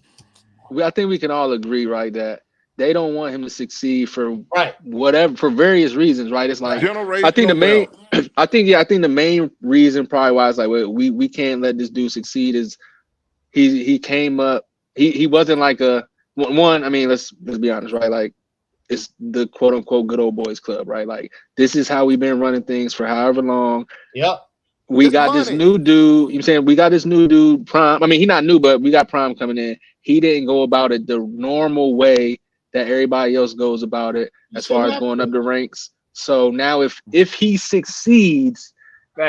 I think we can all agree, right, that they don't want him to succeed for Right. whatever, for various reasons, right? It's like I think the Generational main wealth. I think the main reason probably why it's like we can't let this dude succeed is he came up, he wasn't like a one. I mean, let's be honest, right? Like, it's the quote unquote good old boys club, right? Like, this is how we've been running things for however long. Yep. We It's got this money. new dude, you know what I'm saying? We got this new dude, Prime. I mean, he not new, but we got Prime coming in. He didn't go about it the normal way that everybody else goes about it as far as going up the ranks. So now if he succeeds,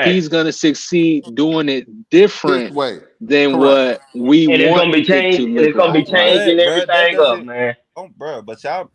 he's gonna succeed doing it different This way. than Correct. what we And it's want gonna be it to changed. And look it's gonna be like, right? changing Bruh, that everything up, doesn't. man. Oh, bro, but y'all,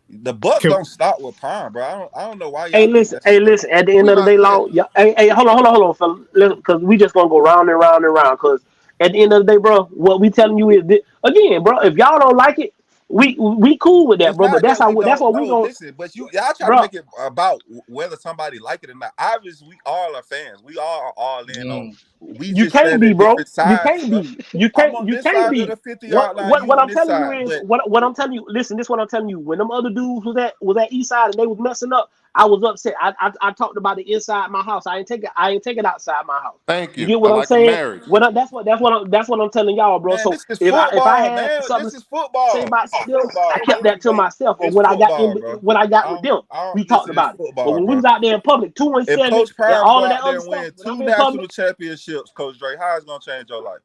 the buck Can, don't stop with Prime, bro. I don't know why Hey, y'all think listen. that's Hey, the case. listen. At the end We're of the not day, there. law. Yeah. Hey, hold on, fella. Because we just gonna go round and round and round. Because at the end of the day, bro, what we telling you is again, bro. If y'all don't like it, we cool with that, It's bro. But not that's that we that's don't what we know. gonna, Listen, but y'all try to bro. make it about whether somebody like it or not. Obviously, we all are fans. We all are all in on. We You just can't stand be, at bro. different You sides, can't bro. be. You I'm can't. on You this can't side of be. the 50-yard line. You What on I'm this telling you side, is but what I'm telling you. Listen, this is what I'm telling you. When them other dudes was at East Side and they was messing up, I was upset. I talked about it inside my house. I ain't take it outside my house. Thank You you. get I what I'm like a saying? marriage. That's what I'm telling y'all, bro. man, So this is if I football, had man. something This to is say football. about This is them, I football. At the kept end of that the to day, myself. Or it's when I got football, bro. with them, we talked Listen, it's about it. But football, when we bro. was out there in public, If 2-7, Coach and Prime all go of that out there other and stuff, win when 2 I'm in public, national championships, Coach Dre, how it's gonna change your life?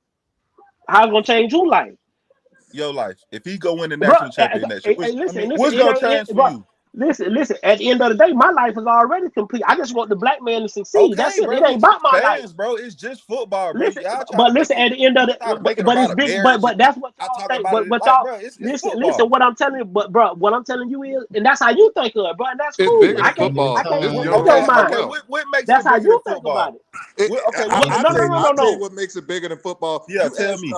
how it's gonna change your life? Your life. If he go win the Bro, national champion next year, listen, what's it gonna ain't, change for bro, you? listen. At the end of the day, my life is already complete. I just want the black man to succeed. That's Okay, it. bro, It we ain't about just my life. fans, bro. It's just football, bro. Listen, Y'all try to but make listen. it. At the end of You try to make it but it's about a big. marriage, and But that's what I y'all talk think. about it But like, y'all bro, it's listen. football. What I'm telling you, bro, what I'm telling you is, and that's how you think of it, bro. And that's It's cool. bigger than I can't. football. It's In your generational mind. Okay. wealth. What makes That's it how bigger than you think about football? it. It, Okay, I what tell you, makes I it? tell you what makes it bigger than football. Yeah, You tell ask, me.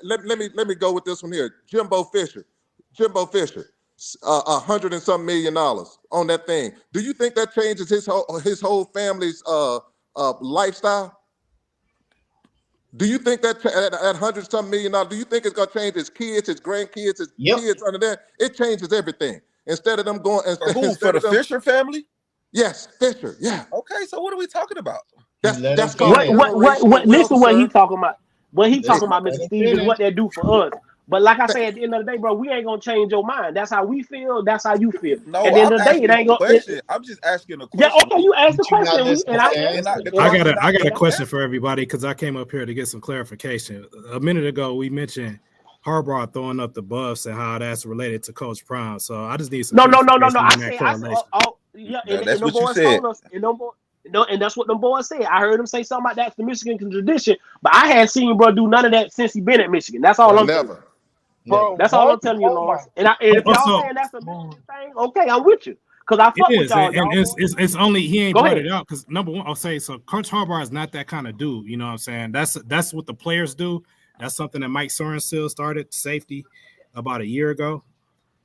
let me go with this one here. Jimbo Fisher, $100 and some $million on that thing. Do you think that changes his whole family's lifestyle? Do you think that at $100 some million, do you think it's gonna change his kids, his grandkids, his kids under there? It changes everything. Instead of them going, For who? For instead the of them, Fisher family? yes, Fisher, yeah. Okay, so what are we talking about? That's called What generational wealth, listen what he sir. talking about. What he talking Listen, about, let Mr. him Steve, is finish. what they do for us. But like I say, at the end of the day, bro, we ain't gonna change your mind. That's how we feel. That's how you feel. At No, the end I'm of the day, it asking ain't a gonna. question. I'm just asking a Yeah, question. okay. You asked the But you not question, listening and I to the And answered. the And I question got a not question for everybody because I came up here to get some clarification. A minute ago, we mentioned Harbaugh throwing up the buffs and how that's related to Coach Prime. So I just need some no. clarification on I that say, correlation. yeah. And that's the what you boys said. told us, and that's what the boys said. I heard him say something about that's the Michigan tradition, but I hadn't seen bro do none of that since he been at Michigan. That's all I'm telling you. Never. Never. Bro, That's all what? I'm telling you, Oh my Lawrence. And if y'all Also, saying that's a Michigan thing, okay, I'm with you. Cause I it fuck with is, and y'all it's, boys. it's only he ain't Go brought ahead. it out because number one, I'll say so. Coach Harbaugh is not that kind of dude. You know what I'm saying? That's what the players do. That's something that Mike Sorensen started safety about a year ago,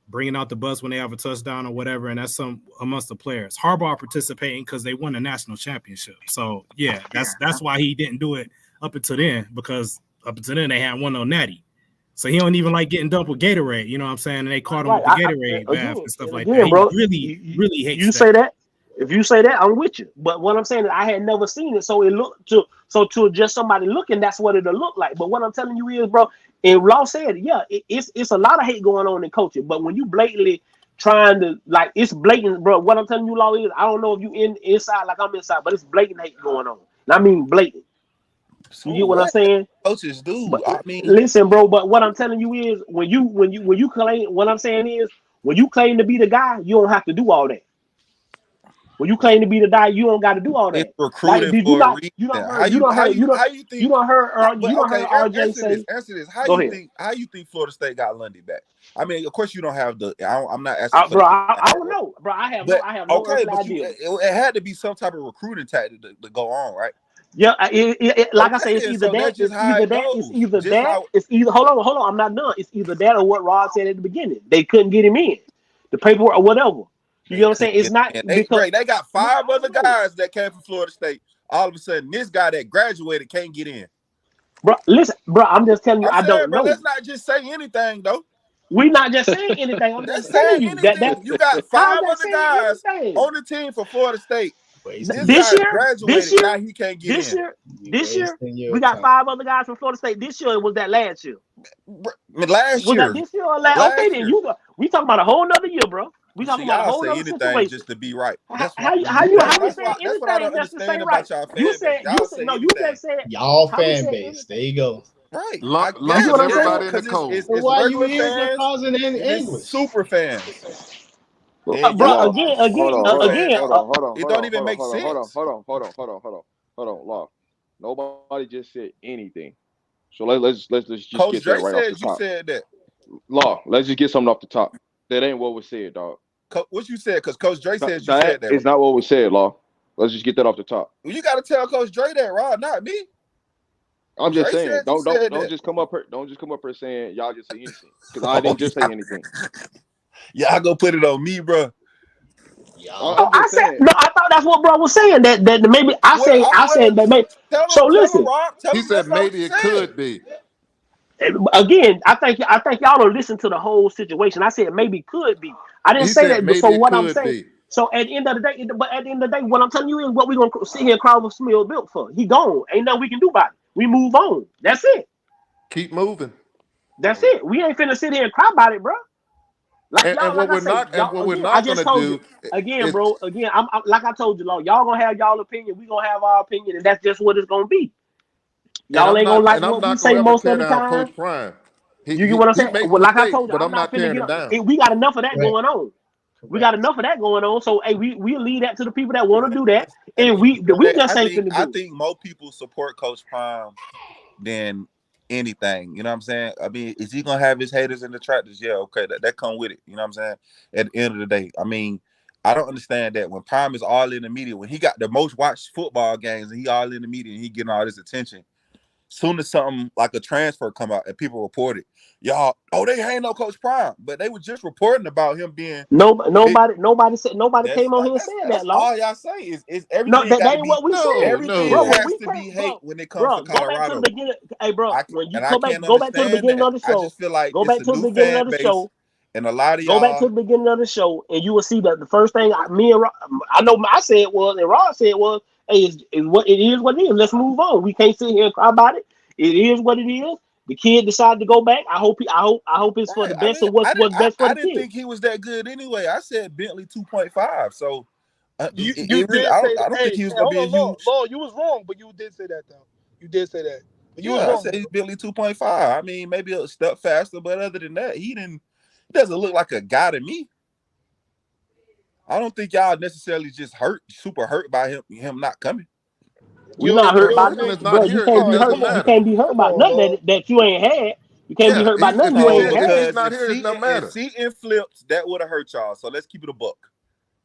bringing out the bus when they have a touchdown or whatever, and that's some amongst the players. Harbaugh participating because they won a national championship. So yeah, that's why he didn't do it up until then, because up until then they hadn't won no natty. So he don't even like getting dumped with Gatorade, you know what I'm saying? And they caught him with the Gatorade bath and stuff like that. He Bro, really hates you that. say that. If you say that, I'm with you. But what I'm saying is I had never seen it, so it looked to just somebody looking, that's what it'll look like. But what I'm telling you is, bro, and Law said, yeah, it's a lot of hate going on in coaching. But when you blatantly trying to like, it's blatant, bro. What I'm telling you, Law, is I don't know if you inside like I'm inside, but it's blatant hate going on. And I mean blatant. So You get what I'm what? saying? Coaches do. But I mean, listen, bro. But what I'm telling you is, when you claim, what I'm saying is, when you claim to be the guy, you don't have to do all that. When you claim to be the guy, you don't got to do all it's that. Like, recruiting did you for a not? reason. You don't How heard? You you don't how heard? you how you think? You But don't okay, heard RJ answer this. say? Answer this. Go ahead, How you think Florida State got Lundy back? I mean, of course you don't have the. I'm not asking for bro. the. I don't know, bro. I have But no okay, earthly but you idea. it had to be some type of recruiting tactic to go on, right? Yeah, like I Okay, say, it's then. either So that. that's just how it goes. Just how. It's either. Hold on. I'm not done. It's either that or what Rod said at the beginning. They couldn't get him in, the paperwork or whatever. You They know what I'm couldn't saying? It's get not in. because They got no, 5 I other don't know. guys that came from Florida State. All of a sudden, this guy that graduated can't get in. Bro, listen, bro. I'm just telling you, I'm I saying, don't bro, know. let's not just say anything though. We're not just saying anything. I'm That's just telling saying you anything. You got how is 5 that other saying guys anything? on the team for Florida State. This This guy year, graduated. Now he can't get in. this year, we got 5 other guys from Florida State. This year, was that last year? Last Was year. that this year or last? Last Okay, then year. we talking about a whole nother year, bro. We talking See, about a y'all whole say nother anything situation. just to be right. How you saying That's what I anything don't just to say understand right? about y'all fan You base. said Y'all say no. You anything. just said Y'all how we fan saying base. There anything. you go. Right. Lump You see what I'm saying? everybody in the Because cold. it's So why you regular here fans causing and English? it's super fans. Bro, And Bro, y'all again, super fans. hold It don't even on, make sense. Law. Nobody just said anything. So let's just Coach get Dre that right off the said you top. said that. Law, let's just get something off the top. That ain't what was said, dog. What you said? Because Coach Dre said you That said that. is not what was said, Law. Let's just get that off the top. Well, you got to tell Coach Dre that, Rod, not me. I'm just Dre saying, said you said don't that. just come up here saying y'all just say anything, because I didn't just say anything. Y'all go put it on me, bro. I said no. I thought that's what bro was saying. That maybe I said that maybe. So listen. He said maybe it could be. Again, I think y'all don't listen to the whole situation. I said maybe could be. I didn't He say said that. maybe So it what I'm could saying. be. So at the end of the day, what I'm telling you is what we're gonna sit here and cry over Smith built for. He gone. Ain't nothing we can do about it. We move on. That's it. Keep moving. That's it. We ain't finna sit here and cry about it, bro. Like And y'all, like what I we're say, not y'all we're again. I not just gonna told you do again, is bro. Again, I'm like I told you, y'all gonna have y'all opinion. We gonna have our opinion, and that's just what it's gonna be. Y'all ain't gonna like and I'm what we not say gonna ever most of tear the down time. Coach Prime. You get what I'm He saying? makes Well, like I mistakes, told you, but I'm I'm not not finna tearing get him up. down. We got enough of that Correct. going on. We got enough of that going on. So hey, we leave that to the people that want to do that. At the And end we of the day, just ain't finna I do it. think more people support Coach Prime than anything. You know what I'm saying? I mean, is he gonna have his haters and detractors? Yeah, okay, that come with it. You know what I'm saying? At the end of the day, I mean, I don't understand that when Prime is all in the media, when he got the most watched football games and he all in the media and he getting all this attention. Soon as something like a transfer come out and people report it, y'all, they ain't no Coach Prime, but they were just reporting about him being Nobody said nobody that's came on here and said that's that, Law. all y'all say is No, everything that got to ain't be what we said, everything bro. When has we to be came, hate when it comes to bro, go back to the Colorado. beginning. Hey, bro, when you I can't go back to the understand beginning that. of the I show. just feel like Go it's back a to the new beginning fan of the base, show. and a lot of Go back to y'all. the beginning of the show, and you will see that the first thing me and Rod, I know I said was, and Rod said was, hey, is what it is. What it is. Let's move on. We can't sit here and cry about it. It is what it is. The kid decided to go back. I hope it's for Right. the best of what's best for I the didn't kid. think he was that good anyway. I said Bentley 2.5. So You it really, did say that. I don't think Hey, he was gonna hold be a on, huge. Law, you was wrong, but you did say that though. You did say that, but you was Yeah, I wrong. said he's Bentley 2.5. I mean, maybe a step faster, but other than that, he doesn't look like a guy to me. I don't think y'all necessarily just super hurt by him not coming. We not If hurt by Winston is nothing, not bro. You here, can't it be hurt. doesn't Come on, You matter. can't be hurt come by on, nothing Law. that you ain't had. You can't be Yeah, hurt by nothing you if ain't had. he's not Because here, it doesn't if matter. seating flips, that would have hurt y'all. So let's keep it a buck.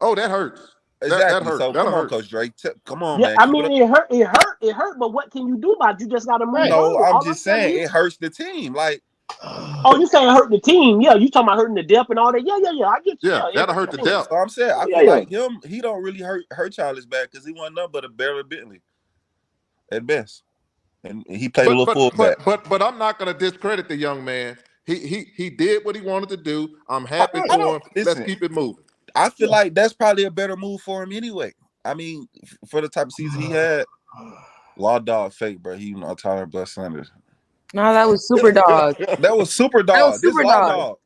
Oh, that hurts. That Exactly. hurts. So That'll come on, hurt. Coach Drake. Come on, Yeah, man. I Keep it mean up. it hurt. But what can you do about it? You just got to move Right. No, on. I'm All I'm just telling saying you. it hurts the team. Like, Oh, you saying hurt the team? Yeah, you talking about hurting the depth and all that? Yeah. I get you. Yeah, Yeah, that'll hurt the so depth. I'm saying I feel like he don't really hurt y'all as bad because he wasn't nothing but a barely Bentley at best. And he played a little fullback. But I'm not going to discredit the young man. He did what he wanted to do. I'm I happy don't for him. Let's listen. keep it moving. I feel like that's probably a better move for him anyway. I mean, for the type of season he had, Law Dog fake, bro. He not Tyler Bus Sanders. No, that was Super Dog. That was Super That was Dog. This Super Law Dog. Dog.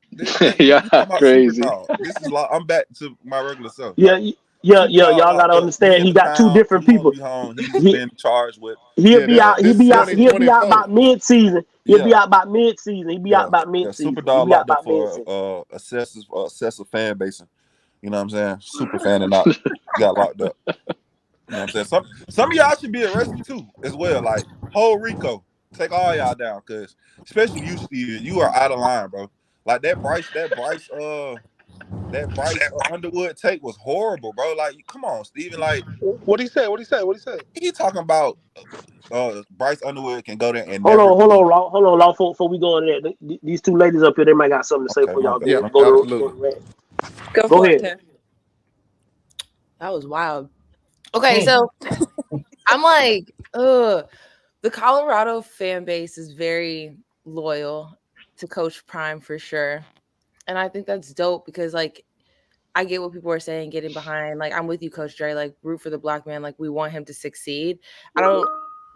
Yeah, We talking about Super crazy. Dog. This is Law. I'm back to my regular self. Yeah. Super Dog Y'all gotta locked up. He understand. in He the got two pound. different He won't people. be home. He's He been charged with. he'll Yeah, be out. He'll this be out. He'll be out 2024. about mid-season. He'll be Yeah, out about mid-season. He'll be out about yeah. Super mid-season. He'll Dog be out locked up about mid-season. for excessive fan basing. You know what I'm saying? Super fan and not got locked up. You know what I'm saying? Some of y'all should be arrested too, as well. Like whole Rico, take all y'all down, cause especially you, Steve, you are out of line, bro. Like that Bryce Underwood take was horrible, bro. Like, come on, Steven. Like, What he say? he talking about Bryce Underwood can go there and Hold never on, be. Law. Before we go into that, these two ladies up here, they might got something to say Okay, for my y'all. bad. Yeah, Go absolutely. to rant. Go Go for it, ahead. Tim. That was wild. Okay, so I'm like, the Colorado fan base is very loyal to Coach Prime for sure. And I think that's dope because, like, I get what people are saying, getting behind. Like, I'm with you, Coach Dre. Like, root for the black man. Like, we want him to succeed. I don't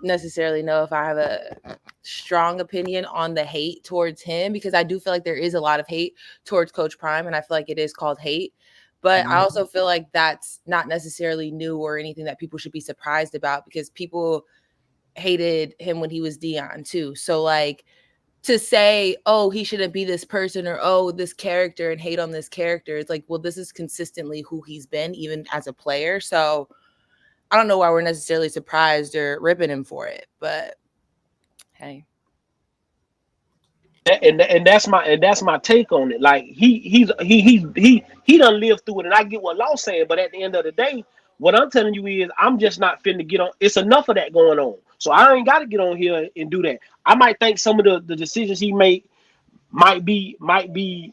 necessarily know if I have a strong opinion on the hate towards him, because I do feel like there is a lot of hate towards Coach Prime, and I feel like it is called hate. But I also feel like that's not necessarily new or anything that people should be surprised about, because people hated him when he was Dion too. So, like, to say, oh, he shouldn't be this person, or oh, this character, and hate on this character, it's like, well, this is consistently who he's been, even as a player. So I don't know why we're necessarily surprised or ripping him for it, but hey. And that's my take on it. Like he done lived through it, and I get what Law's saying, but at the end of the day, what I'm telling you is I'm just not finna get on. It's enough of that going on, so I ain't got to get on here and do that. I might think some of the decisions he made might be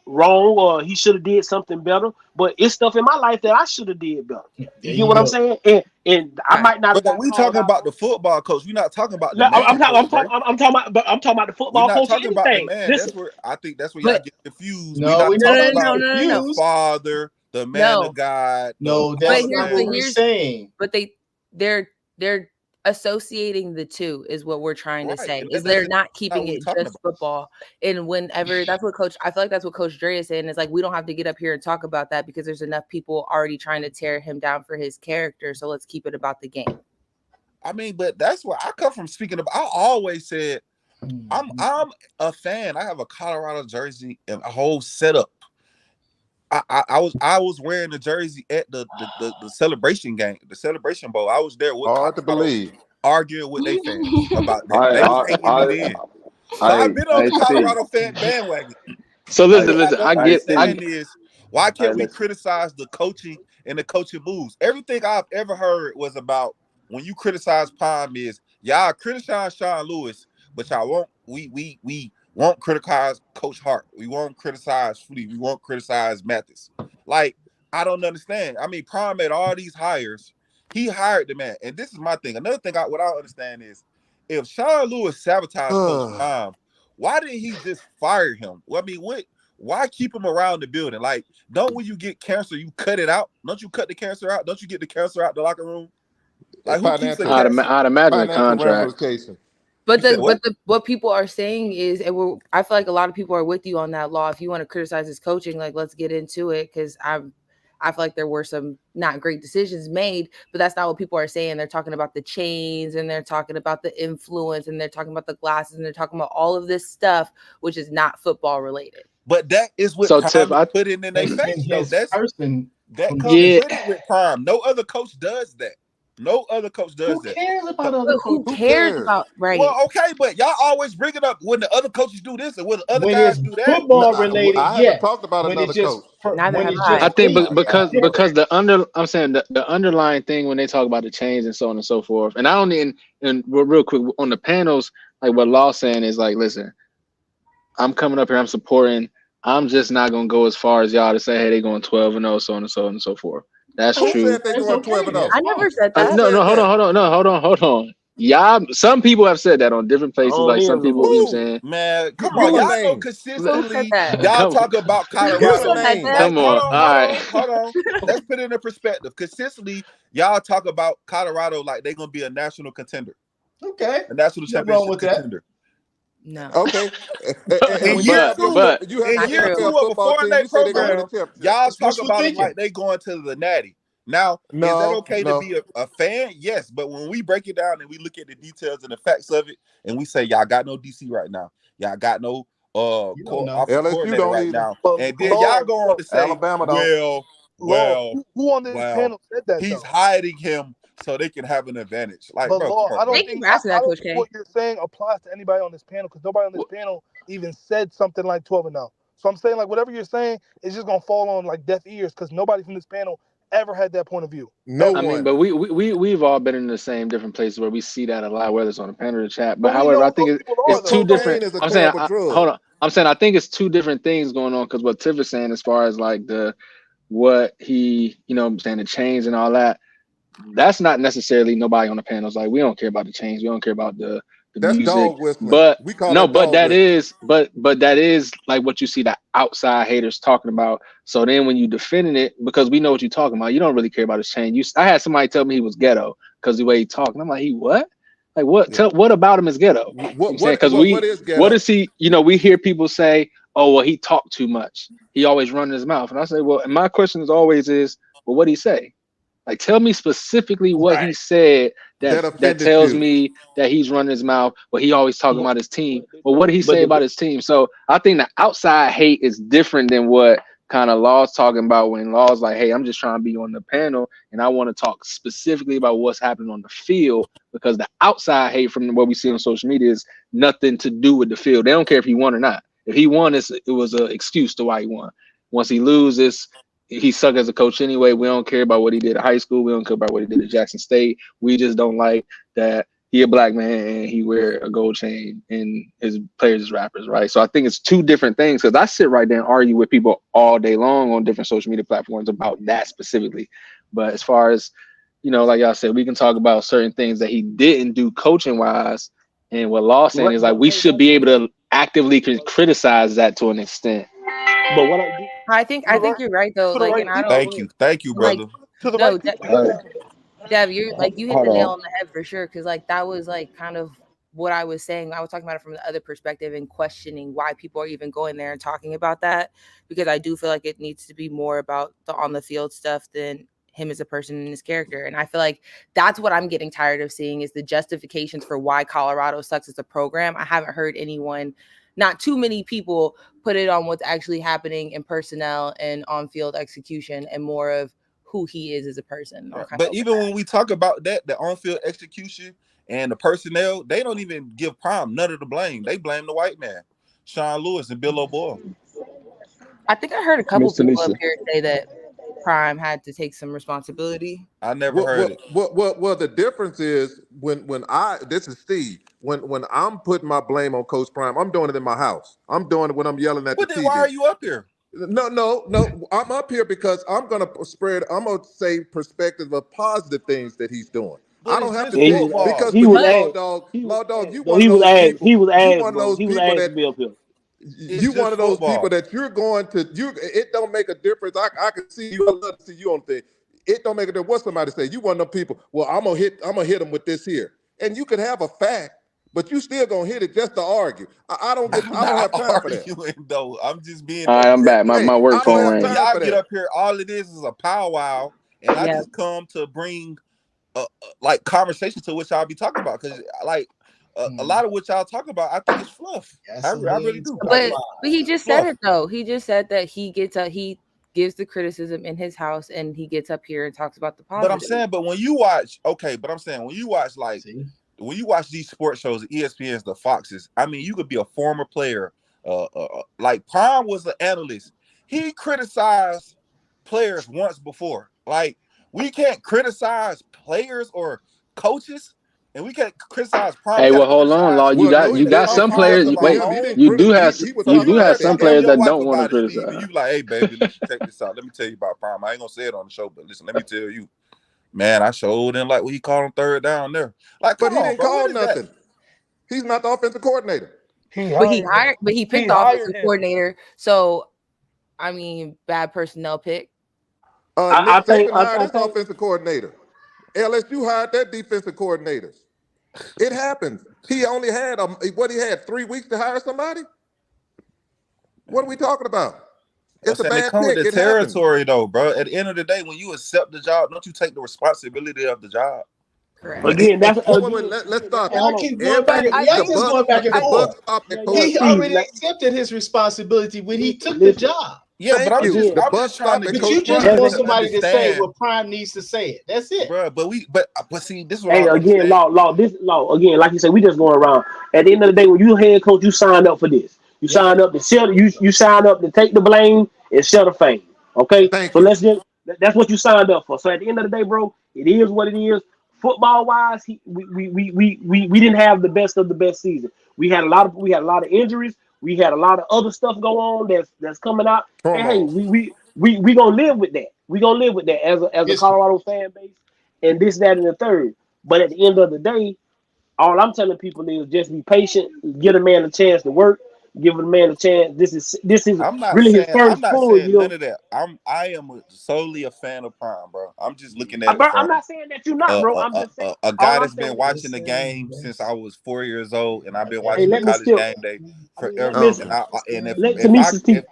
wrong, or he should have did something better, but it's stuff in my life that I should have did better. You get what I'm saying? And I might not have But got we called talking out. about the football coach. We're not talking about the No, man I'm coach, bro. talking about the We're football not coach. talking about the Anything. man. Listen, That's where I think that's where y'all But get confused. We're No, not we're talking not about the father, the man of God. No, But that's not what we're saying. But they're associating the two is what we're trying to say. and Is that's they're not not keeping what we're it talking just about. football. And whenever I feel like that's what Coach Dre is saying, is like, we don't have to get up here and talk about that because there's enough people already trying to tear him down for his character. So let's keep it about the game. I mean, but that's where I come from. Speaking of, I always said I'm a fan. I have a Colorado jersey and a whole setup. I was wearing the jersey at the celebration game, the Celebration Bowl. I was there with Hard to Colorado, believe. arguing with their fans about that. I They was hating me then. So I've been on the Colorado fan bandwagon. So listen, What I don't I get understand is why can't we criticize the coaching and the coaching moves? Everything I've ever heard was about when you criticize Palm is y'all criticize Sean Lewis, but y'all won't we won't criticize Coach Hart. We won't criticize Fleet. We won't criticize Mathis. Like, I don't understand. I mean, Prime made all these hires. He hired the man. And this is my thing. Another thing what I don't understand is if Sean Lewis sabotaged Coach Prime, why didn't he just fire him? Well, I mean, why keep him around the building? Like, don't when you get cancer, you cut it out? Don't you cut the cancer out? Don't you get the cancer out the locker room? Like, who keeps the cancer? I'd imagine a contract. But what people are saying is, and I feel like a lot of people are with you on that, Law. If you want to criticize his coaching, like, let's get into it, because I feel like there were some not great decisions made, but that's not what people are saying. They're talking about the chains, and they're talking about the influence, and they're talking about the glasses, and they're talking about all of this stuff, which is not football related. But that is what Prime is putting in their face, though. That comes with it with Prime. No other coach does that. No other coach does that. Who cares about other coaches? Who cares about Well, okay, but y'all always bring it up when the other coaches do this and when the other when guys it's do that. Football related, I haven't talked about when another it's just, coach. I think because I'm saying the underlying thing when they talk about the change and so on and so forth, and I don't even, and real quick on the panels, like what Law's saying is like, listen, I'm coming up here, I'm supporting. I'm just not gonna go as far as y'all to say, hey, they going 12-0, so on and so on and so forth. That's Who true. said they going 12-0? I never said that. No, hold on. Y'all, some people have said that on different places. Like some people, you know what I'm saying? Man, come on, y'all know consistently. Y'all talk about Colorado. Come on, all right. Hold on. Let's put it in perspective. Consistently, y'all talk about Colorado like they're gonna be a national contender. Okay, a national championship contender. No. Okay. In year two of a foreign program, y'all talk about them like they going to the Natty. Now, is that okay to be a fan? Yes, but when we break it down and we look at the details and the facts of it, and we say y'all got no DC right now, y'all got no offensive coordinator right now, and then y'all go on to say, Alabama, who on this panel said that? He's hiding him so they can have an advantage. Like, but bro, Law, I don't think what K. you're saying applies to anybody on this panel, because nobody on this panel even said something like 12-0. So I'm saying, like, whatever you're saying is just gonna fall on like deaf ears, because nobody from this panel ever had that point of view. I mean, but we've all been in the same different places where we see that a lot, whether it's on the panel or the chat. But however, I think it's two different. I'm saying, hold on. I'm saying I think it's two different things going on, because what Tiff is saying as far as like what he, you know, I'm saying the change and all that. That's not necessarily nobody on the panels like, we don't care about the change. We don't care about the the That's music. dog whistling. But We call no, that dog but that is like what you see the outside haters talking about. So then when you defending it, because we know what you're talking about, you don't really care about his chain. I had somebody tell me he was ghetto because the way he talked. And I'm like, he what? Like what? Yeah. What about him is ghetto? You know what I'm saying? Because what is ghetto? what is he? You know, we hear people say, "Oh, well, he talked too much. He always run his mouth." And I say, well, and my question is always is, well, what did he say? Like, tell me specifically what he said that offended tells you. me that he's running his mouth, but he always talking about his team. Well, what did he But say about his team? So I think the outside hate is different than what kind of Law's talking about when Law's like, hey, I'm just trying to be on the panel and I want to talk specifically about what's happening on the field, because the outside hate from what we see on social media is nothing to do with the field. They don't care if he won or not. If he won, it was an excuse to why he won. Once he loses, he sucked as a coach anyway. We don't care about what he did at high school. We don't care about what he did at Jackson State. We just don't like that he a black man and he wear a gold chain and his players is rappers, right? So I think it's two different things, because I sit right there and argue with people all day long on different social media platforms about that specifically. But as far as, you know, like y'all said, we can talk about certain things that he didn't do coaching wise. And what Law saying is like, we should be able to actively criticize that to an extent. But what I think you're right though. Like, and I don't. Thank you, brother. To the No, right people. Dev, you're like, you hit Hold the nail on. on the head for sure. Because like that was like kind of what I was saying. I was talking about it from the other perspective and questioning why people are even going there and talking about that. Because I do feel like it needs to be more about the on the field stuff than him as a person and his character. And I feel like that's what I'm getting tired of seeing is the justifications for why Colorado sucks as a program. I haven't heard anyone, not too many people, put it on what's actually happening in personnel and on field execution, and more of who he is as a person. But even when we talk about that, the on-field execution and the personnel, they don't even give Prime none of the blame. They blame the white man, Sean Lewis and Bill O'Boyle. I think I heard a couple Miss people Tanisha. up here say that Prime had to take some responsibility. I never heard it. Well, the difference is when this is Steve. When I'm putting my blame on Coach Prime, I'm doing it in my house. I'm doing it when I'm yelling at But the then TV. why are you up here? No. I'm up here because I'm gonna say perspective of positive things that he's doing. But I don't have to He say was- because he for was you, asked- Law Dog, you So one he of was those asked. people. He was You asked, one of bro. those He was people asked that to be up here. you one of those football. people that you're going to it don't make a difference. I can see you. I love to see you on thing. It don't make a difference what somebody say. You one of them people. Well, I'm gonna hit them with this here, and you can have a fact, but you still gonna hit it just to argue. I don't have time for that. Arguing, though. I'm just being. All right, I'm back. My work I don't phone have rang. time Y'all for get that. up here. All it is a powwow, and I Yeah. just come to bring like conversation to which I'll be talking about, because like a lot of what y'all talk about, I think it's fluff. I really do. But he just said Fluff. it though. He just said that he gives the criticism in his house and he gets up here and talks about the positive. But I'm saying, when you watch, when you watch when you watch these sports shows, the ESPNs, the Foxes, I mean, you could be a former player. Like Prime was an analyst. He criticized players once before. Like, we can't criticize players or coaches, and we can't criticize Prime. Hey, well, hold on, Law. You got some players. Wait, you do have some players that don't want to criticize. And you like, hey, baby, listen, check this out. Let me tell you about Prime. I ain't gonna say it on the show, but listen, let me tell you, man, I showed him like what he called him third down there. Like, but he didn't call nothing. He's not the offensive coordinator. But he picked the offensive coordinator. So, I mean, bad personnel pick. Nick Saban hired his offensive coordinator. LSU hired their defensive coordinators. It happens. He only had 3 weeks to hire somebody. What are we talking about? It's a bad it comes pick. with the It territory, though, bro. At the end of the day, when you accept the job, don't you take the responsibility of the job? Correct. Again, let's stop. Y'all keep going back. Y'all just going back and forth. He already accepted his responsibility when he took the job. Yeah, but I'm just trying to. But you just want somebody to say what Prime needs to say it. That's it, bro. But see, this is what Hey, again, law. Again, like you said, we just going around. At the end of the day, when you head coach, you signed up for this. You signed up to share. You signed up to take the blame and share the fame. Okay, that's what you signed up for. So at the end of the day, bro, it is what it is. Football wise, we didn't have the best of the best season. We had a lot of injuries. We had a lot of other stuff go on that's coming out. And hey, we gonna live with that. We gonna live with that as a Colorado fan base and this, that, and the third. But at the end of the day, All I'm telling people is just be patient, give a man a chance to work, give a man a chance. This is I'm not really his saying first full year. none of that. I am solely a fan of Prime, bro. I'm just looking at it Bro, I'm from not saying that you're not, bro. I'm just saying a all guy I'm that's been saying watching is, the game since I was 4 years old, and I've been hey, watching the let me college still game day let forever. Miss And let Tamisa speak.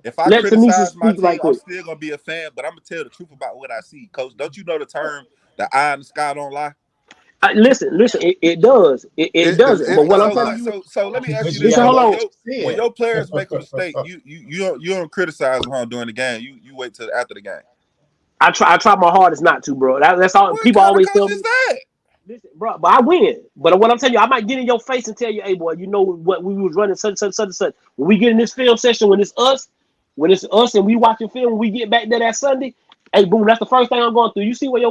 if I Let Tamisa criticize my speak right team, I'm quick. still gonna be a fan. But I'm gonna tell the truth about what I see, Coach. Don't you know the term "the eye in the sky don't lie"? Listen, it does. It doesn't. But what I'm telling you, So let me ask you this, listen, hold J-Lo. on. When your players make a mistake, you don't criticize them during the game. You wait till after the game. I try my hardest not to, bro. That's all. What People kind of always coach tell is me, that? listen, bro. But I win. But what I'm telling you, I might get in your face and tell you, hey, boy, you know what we was running such. When we get in this film session, when it's us and we watching film, when we get back there that Sunday, hey, boom, that's the first thing I'm going through. You see where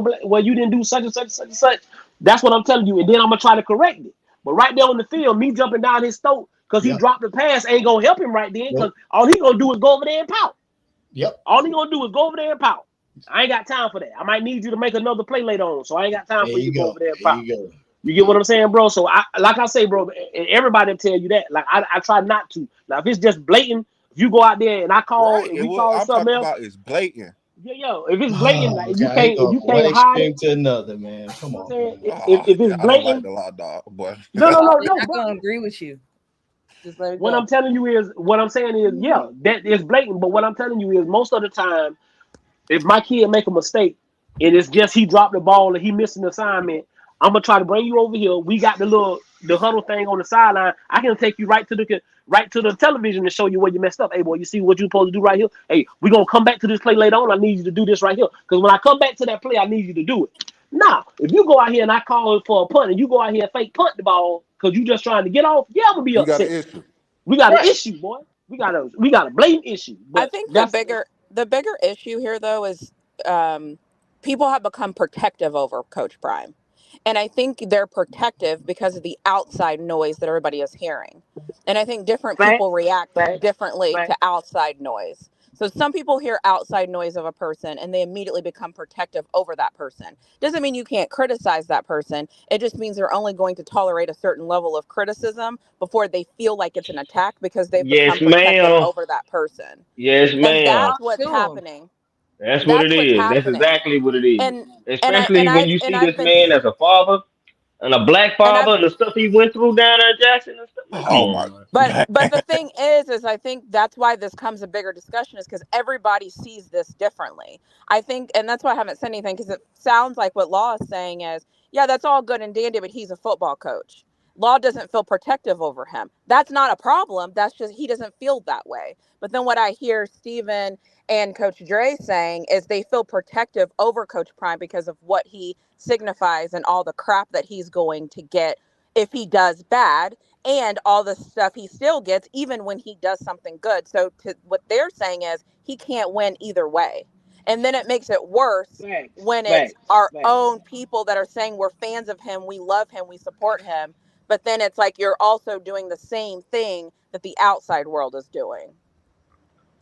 you didn't do such and such. That's what I'm telling you, and then I'm gonna try to correct it. But right there on the field, me jumping down his throat because he dropped the pass ain't gonna help him right then. Because all he gonna do is go over there and pout. All he gonna do is go over there and pout. I ain't got time for that. I might need you to make another play later on, so I ain't got time for you to go over there and pout. You get what I'm saying, bro? So like I say, bro, and everybody will tell you that. Like I try not to. Now if it's just blatant, if you go out there and Right. if And we what call I'm something talking else, about is blatant. yo, if it's blatant, like Okay, if you can't one hide it, extreme to another, man. you Come know what I'm on, saying? man. If it's I don't like blatant, the law dog, boy. no, We're not bro. gonna agree with you. Just let it What go. I'm telling you is, what I'm saying is, yeah, that is blatant. But what I'm telling you is, most of the time, if my kid make a mistake and it's just he dropped the ball and he missed an assignment, I'm gonna try to bring you over here. We got the huddle thing on the sideline. I can take you right to the television to show you where you messed up. Hey boy, you see what you're supposed to do right here? Hey, we're gonna come back to this play later on. I need you to do this right here. Because when I come back to that play, I need you to do it. Now, if you go out here and I call it for a punt and you go out here and fake punt the ball because you just trying to get off, yeah, I'm gonna be You got an upset. issue. We got an Right. issue, boy. We got a blatant issue. I But think that's the bigger issue here though is people have become protective over Coach Prime. And I think they're protective because of the outside noise that everybody is hearing. And I think different people facts, react facts, differently to facts. outside noise. So some people hear outside noise of a person and they immediately become protective over that person. Doesn't mean you can't criticize that person. It just means they're only going to tolerate a certain level of criticism before they feel like it's an attack because they've become Yes, protective ma'am. over that person. Yes, And ma'am. that's what's Sure. happening. That's what That's it what's is. That's happening. exactly what it is. And Especially when you and see I've this been man as a father and a black and I've father and the stuff he went through down there in Jackson and stuff. Man, come Oh on, my man. but the thing is I think that's why this comes a bigger discussion is because everybody sees this differently. I think, and that's why I haven't said anything because it sounds like what Law is saying is, yeah, that's all good and dandy, but he's a football coach. Law doesn't feel protective over him. That's not a problem. That's just he doesn't feel that way. But then what I hear Steven and Coach Dre saying is they feel protective over Coach Prime because of what he signifies and all the crap that he's going to get if he does bad and all the stuff he still gets even when he does something good. So what they're saying is he can't win either way. And then it makes it worse Facts, when it's facts, our facts. own people that are saying we're fans of him, we love him, we support him. But then it's like you're also doing the same thing that the outside world is doing.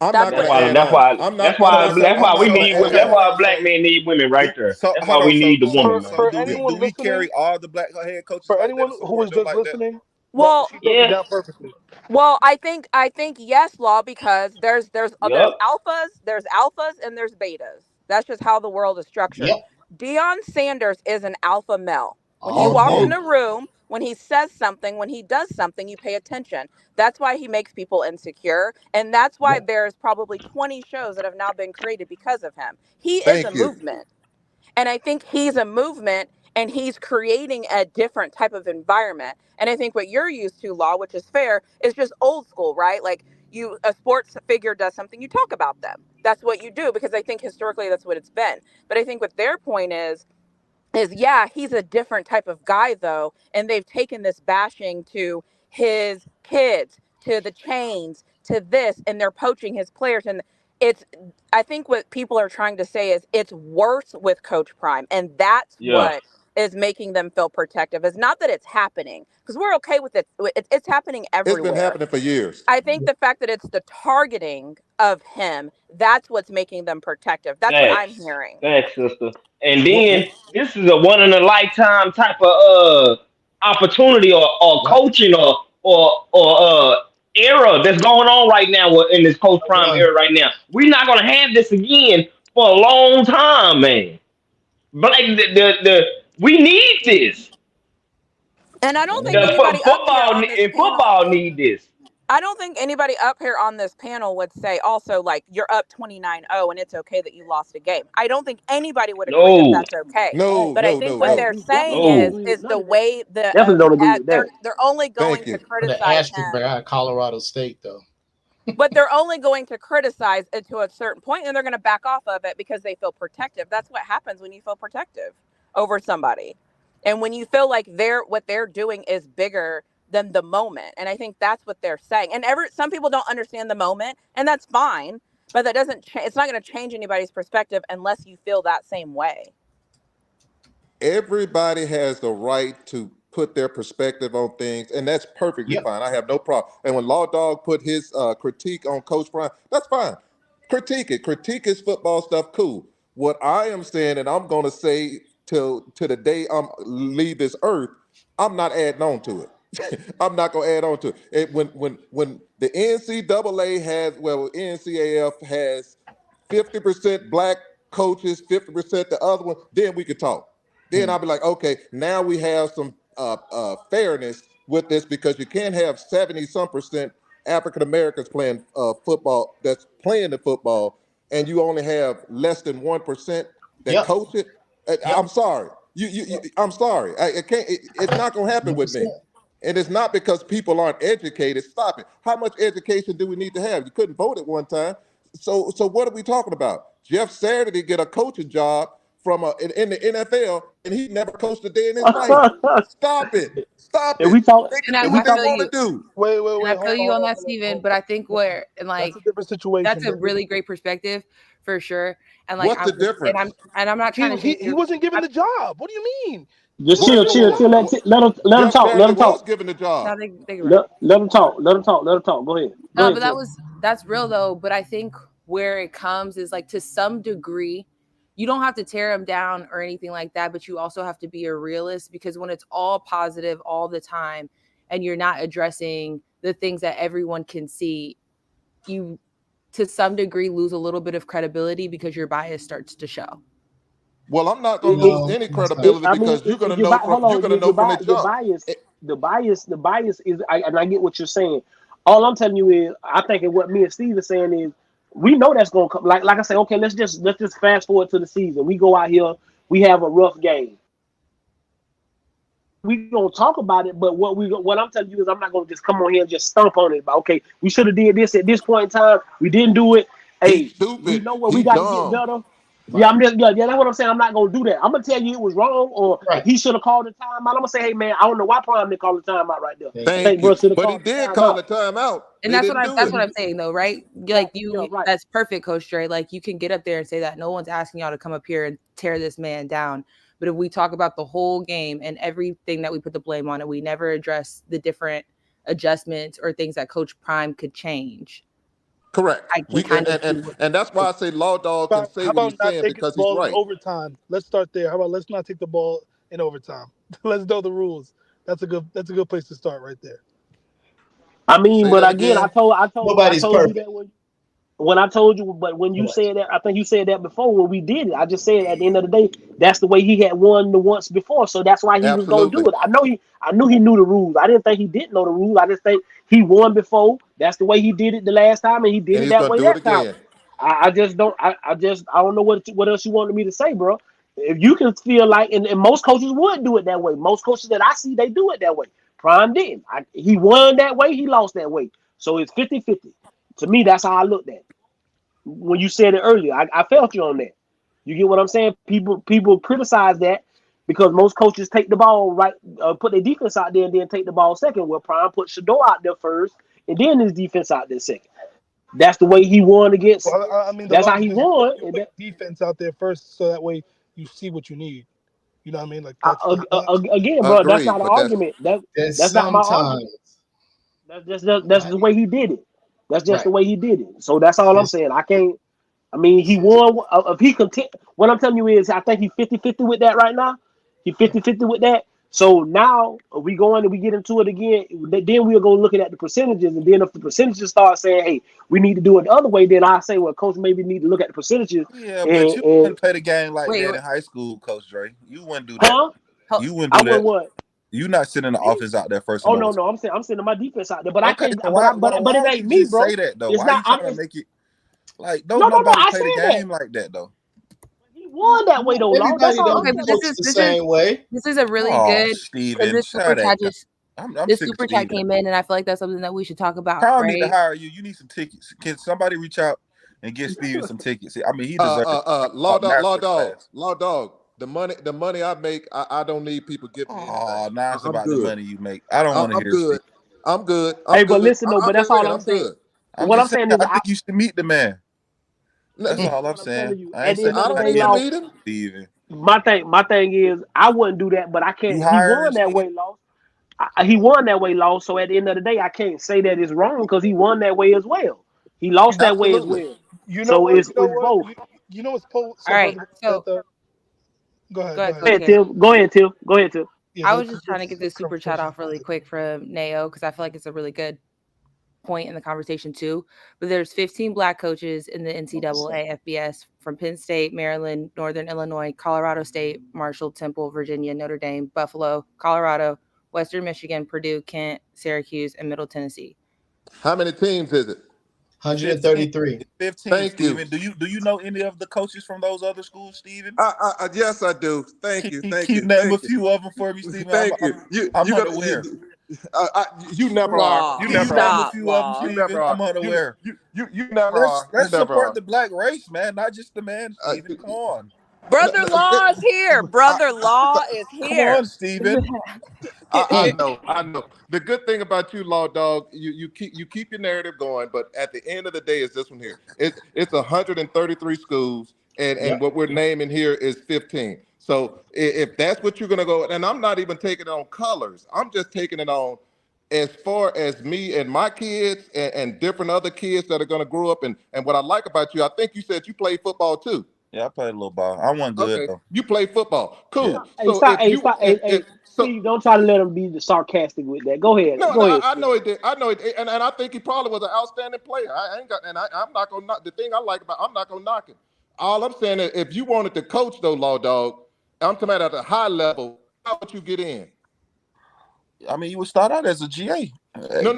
I'm That's not what going That's to it why. add is. That's on. why. I'm That's not. why. Okay, so That's I'm why we not going to need women. add That's on. why okay a black man need women right there. That's why hold on we need the woman, man. so For do anyone we listening, carry all the black head coaches for like that anyone and who was support them just like that? listening, that Well, she broke it Yeah. down perfectly. Well, I think yes, Law, because there's Yup. alphas and there's betas. That's just how the world is structured. Yep. Deion Sanders is an alpha male. When he All walks day. in a room, when he says something, when he does something, you pay attention. That's why he makes people insecure, and that's why Yep. there's probably 20 shows that have now been created because of him. He is a Thank you. movement. And I think he's a movement and he's creating a different type of environment. And I think what you're used to, Law, which is fair, is just old school, right? Like a sports figure does something, you talk about them. That's what you do because I think historically that's what it's been. But I think what their point is yeah, he's a different type of guy though, and they've taken this bashing to his kids, to the chains, to this, and they're poaching his players. And it's I think what people are trying to say is it's worse with Coach Prime, and that's Yeah. what is making them feel protective. It's not that it's happening because we're okay with it. It's happening It's been everywhere. happening for years. I think the fact that it's the targeting of him, that's what's making them protective. That's what I'm Facts. hearing. Facts, sister. And What, then what, this is a one in a lifetime type of opportunity or coaching or era that's going on right now in this Coach Prime era right now. We're not gonna have this again for a long time, man. But like we need this. And I don't think anybody up here on this Football panel. need this. I don't think anybody up here on this panel would say also like you're up 29-0 and it's okay that you lost a game. I don't think anybody would agree that that's okay. No, But I think what they're saying is the way that Definitely don't agree with that. they're only going to The criticize Ashton him. out of Colorado State, though. But they're only going to criticize it to a certain point, and they're going to back off of it because they feel protective. That's what happens when you feel protective over somebody. And when you feel like what they're doing is bigger than the moment. And I think that's what they're saying. And some people don't understand the moment, and that's fine. But that doesn't it's not going to change anybody's perspective unless you feel that same way. Everybody has the right to put their perspective on things, and that's perfectly fine. I have no problem. And when Law Dog put his critique on Coach Prime, that's fine. Critique it. Critique his football stuff, cool. What I am saying, and I'm going to say till the day I'm leave this earth, I'm not adding on to it. I'm not going to add on to it. When the NCAA NCAF has 50% black coaches, 50% the other one, then we could talk. Then I'll be like, okay, now we have some fairness with this, because you can't have 70-some% African Americans playing football, that's playing the football, and you only have less than 1% that coach it. I'm sorry. I'm sorry. I can't. It's not going to happen with me. And it's not because people aren't educated. Stop it. How much education do we need to have? You couldn't vote at one time. So what are we talking about? Jeff Saturday get a coaching job from in the NFL, and he never coached a day in his life. Stop it. Stop it. We talk. And I what they feel want you. to do. Wait. And I feel you on that, Steven. But I think that's a different situation. that's a really great perspective for sure. And like, what's the difference? I'm not trying to. He wasn't given the job. What do you mean? Just chill. Let him talk. Let him talk. Given the job. Let him talk. Go ahead. No, but that's real though. But I think where it comes is like, to some degree, you don't have to tear them down or anything like that, but you also have to be a realist, because when it's all positive all the time and you're not addressing the things that everyone can see, you to some degree lose a little bit of credibility because your bias starts to show. Well, I'm not going to lose any credibility because you're going to know from the jump. The bias is, and I get what you're saying. All I'm telling you is, I think what me and Steve are saying is, we know that's going to come. Like I say, okay, let's just fast forward to the season. We go out here, we have a rough game. We gonna talk about it, but what I'm telling you is, I'm not gonna just come on here and just stomp on it. But okay, we should have did this at this point in time. We didn't do it. Hey, we know what we got to get better. Yeah, that's what I'm saying. I'm not gonna do that. I'm gonna tell you it was wrong, or he should have called the timeout. I'm gonna say, hey man, I don't know why Prime didn't call the timeout right there. Thank you. But he did call the timeout. And that's what I'm saying though, right? Like right. That's perfect, Coach Dre. Like, you can get up there and say that. No one's asking y'all to come up here and tear this man down. But if we talk about the whole game and everything that we put the blame on, and we never address the different adjustments or things that Coach Prime could change. Correct. And that's why I say Law Dog can say what he's saying, because he's right. Overtime. Let's start there. How about let's not take the ball in overtime? Let's know the rules. That's a good place to start right there. I mean, but again, I told nobody's perfect. You that when I told you, but when you said that, I think you said that before when we did it. I just said at the end of the day, that's the way he had won the once before, so that's why he was going to do it. I knew he knew the rules. I didn't think he didn't know the rules. I just think he won before. That's the way he did it the last time, and he did it that way that time. I don't know what else you wanted me to say, bro. If you can feel like, and most coaches would do it that way. Most coaches that I see, they do it that way. Prime didn't. He won that way. He lost that way. So it's 50-50. To me, that's how I looked at it. When you said it earlier, I felt you on that. You get what I'm saying? People criticize that because most coaches take the ball right, put their defense out there and then take the ball second. Well, Prime put Shador out there first and then his defense out there second. That's the way he won against. Well, I mean, that's how he won. Defense out there first, so that way you see what you need. You know what I mean? Like again, bro, that's not an argument. That's not my argument. That's the way he did it. That's just the way he did it. So that's all I'm saying. He won. If he what I'm telling you is, I think he's 50-50 with that right now. He's 50-50 with that. So now we go in and we get into it again. Then we're going to look at the percentages, and then if the percentages start saying, "Hey, we need to do it the other way," then I say, "Well, coach, maybe need to look at the percentages." Yeah, but you And wouldn't play the game like Wait, that wait, in high school, Coach Dre. You wouldn't do that. huh? hold, You wouldn't I do wouldn't that. what? You not sending the Me? offense out there first and Oh no, most. no, I'm sending my defense out there, but I Okay, can't. then But why I, why but why it don't ain't you me, just say bro. that though? It's Why are not. you trying to make it like don't No. nobody I play the said that. game like that though? He won that way Not though, Law. That's everybody all okay, I'm don't but telling this coach you. is the this is same way. this is a really Oh, good because Steven, this super shut chat that. just I'm this sick of super chat Steven. came in, and I feel like that's something that we should talk about, Crown need to right? hire you. You need some tickets. Can somebody reach out and get Steven some tickets? I mean, he deserves Law master dog, class. law dog. The money I make, I don't need people giving me anything. Oh, now it's I'm about the good. money you make. I don't want to I'm hear Steve. good. I'm good. Hey, I'm but good. listen though. But I'm that's all saying I'm I'm saying. good. I'm What I'm just saying, saying is, I think you should meet the man. That's all I'm what I'm saying. telling you, I at ain't the saying end of I the don't day, need to get Law. meet him. Steven. My thing is, I wouldn't do that, but I You can't. He hiring won that Steven? way, Law. He won that way, Law. So at the end of the day, I can't say that it's wrong because he won that way as well. He lost that way as Absolutely. well. You know So what? it's both. You know what's All so right, brother that so the go go ahead, go ahead, ahead. Go Coach ahead, K. Tim. Go ahead, Tim. Go ahead, Tim. Yeah, I was just trying to this get this super chat conversation. off really quick from Nao because I feel like it's a really good point in the conversation too. But there's 15 black coaches in the NCAA FBS from Penn State, Maryland, Northern Illinois, Colorado State, Marshall, Temple, Virginia, Notre Dame, Buffalo, Colorado, Western Michigan, Purdue, Kent, Syracuse, and Middle Tennessee. How many teams is it? 133. It's 15, Thank you. Steven. Do you know any of the coaches from those other schools, Steven? Yes, I do. Thank you. Can Thank you you. name a Thank you. few of them for me, Steven? Thank you. I'm You gonna unaware. you never are. Law. You Can you never name are. a Stop, few of them, Law. You never Steven? are. I'm unaware. You never are. You Let's never support are. the black race, man, not just the man, Steven. Come on. Brother Law is here. Brother Law is Come on, here. Steven. I know, I know. The good thing about you, Law Dog, you keep your narrative going, but at the end of the day, is this one here. It's 133 schools, and Yep. what we're naming here is 15. So if that's what you're gonna go, and I'm not even taking it on colors, I'm just taking it on as far as me and my kids and different other kids that are gonna grow up. And what I like about you, I think you said you play football too. Yeah, I played a little ball. I wasn't good Okay, though. you play football. Yeah. Cool. Hey, So stop. if Hey, you stop. Hey, if so Steve, don't try to let him be sarcastic with that. Go ahead. no, Go ahead, I Steve. know he did. I know he did. And I think he probably was an outstanding player. I ain't got, and I'm not gonna knock the thing I like about. I'm not gonna knock him. All I'm saying is, if you wanted to coach though, Law Dog, I'm talking about at a high level. How would you get in? I mean, you would start out as a GA. No.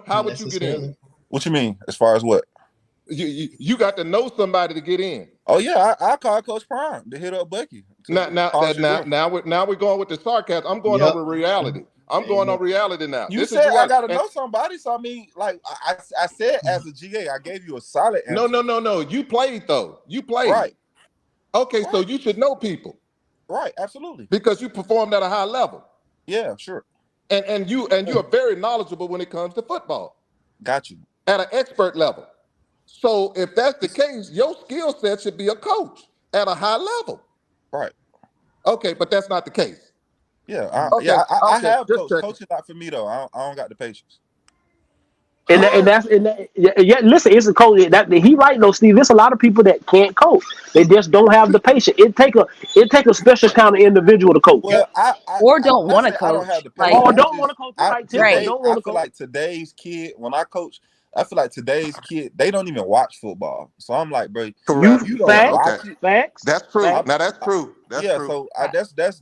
How Not would you get in? necessarily. What you mean? As far as what? You got to know somebody to get in. Oh yeah, I call Coach Prime to hit up Bucky to polish his grill. Now we're going with the sarcasm. I'm going Yep. over reality. I'm going Amen. on reality now. You This is said I reality. gotta And know somebody, so I mean, like I said as a GA, I gave you a solid answer. no. You played though. You played. Right. Okay, Right. so you should know people Right, absolutely. because you performed at a high level. Yeah, sure. And you are very knowledgeable when it comes to football Got you. at an expert level. So if that's the case, your skill set should be a coach at a high level. Right. Okay, but that's not the case. Yeah. Okay, I have just coached. checking. Coaching not for me though. I don't got the patience. Listen, it's a coach that he right though, Steve. There's a lot of people that can't coach. They just don't have the patience. It take a special kind of individual to coach. Well, Yep. Or don't I want to say I don't have coach. the Like, patience. Or don't want to coach, right, Tim? Or right. don't I want to feel coach. like today's kid, when I coach, I feel like today's kid, they don't even watch football. So I'm like, bro, Correct. if you don't Facts, watch it, facts, That's true. facts. Now that's true. That's yeah. true. So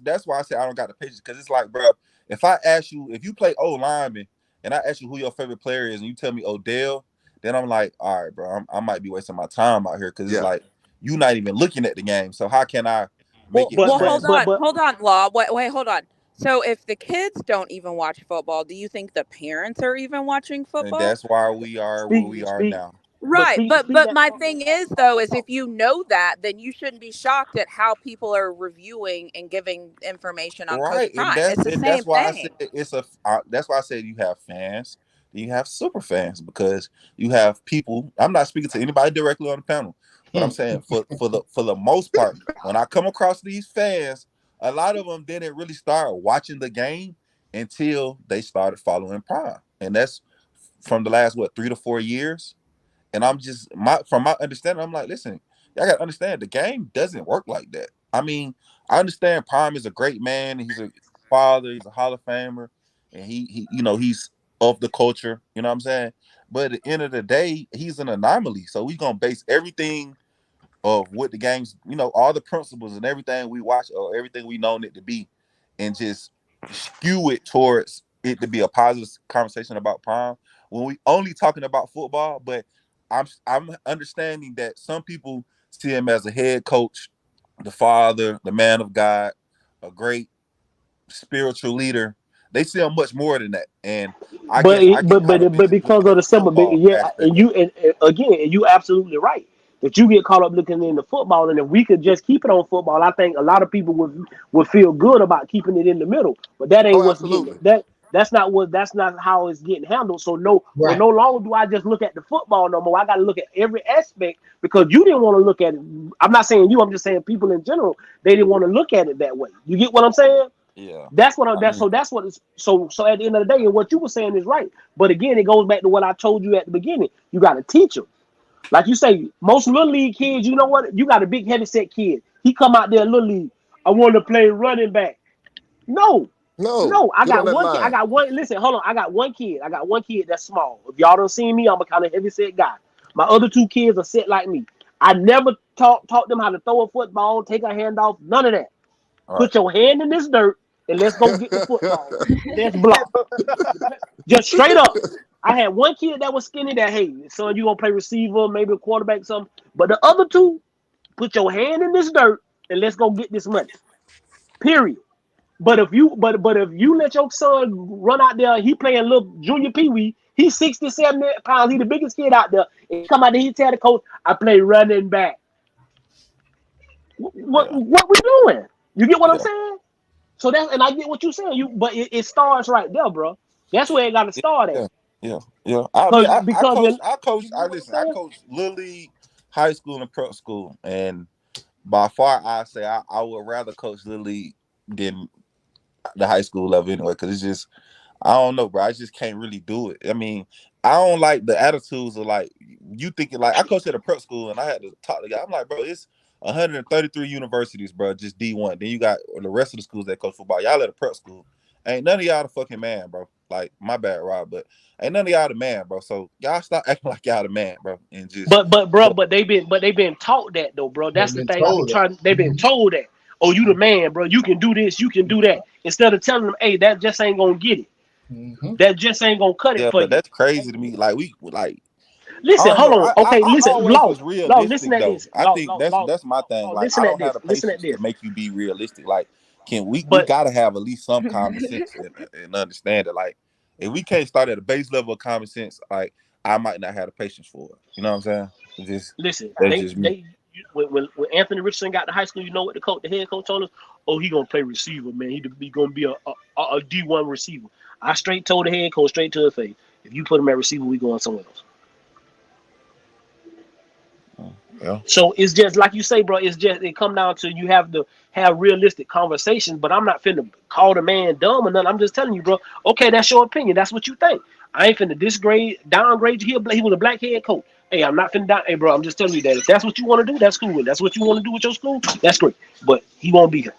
that's why I say I don't got the patience, because it's like, bro, if I ask you, if you play O lineman and I ask you who your favorite player is and you tell me Odell, then I'm like, all right, bro, I might be wasting my time out here, because it's Yeah. like you not even looking at the game. So how can I make it But Well, translate? hold on, Law. Wait, hold on. So if the kids don't even watch football, do you think the parents are even watching And football? that's why we are where we speak, are speak, now. but Right, speak, but speak but that. my thing is though is if you know that, then you shouldn't be shocked at how people are reviewing and giving information on Coach Right, Prime. It's the that's same why I said thing. that's why I said you have fans, then you have super fans, because you have people. I'm not speaking to anybody directly on the panel, but I'm saying for the most part, when I come across these fans, a lot of them didn't really start watching the game until they started following Prime, and that's from the last 3 to 4 years. And I'm just from my understanding, I'm like, listen, y'all gotta understand the game doesn't work like that. I mean, I understand Prime is a great man, and father. He's a Hall of Famer, and he he's of the culture. You know what I'm saying? But at the end of the day, he's an anomaly. So we're gonna base everything of what the games, all the principles and everything we watch or everything we known it to be, and just skew it towards it to be a positive conversation about Prime when we only talking about football. But I'm understanding that some people see him as a head coach, the father, the man of God, a great spiritual leader. They see him much more than that, and I But guess I get kind of busy because looking of at the the simple, football yeah, aspect and of it. you absolutely right that you get caught up looking in the football, and if we could just keep it on football, I think a lot of people would feel good about keeping it in the middle. But that ain't Oh, what's getting absolutely. that. That's not how it's getting handled. So Right. no longer do I just look at the football no more. I got to look at every aspect because you didn't want to look at it. I'm not saying you. I'm just saying people in general. They didn't want to look at it that way. You get what I'm saying? Yeah, That's what I'm. I mean, That's what. So at the end of the day, and what you were saying is right. But again, it goes back to what I told you at the beginning. You got to teach them. Like you say, most little league kids. You know what? You got a big heavyset kid. He come out there little league. I want to play running back. No, No, no. I get on got that one kid. I line. got one. Listen, hold on. I got one kid. I got one kid that's small. If y'all don't see me, I'm a kind of heavyset guy. My other two kids are set like me. I never taught them how to throw a football, take a handoff, none of that. all right. Put your hand in this dirt and let's go get the football. Let's block. Just straight up. I had one kid that was skinny that, hey, son, you gonna play receiver, maybe a quarterback, something. But the other two, put your hand in this dirt and let's go get this money. Period. But if you let your son run out there, he playing little junior peewee, he's 60, 70 pounds, he the biggest kid out there, and he come out there, he tell the coach, I play running back. What Yeah, what we doing? You get what I'm yeah, saying? So that's and I get what you're saying. But it starts right there, bro. That's where it got to yeah, start at. yeah, yeah. I mean, I Because coach. you I coach. know I what I'm listen. I saying? coach little league, high school, and prep school, and by far, I say I would rather coach little league than the high school level anyway, because it's just I don't know, bro. I just can't really do it. I mean, I don't like the attitudes of like you thinking like I coached at a prep school and I had to talk to the guy. I'm like, bro, it's 133 universities, bro, just D1. Then you got the rest of the schools that coach football. Y'all at a prep school. Ain't none of y'all the fucking man, bro. Like, my bad, Rob, but ain't none of y'all the man, bro. So y'all stop acting like y'all the man, bro. And just But bro, but they been taught that though, bro. That's They've the been thing. I be told that. trying. They been told that. Oh, you the man, bro. You can do this. You can do that. Instead of telling them, hey, that just ain't gonna get it. Mm-hmm. That just ain't gonna cut it yeah, for but you. that's crazy to me. Like we like I Listen, don't hold know. on. I Okay, listen, always law, was law. Listen realistic at though. this, I think that's my thing. law. Like I Listen at don't have this. the Listen at patience to this. make you be realistic. Like can we But gotta have at least some common sense and understand it. Like if we can't start at a base level of common sense, like I might not have the patience for it. You know what I'm saying? It's just listen, that's just me. when Anthony Richardson got to high school, you know what the head coach told us? Oh, he gonna play receiver, man. He gonna be a D1 receiver. I straight told the head coach straight to his face, if you put him at receiver, we going somewhere else. Yeah. So it's just like you say, bro. It's just it come down to you have to have realistic conversations. But I'm not finna call the man dumb or nothing. I'm just telling you, bro. Okay, that's your opinion. That's what you think. I ain't finna downgrade you. He was a black head coach. Hey, I'm not finna down. Hey, bro, I'm just telling you that if that's what you want to do, that's cool. If that's what you want to do with your school, that's great. But he won't be here.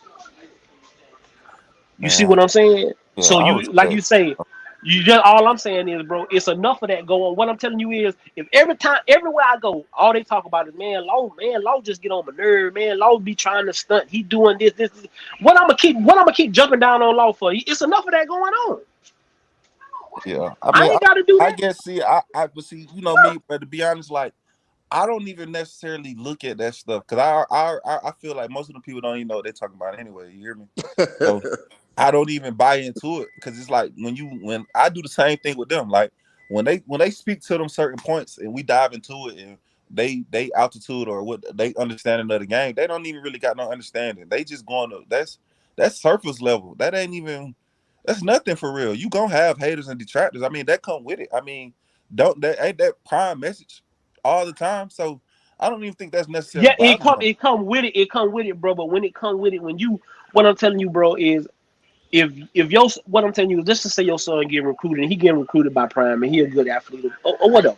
You see Man. what I'm saying? Yeah, So I you like respect. you say, you just all I'm saying is, bro, it's enough of that going on. What I'm telling you is, if everywhere I go, all they talk about is Law just get on my nerve, man. Law be trying to stunt. He doing this. What I'm gonna keep jumping down on Law for? It's enough of that going on. Yeah. I I mean ain't gotta do I that. guess but see, you know me, but to be honest, like I don't even necessarily look at that stuff because I feel like most of the people don't even know what they're talking about anyway. You hear me? So I don't even buy into it because it's like when I do the same thing with them. Like when they speak to them certain points and we dive into it and they altitude or what they understanding of the game, they don't even really got no understanding. They just going to that's surface level. That ain't even that's nothing for real. You gonna have haters and detractors. I mean that come with it. I mean don't that ain't that prime message all the time. So I don't even think that's necessarily Yeah, it bothering come them. it come with it. It come with it, bro. But when it come with it, what I'm telling you, bro, is if your what I'm telling you, let's just say your son get recruited and he getting recruited by Prime and he a good athlete or whatever.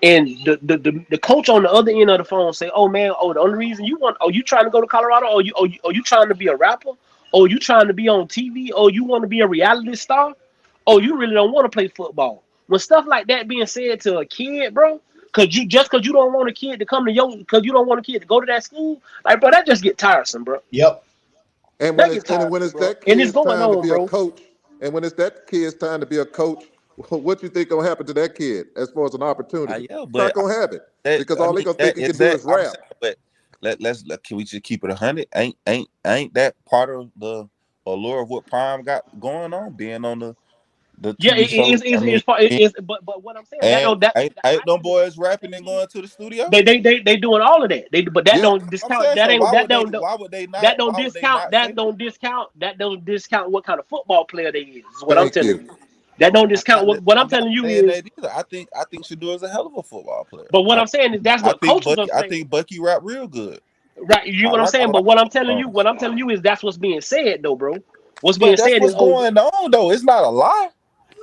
And the coach on the other end of the phone say, "Oh man, the only reason you want, you trying to go to Colorado, or you trying to be a rapper, or you trying to be on TV, or you want to be a reality star, or you really don't want to play football. When stuff like that being said to a kid, bro, cause you don't want a kid to come to because you don't want a kid to go to that school, like, bro, that just get tiresome, bro. Yep. And That when get it's and when tiresome, it's bro. that And it's kid's going time to on, be a bro. coach, and when it's that kid's time to be a coach, what you think gonna happen to that kid as far as an opportunity? Yeah, It's but not gonna happen because I all they mean gonna think that he is can do that. is I'm rap. saying, but can we just keep it 100? Ain't that part of the allure of what Prime got going on, being on the Yeah, TV show? I mean, but what I'm saying that and don't that ain't them boys rapping and going to the studio? they doing all of that. But that Yeah, don't I'm discount saying, so why don't discount what kind of football player they is what I'm thank telling you. you. That don't discount what I'm I'm not telling you saying is. that either. I think Shador is a hell of a football player. But what I'm saying is that's what coaches are I saying. think Bucky rap real good. Right, you know what I'm I saying? like But what I'm telling you, songs. is that's what's being said though, bro. What's being But that's said is what's going on though. It's not a lie.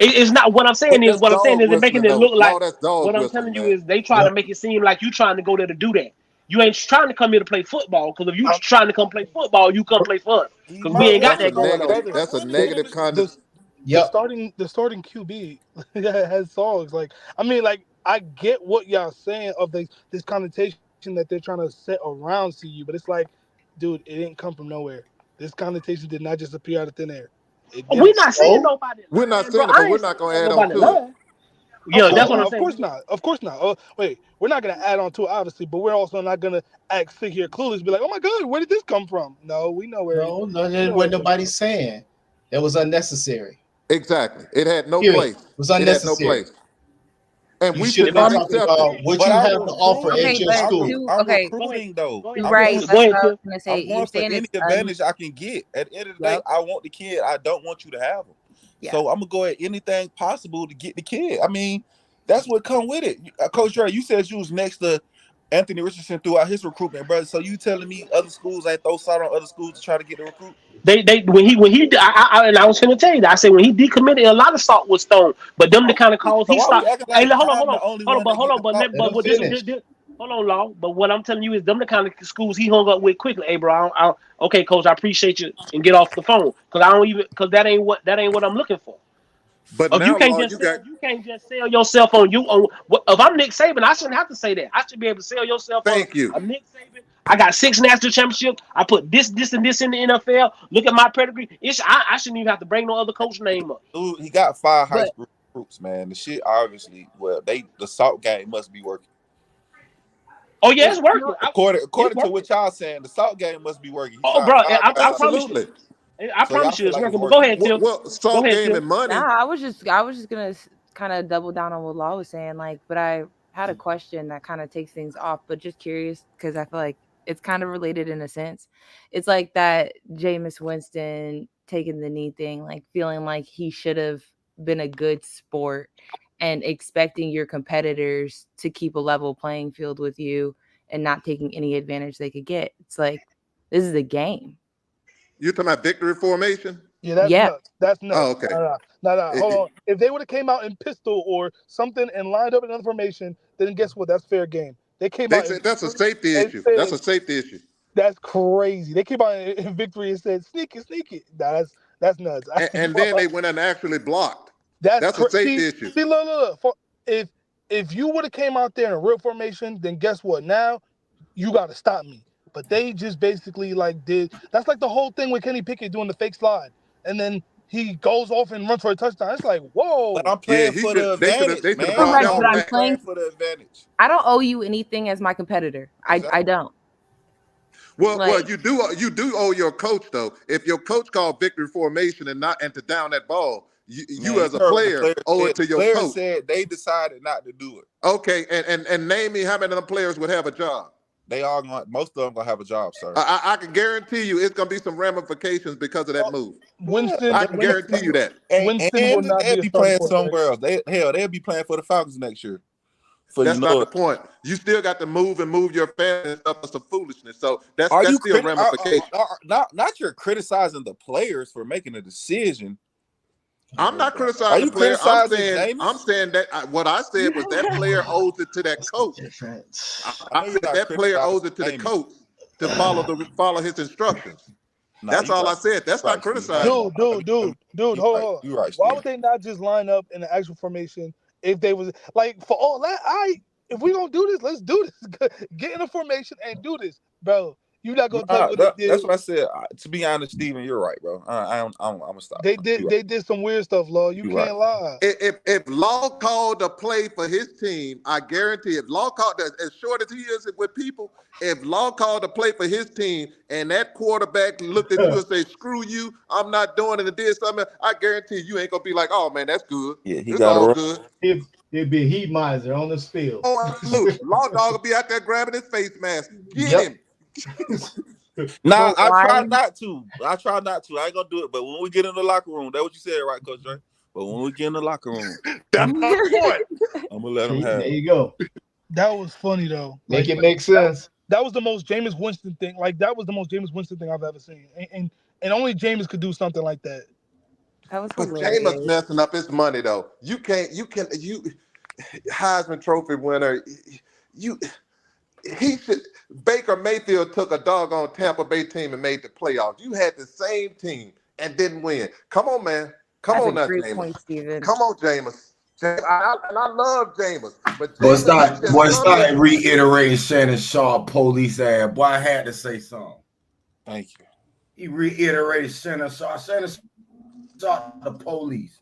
it's not what I'm saying But is that's dog they're making whistling it though. look like Law, that's dog what I'm whistling, telling you man. is they try to Yep. make it seem like you trying to go there to do that. You ain't trying to come here to play football, because if you trying to come play football, you come play for us. He Because we might ain't got want That's a to that go going there. on. He negative. might That's a want to go there. negative the Yep. the starting QB has songs like, I mean, like, I get what y'all saying of this connotation that they're trying to set around CU, but it's like, dude, it didn't come from nowhere. This connotation did not just appear out of thin air. It We're didn't. not saying So nobody We're not lying, bro. saying it, but I we're ain't not saying gonna that add on nobody to it. lying. Yeah, that's what I'm Of saying. course not. Of course not. Oh, wait, we're not gonna add on to it, obviously, but we're also not gonna sit here clueless, be like, oh my god, where did this come from? No, we know where no, we that's know where what it came nobody's from. saying. That was unnecessary. Exactly. It had no Period. place. It was It had no unnecessary. place, and You we should should have been not Honest, talking accept it. about what But you I'm have to offer at okay, recruiting. your but school. I'm okay, recruiting though. you're I'm right. going. Go That's ahead, what I was Kim. gonna say. I'm You're going for saying any it's advantage I can get. At the end of the day, yep, I want the kid. I don't want you to have him. yeah. So I'm gonna go at anything possible to get the kid. I mean, that's what come with it. Coach Dre, you said you was next to Anthony Richardson throughout his recruitment, brother. So you telling me other schools ain't throw salt on other schools to try to get the recruit? They and I was gonna tell you that. I said when he decommitted, a lot of salt was thrown. But them the kind of calls So he why we stopped. acting Hey, like hold Prime on, the only hold on, one but that hold get on, the but salt? Let him what finish. hold on, Law. But what I'm telling you is them the kind of schools he hung up with quickly. Hey, bro, okay, coach, I appreciate you, and get off the phone because I don't even because that ain't what I'm looking for. But If you now, can't Law, just you got. sell yourself on you on. If I'm Nick Saban, I shouldn't have to say that. I should be able to sell yourself on Thank you. a Nick Saban. I got 6 national championships. I put this, and this in the NFL. Look at my pedigree. I shouldn't even have to bring no other coach name up. Dude, he got 5 high But school recruits, man. The shit obviously, well, the salt game must be working. Oh yeah, but it's you know, working. It's According to working. what y'all saying, the salt game must be working. He Oh, signed bro, 5 guys I out the promise portal. you. Absolutely. I So y'all promise you, feel it's like it's working. But go working. ahead, Tim. Well, Go salt ahead, game Tim. and money. I was just gonna kind of double down on what Law was saying, like, but I had a question that kind of takes things off, but just curious because I feel like it's kind of related in a sense. It's like that Jameis Winston taking the knee thing, like feeling like he should have been a good sport and expecting your competitors to keep a level playing field with you and not taking any advantage they could get. It's like, this is a game. You talking about victory formation? Yeah, that's Yeah. nuts. That's Oh, nuts. okay. No. It- Hold it- on. If they would have came out in pistol or something and lined up in information, then guess what? That's fair game. They came they out in said that's a victory safety and issue. That's said, a safety issue. that's crazy. They came out in victory and said, sneak it. Nah, that's nuts. And then they went and actually blocked. That's That's a safety see, issue. look. If you would have came out there in a real formation, then guess what? Now you got to stop me. But they just basically like did. That's like the whole thing with Kenny Pickett doing the fake slide, and then he goes off and runs for a touchdown. It's like, But whoa. I'm Yeah, playing for the advantage, they should have brought man. Correct, that but one I'm I'm back. playing playing. for the advantage. I don't owe you anything as my competitor. I Exactly. don't. Well, Like, you do owe your coach though. If your coach called victory formation and to down that ball, you Man, you as a heard what the player player owe said. it to The your player coach. said they decided not to do it. Okay, and name me how many of them players would have a job. They all most of them gonna have a job, sir. I can guarantee you it's gonna be some ramifications because of that move. Winston I can guarantee you that. will And not be they'll a be starting playing quarterback. somewhere else. They'll be playing for the Falcons next year. So you That's know not the it. point. You still got to move your family and stuff. It's some foolishness. So that's Are you still ramifications. not you're criticizing the players for making a decision? I'm not Are criticizing you the player. I'm criticizing saying that what I said was that player owes it to that coach. Different. I I know you're said not that player owes criticizing it to the Jameis. coach to follow his instructions. Nah, That's you all I right. said. That's You not right, Steve. criticizing. Dude, hold on. You right, Why Steve. would they not just line up in the actual formation if they was like for all that? If we gonna do this, let's do this. Get in a formation and do this, bro. You not gonna tell me what they did? That's what I said. To be honest, Steven, you're right, bro. I'm gonna stop. They did some weird stuff, Law. You can't lie. If Law called a play for his team, I guarantee if Law called as short as he is with people, if Law called a play for his team and that quarterback looked at you and said, "Screw you, I'm not doing it," and did something, I guarantee you ain't gonna be like, "Oh man, that's good. Yeah, he it's got all a good." It'd be a heat miser on the field. Oh, Law dog will be out there grabbing his face mask. Get him. Nah, I try not to. I ain't gonna do it. But when we get in the locker room, that's what you said, right, Coach Dre? But when we get in the locker room, that's my point. I'm gonna let him have There it. you go. That was funny though. Make it make sense. That was the most Jameis Winston thing. Like that was the most Jameis Winston thing I've ever seen. And only Jameis could do something like that. That was But hilarious. Jameis messing up his money though. You Heisman Trophy winner. He should. Baker Mayfield took a doggone Tampa Bay team and made the playoffs. You had the same team and didn't win. Come on, man. Come That's on, a now, great Jameis. point, Steven. Come on, Jameis. I love Jameis, but Boy, Jameis start reiterating Shannon Sharp police ass. Boy, I had to say something. Thank you. He reiterated Shannon Sharp. Shannon Sharp, the police.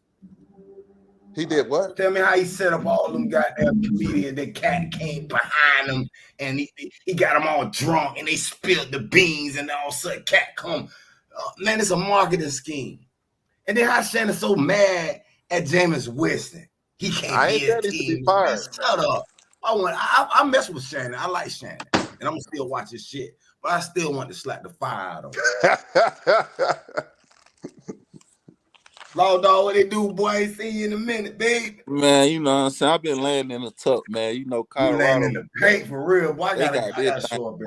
He did what? Tell me how he set up all them goddamn comedians. The cat came behind him and he got them all drunk and they spilled the beans and all of a sudden cat come. Man, it's a marketing scheme. And then how Shannon's so mad at Jameis Winston. He can't be his team. Man, shut up. I mess with Shannon. I like Shannon. And I'm gonna still watch his shit. But I still want to slap the fire out of him. Law dog, what they do, boy? See you in a minute, babe. Man, you know what I'm saying? I've been laying in the tuck, man. You know, Colorado. You laying in the paint for real, boy. I gotta show up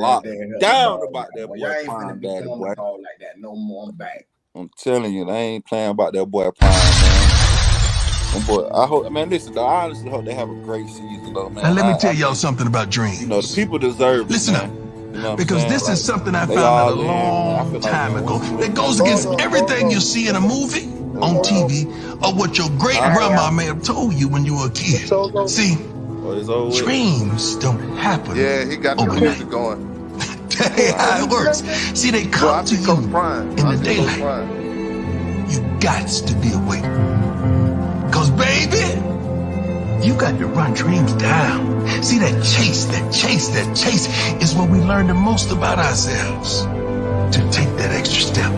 down about that boy. Y'all ain't finna be doing the call like that no more. I'm back. I'm telling you, they ain't playing about that boy Prime, man. Boy, I hope, man. Listen, though, I honestly hope they have a great season, though, man. Now let me tell y'all something about dreams. You know, the people deserve it. Listen man. up. You know because this is something I found out a long time ago that goes against everything you see in a movie, on TV, or what your great grandma may have told you when you were a kid. See, dreams don't happen. Yeah, he got the music going. That ain't how it works. See, they come to you in the daylight. You got to be awake. Because, baby, you got to run dreams down. See, that chase is where we learn the most about ourselves. To take that extra step,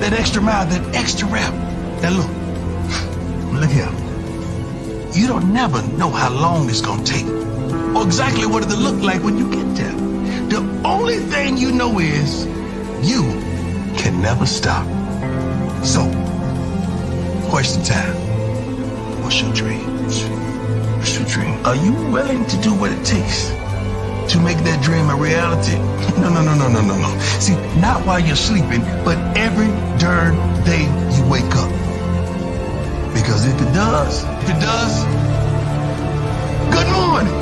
that extra mile, that extra rep. Now look here. You don't never know how long it's gonna take, or exactly what it'll look like when you get there. The only thing you know is you can never stop. So, question time. What's your dreams? What's your dream? Are you willing to do what it takes to make that dream a reality? No. See, not while you're sleeping, but every darn day you wake up. Because if it does, good morning.